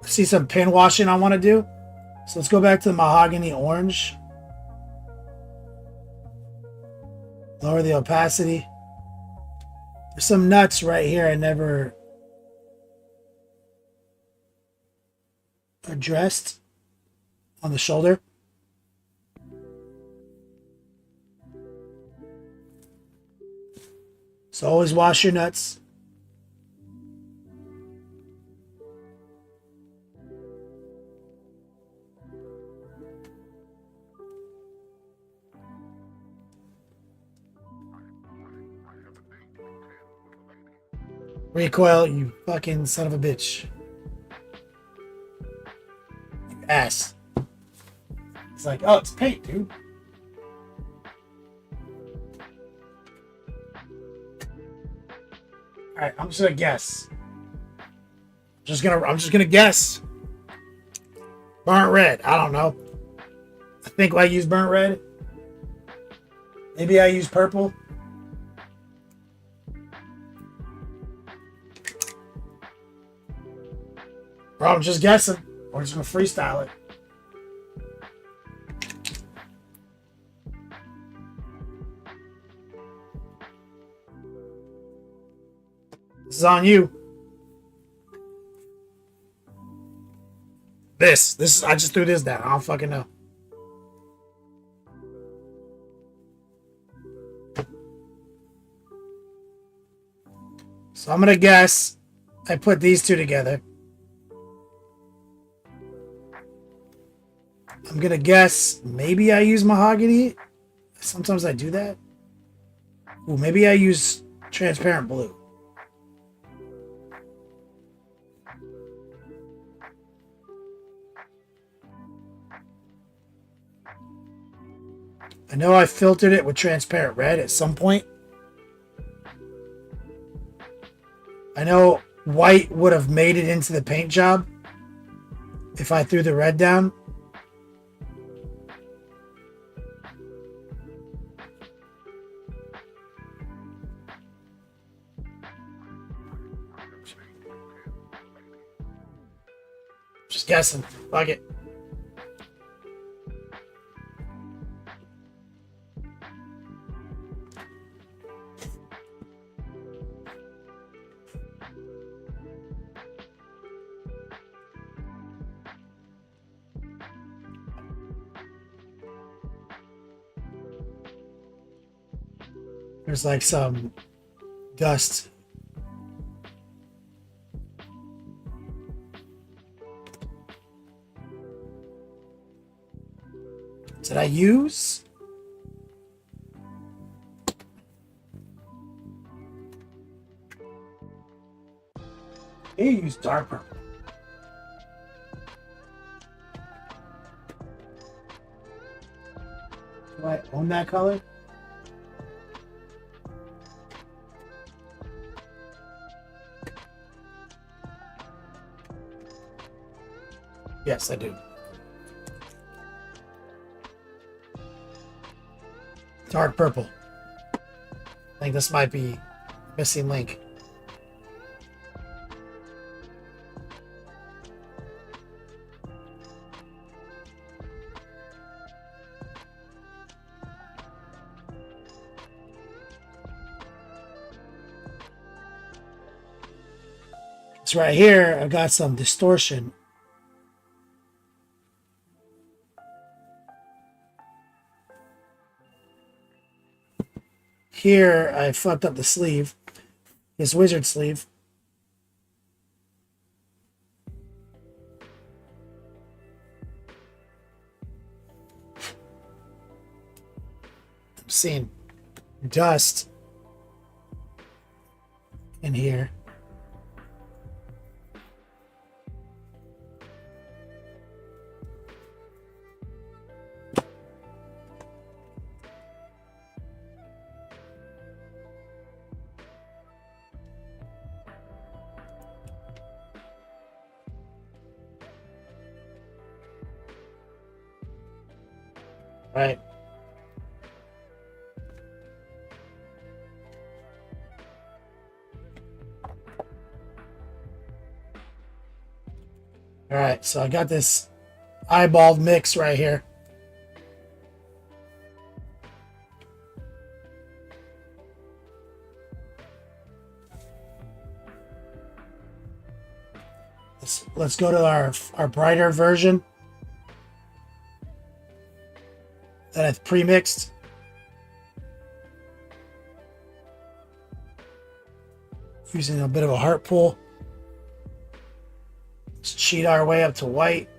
S3: See some pin washing I want to do. So let's go back to the mahogany orange. Lower the opacity. There's some nuts right here I never addressed on the shoulder. So always wash your nuts. Recoil, you fucking son of a bitch. You ass. It's like, oh, it's paint, dude. right, I'm just gonna guess. I'm just gonna guess. Burnt red. I don't know. I think I use burnt red. Maybe I use purple. Bro, I'm just guessing. We're just gonna freestyle it. This is on you. This is. I just threw this down. I don't fucking know. So I'm gonna guess I put these two together. I'm gonna guess maybe I use mahogany. Sometimes I do that. Ooh, maybe I use transparent blue. I know I filtered it with transparent red at some point. I know white would have made it into the paint job if I threw the red down. Just guessing. Fuck it. There's like some dust. Did I use? You use dark purple. Do I own that color? Yes, I do. Dark purple. I think this might be missing link. It's right here. I've got some distortion. Here, I fucked up the sleeve. This wizard sleeve. I'm seeing dust in here. Right. All right, so I got this eyeballed mix right here. Let's go to our brighter version that I've pre-mixed. Using a bit of a heart pull. Let's cheat our way up to white.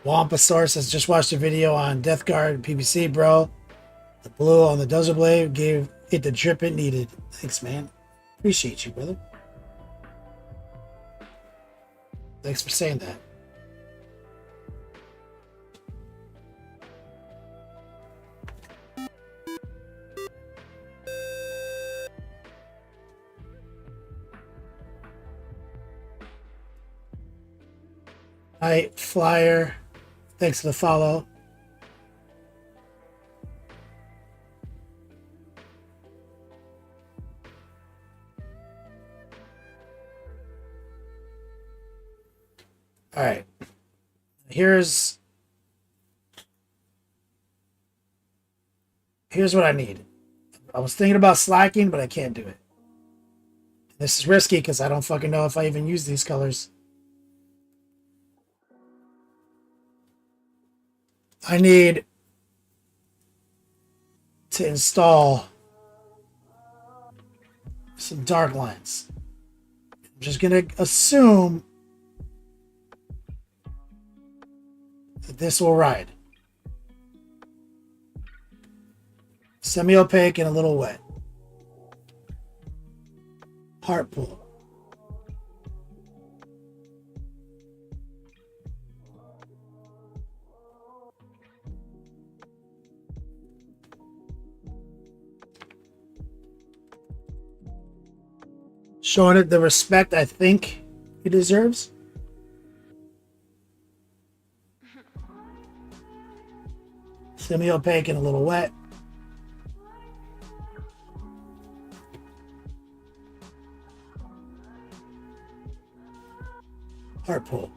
S3: Wampasaurus has just watched a video on Death Guard PVC, bro. The blue on the dozer blade gave it the drip it needed. Thanks, man. Appreciate you, brother. Thanks for saying that. Hi, Flyer. Thanks for the follow. All right. Here's what I need. I was thinking about slacking, but I can't do it. This is risky because I don't fucking know if I even use these colors. I need to install some dark lines. I'm just going to assume that this will ride. Semi-opaque and a little wet. Heart pull. Showing it the respect I think it deserves. Semi-opaque and a little wet. Heart pull.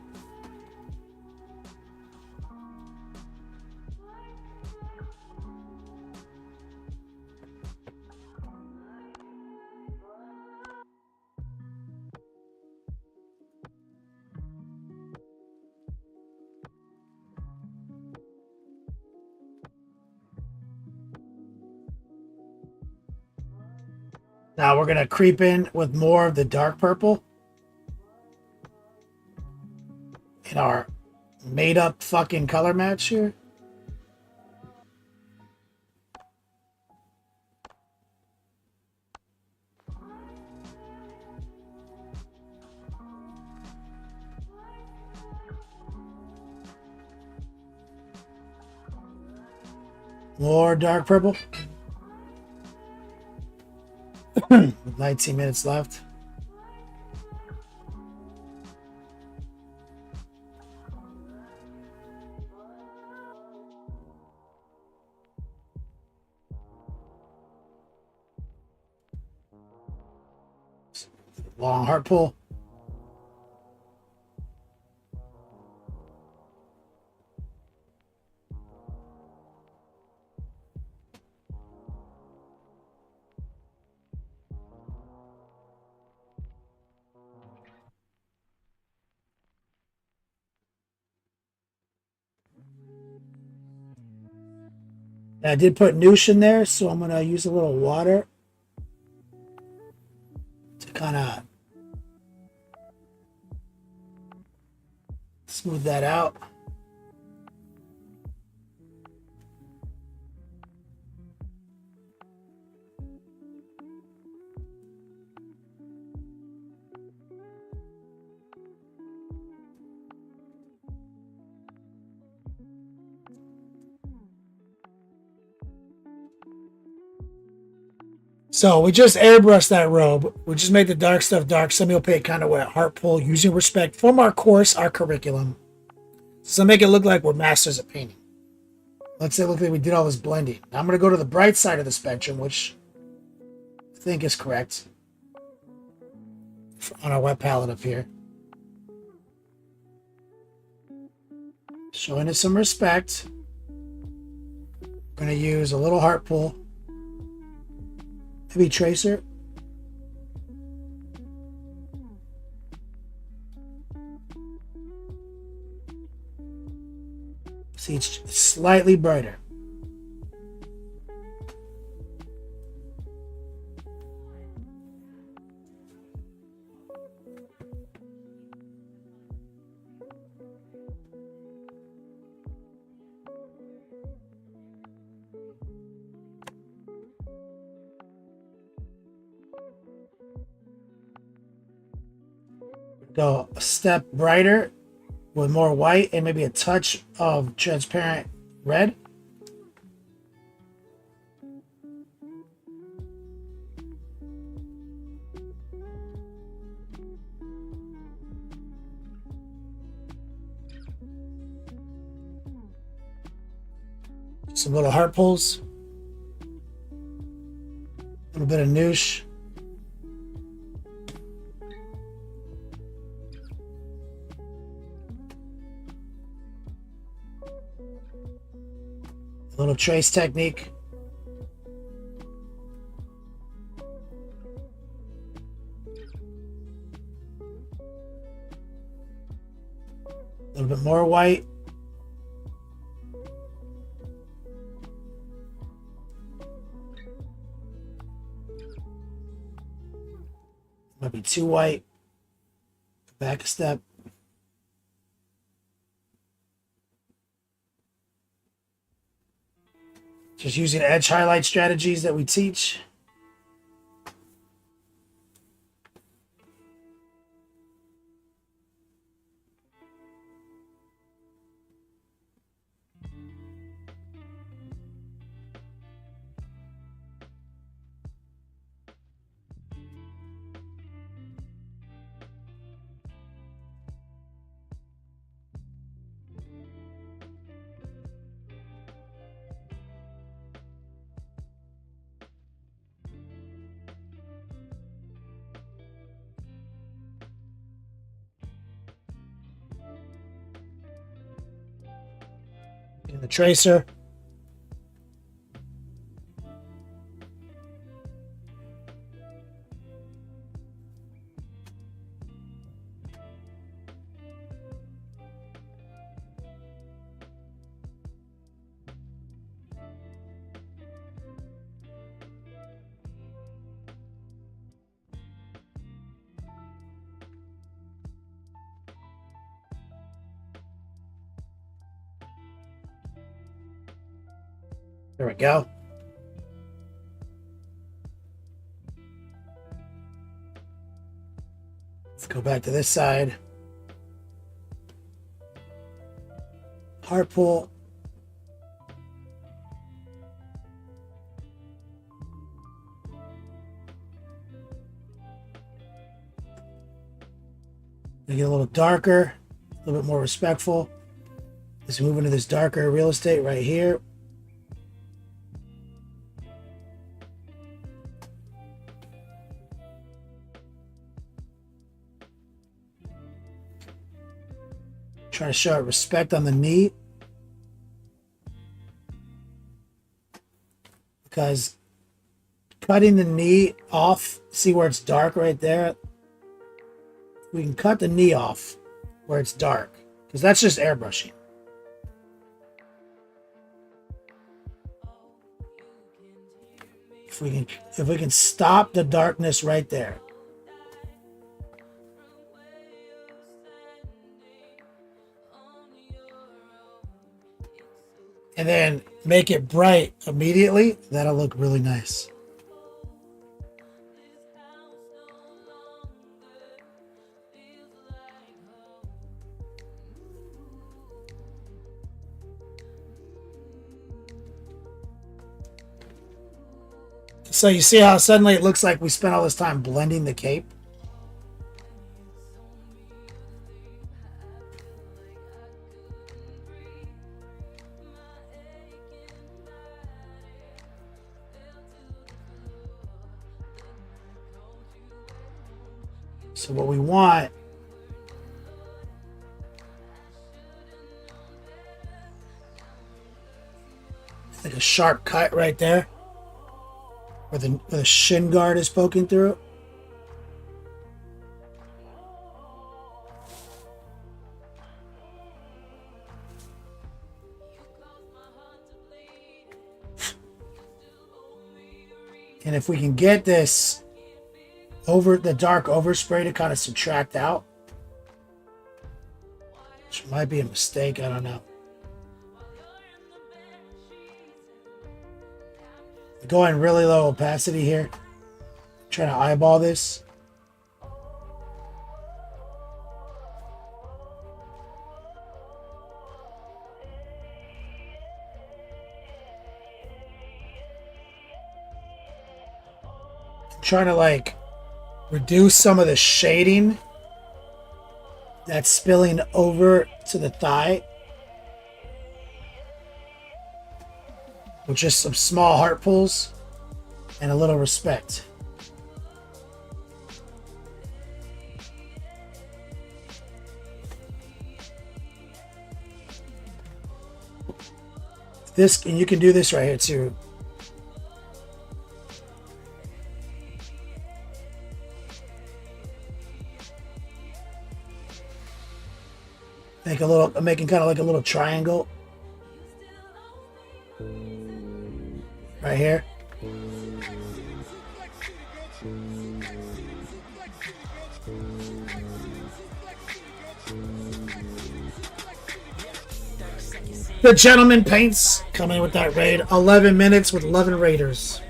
S3: Now we're going to creep in with more of the dark purple in our made up fucking color match here. More dark purple. 19 minutes left. Long heart pull. I did put noosh in there, so I'm going to use a little water to kind of smooth that out. So we just airbrushed that robe. We just made the dark stuff dark, semi-opaque, kind of wet, heart pull, using respect from our course, our curriculum. So make it look like we're masters at painting. Let's say it look like we did all this blending. Now I'm going to go to the bright side of the spectrum, which I think is correct on our wet palette up here. Showing it some respect. I'm going to use a little heart pull. Maybe tracer. See, it's slightly brighter. Go a step brighter with more white and maybe a touch of transparent red. Some little heart pulls. A little bit of noosh. A little trace technique. A little bit more white. Might be too white. Back a step. Just using edge highlight strategies that we teach. In the tracer. There we go. Let's go back to this side. Heart pull. Make it a little darker, a little bit more respectful. Let's move into this darker real estate right here. Trying to show it respect on the knee. Because cutting the knee off, see where it's dark right there? We can cut the knee off where it's dark. Because that's just airbrushing. If we can stop the darkness right there. And then make it bright immediately, that'll look really nice. So you see how suddenly it looks like we spent all this time blending the cape? So what we want is like a sharp cut right there where the shin guard is poking through. And if we can get this over the dark overspray to kind of subtract out, which might be a mistake, I don't know. Going really low opacity here. Trying to eyeball this. I'm trying to like reduce some of the shading that's spilling over to the thigh. with just some small heart pulls and a little respect. This, and you can do this right here too. Make a little, I'm making kind of like a little triangle right here. The Gentleman Paints coming in with that raid. 11 minutes with 11 raiders.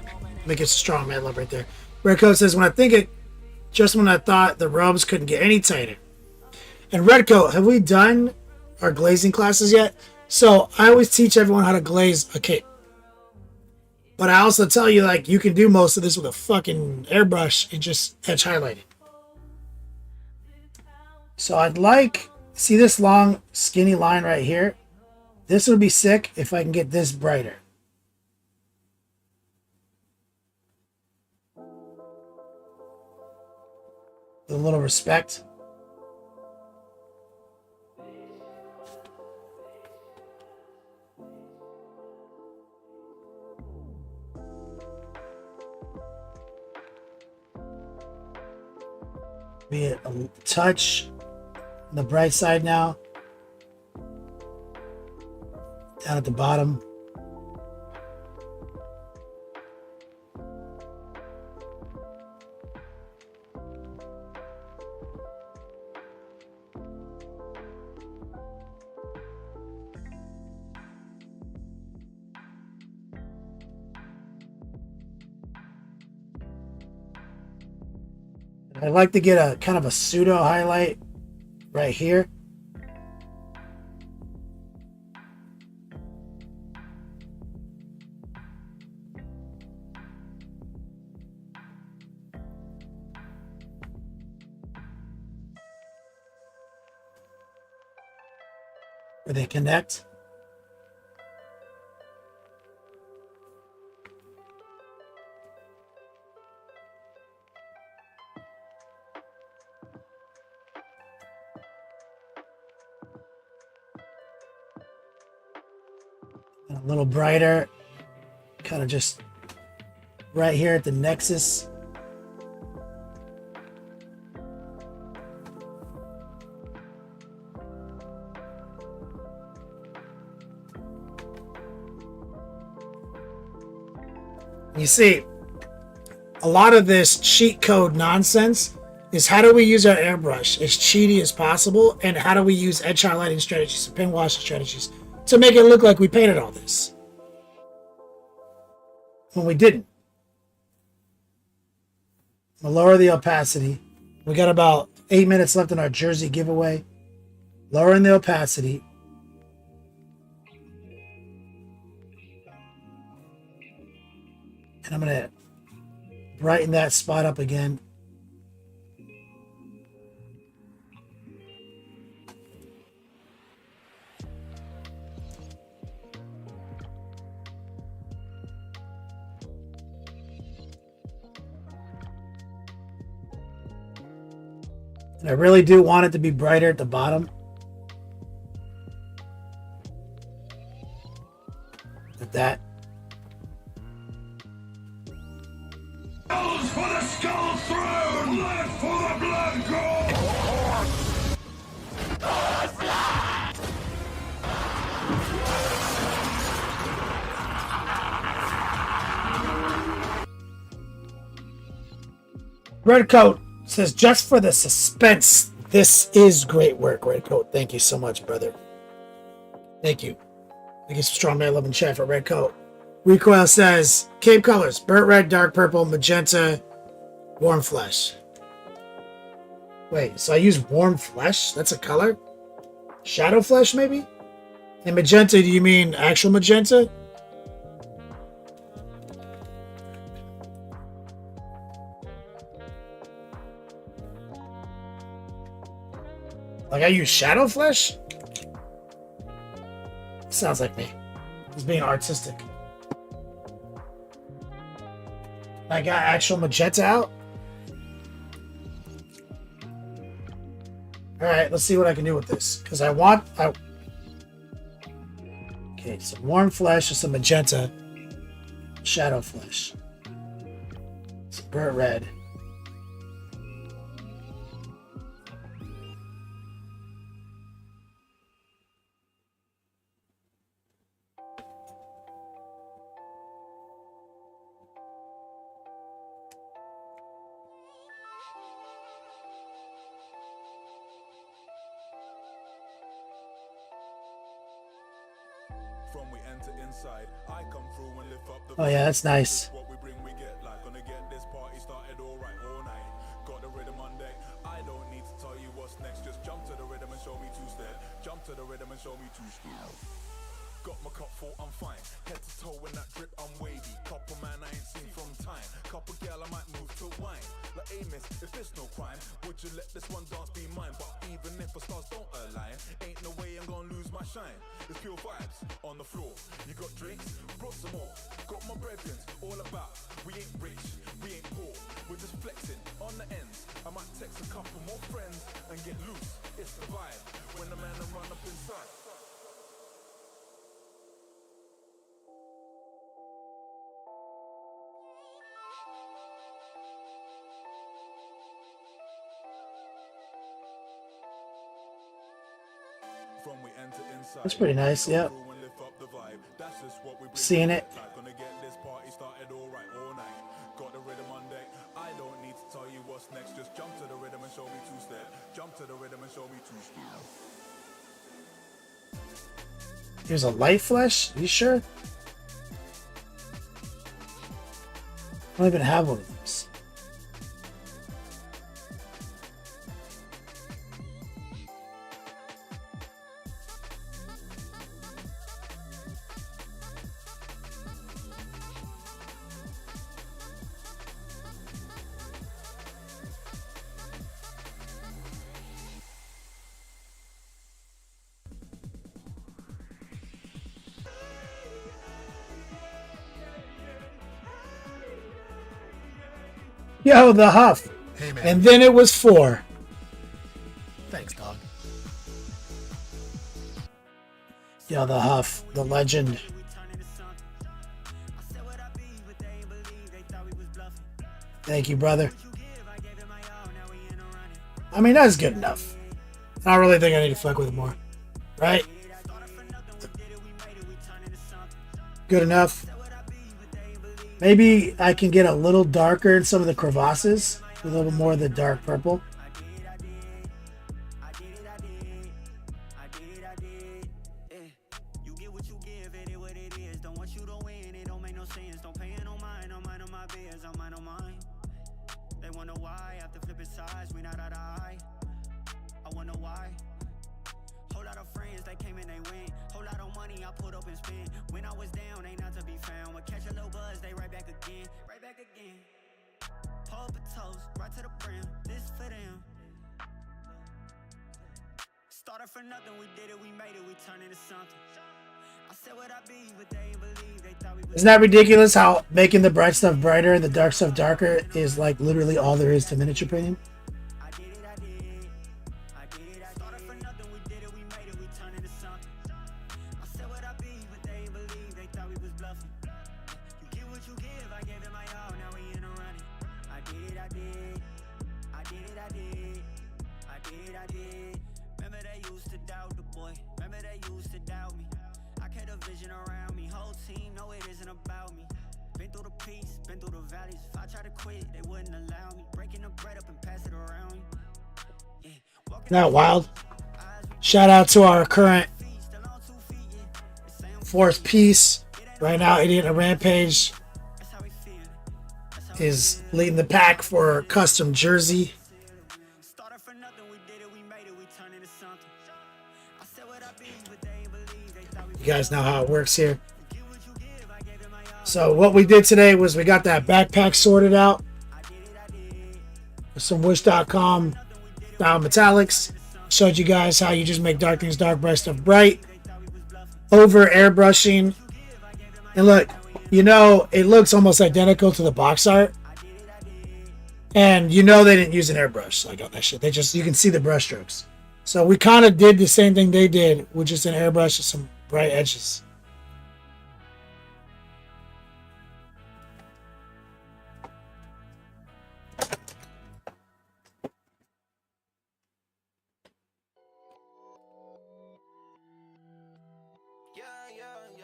S3: Make it strong, man. Love right there. Redcoat says, when I think it, just when I thought the rubs couldn't get any tighter. And Redcoat, have we done our glazing classes yet? So I always teach everyone how to glaze a cape. But I also tell you, like, you can do most of this with a fucking airbrush and just edge highlighting. So I'd like, see this long skinny line right here? This would be sick if I can get this brighter. With a little respect. Be it a touch on the bright side now. Down at the bottom. I like to get a kind of a pseudo highlight right here. Where they connect. A little brighter, kind of just right here at the nexus. You see, a lot of this cheat code nonsense is how do we use our airbrush as cheaty as possible, and how do we use edge highlighting strategies and pen washing strategies to make it look like we painted all this when we didn't. We'll lower the opacity. We got about 8 minutes left in our jersey giveaway. Lowering the opacity. And I'm going to brighten that spot up again. And I really do want it to be brighter at the bottom. Like that.
S5: Skulls for the skull throne! Blood for the blood god!
S3: Redcoat says, just for the suspense, this is great work, Redcoat. Thank you so much, brother. Thank you. Thank you, strong man, love and chat for Redcoat. Recoil says, cape colors, burnt red, dark purple, magenta, warm flesh. Wait, so I use warm flesh? That's a color? Shadow flesh, maybe? And magenta, do you mean actual magenta? Like I use shadow flesh? Sounds like me. He's being artistic. I got actual magenta out. All right, let's see what I can do with this. Because okay, some warm flesh and some magenta. Shadow flesh. Some burnt red.
S4: From we enter inside, I come through and lift up the
S3: Oh yeah, that's nice.
S4: what we bring, we get like gonna get this party started alright all night. Got the rhythm on deck. I don't need to tell you what's next. Just jump to the rhythm and show me two-step. Jump to the rhythm and show me two-step. Got my cup full, I'm fine. Head to toe in that drip, I'm wavy. Couple man I ain't seen from time. Couple girl I might move to wine. Like Amos, if it's no crime, would you let this one dance be mine? But even if the stars don't align, ain't no way I'm gonna lose my shine. It's pure vibes on the floor. You got drinks? Brought some more. Got my brethren all about. We ain't rich, we ain't poor. We're just flexing on the ends. I might text a couple more friends and get loose. It's the vibe when the man I run up inside.
S3: That's pretty nice, yep. Seeing it.
S4: Got the rhythm on deck. I don't need to tell you what's next. Just jump to the rhythm and show me two-step. Jump to the rhythm and show me two-step.
S3: Here's a light flesh? You sure? I don't even have one of those. Yo, the huff.
S7: Hey, man.
S3: And then it was 4.
S7: Thanks, dog.
S3: Yo, the huff. The legend. Thank you, brother. I mean, that's good enough. I don't really think I need to fuck with it more. Right? Good enough. Maybe I can get a little darker in some of the crevasses. A little more of the dark purple. Isn't that ridiculous how making the bright stuff brighter and the dark stuff darker is like literally all there is to miniature painting? Isn't that wild? Shout out to our current Force Peace. Right now, Idiot and Rampage is leading the pack for custom jersey. You guys know how it works here. So what we did today was we got that backpack sorted out with some Wish.com style metallics. Showed you guys how you just make dark things dark, bright stuff bright. Over airbrushing. And look, you know, it looks almost identical to the box art. And you know they didn't use an airbrush like on that shit. They just, you can see the brush strokes. So we kind of did the same thing they did with just an airbrush and some bright edges.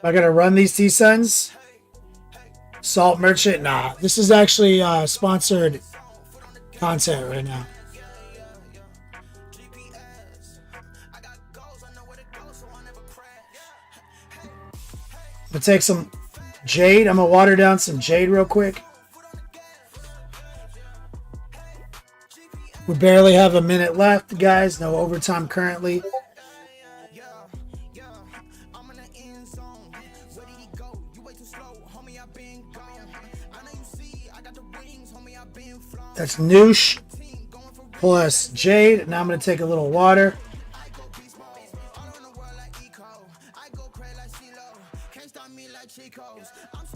S3: Am I gonna run these T-Suns? Salt Merchant? Nah. This is actually sponsored content right now. I'm gonna take some jade. I'm gonna water down some jade real quick. We barely have a minute left, guys. No overtime currently. That's Noosh plus Jade. Now I'm going to take a little water.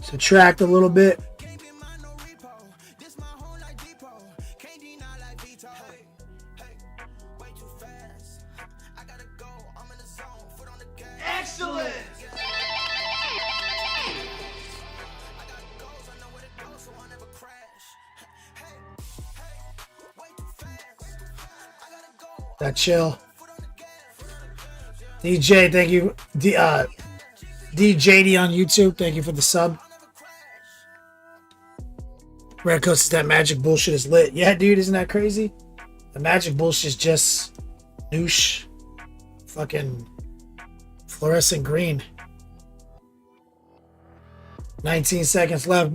S3: Subtract a little bit.
S2: Excellent!
S3: That chill. DJ, thank you. DJD on YouTube, thank you for the sub. Red Coast says that magic bullshit is lit. Yeah, dude, isn't that crazy? The magic bullshit is just noosh. Fucking fluorescent green. 19 seconds left.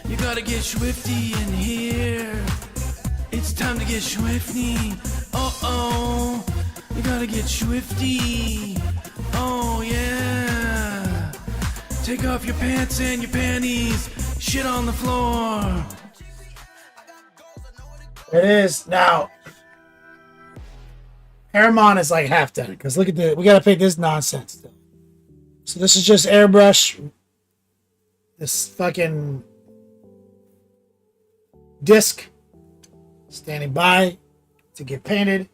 S8: You gotta get swifty in here. It's time to get swifty. Uh-oh. You gotta get swifty. Oh, yeah. Take off your pants and your panties. Shit on the floor.
S3: It is. Now, Armon is like half done. Because look at the, we gotta pay this nonsense though. So this is just airbrush. This fucking disc standing by to get painted.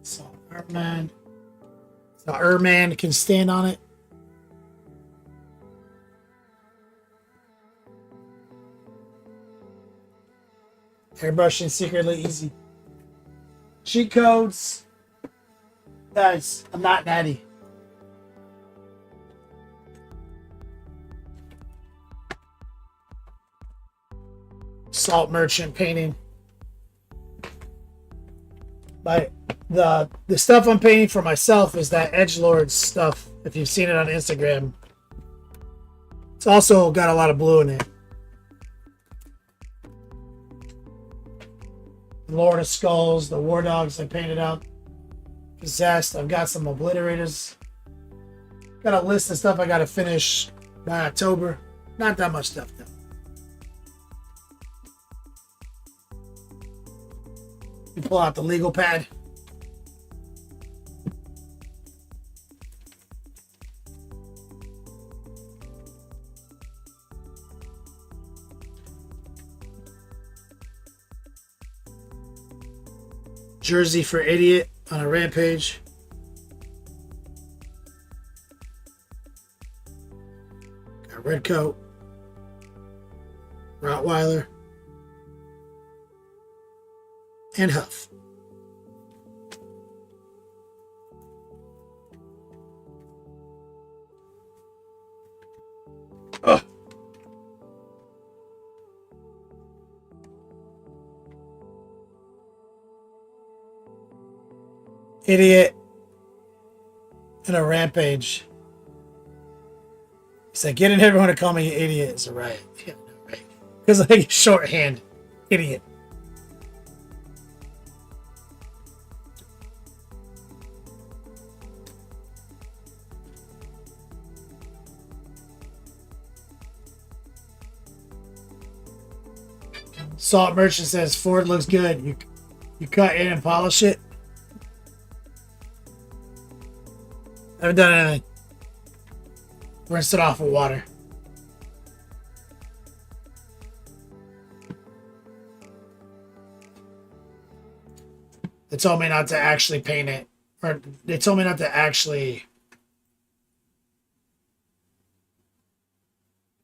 S3: So Armon can stand on it. Airbrushing secretly easy. Cheat codes. Guys, I'm not natty. Salt Merchant painting. But the stuff I'm painting for myself is that Edgelord stuff. If you've seen it on Instagram, it's also got a lot of blue in it. Lord of Skulls, the War Dogs I painted out. Possessed. I've got some obliterators. Got a list of stuff I got to finish by October. Not that much stuff though. You pull out the legal pad. Jersey for idiot on a rampage. Got red coat. Rottweiler. And Huff. Ugh. Idiot and a rampage. He's like, getting everyone to call me an idiot is a riot. Yeah, right. Because like shorthand, idiot. Salt Merchant says Ford looks good. You cut in and polish it. I haven't done anything. Rinse it off with water. They told me not to actually paint it. Or they told me not to actually...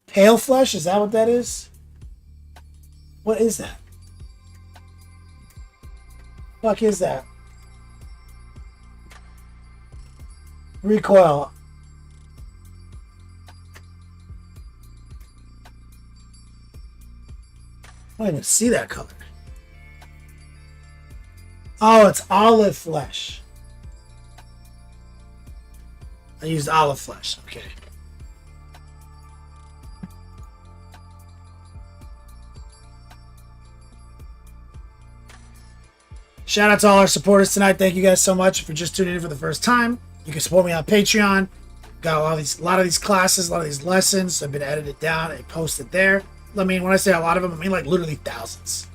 S3: Pale flesh? Is that what that is? What is that? Fuck is that? Recoil. I don't even see that color. Oh, it's olive flesh. I used olive flesh. Okay. Shout out to all our supporters tonight. Thank you guys so much for just tuning in for the first time. You can support me on Patreon. Got a lot of these classes, a lot of these lessons have been edited down and posted there. I mean, when I say a lot of them, I mean like literally thousands.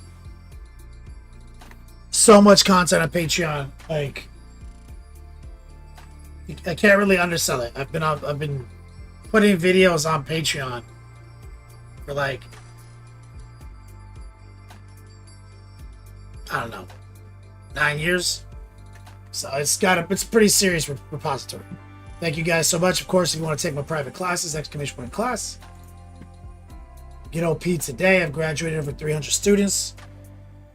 S3: So much content on Patreon. Like, I can't really undersell it. I've been putting videos on Patreon for like, I don't know, 9 years. So it's a pretty serious repository. Thank you guys so much. Of course, if you want to take my private classes, exclamation point class. Get OP today. I've graduated over 300 students.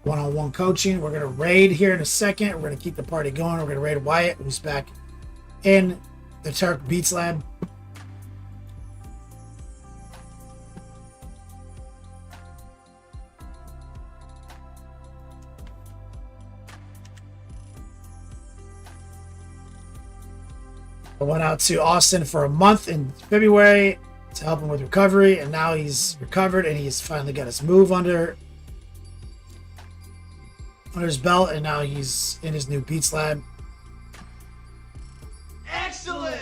S3: One-on-one coaching. We're going to raid here in a second. We're going to keep the party going. We're going to raid Wyatt, who's back in the Turk Beats Lab. I went out to Austin for a month in February to help him with recovery, and now he's recovered and he's finally got his move under his belt, and now he's in his new Beats Lab.
S8: Excellent!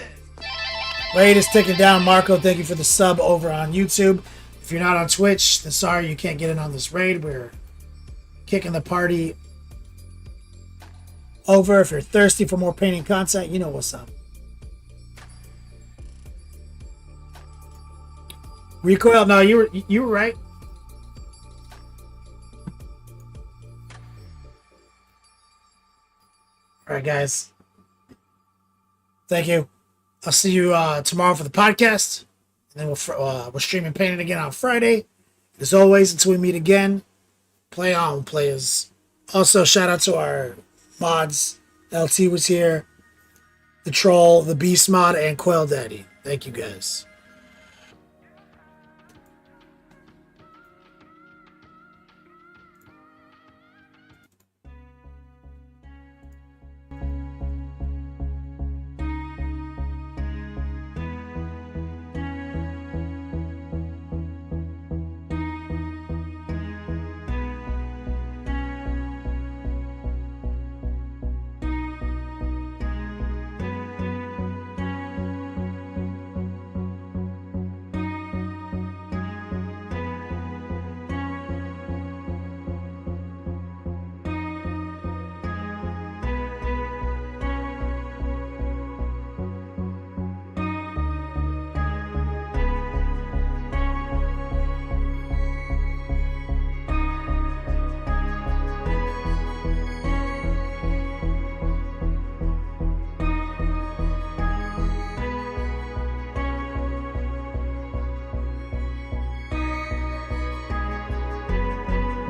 S3: Raid is ticking down. Marco, thank you for the sub over on YouTube. If you're not on Twitch, then sorry you can't get in on this raid. We're kicking the party over. If you're thirsty for more painting content, you know what's up. Recoil, no, you were right. All right, guys. Thank you. I'll see you tomorrow for the podcast. And then we're streaming painting again on Friday. As always, until we meet again, play on, players. Also, shout out to our mods. LT was here. The Troll, the Beast Mod, and Quail Daddy. Thank you, guys.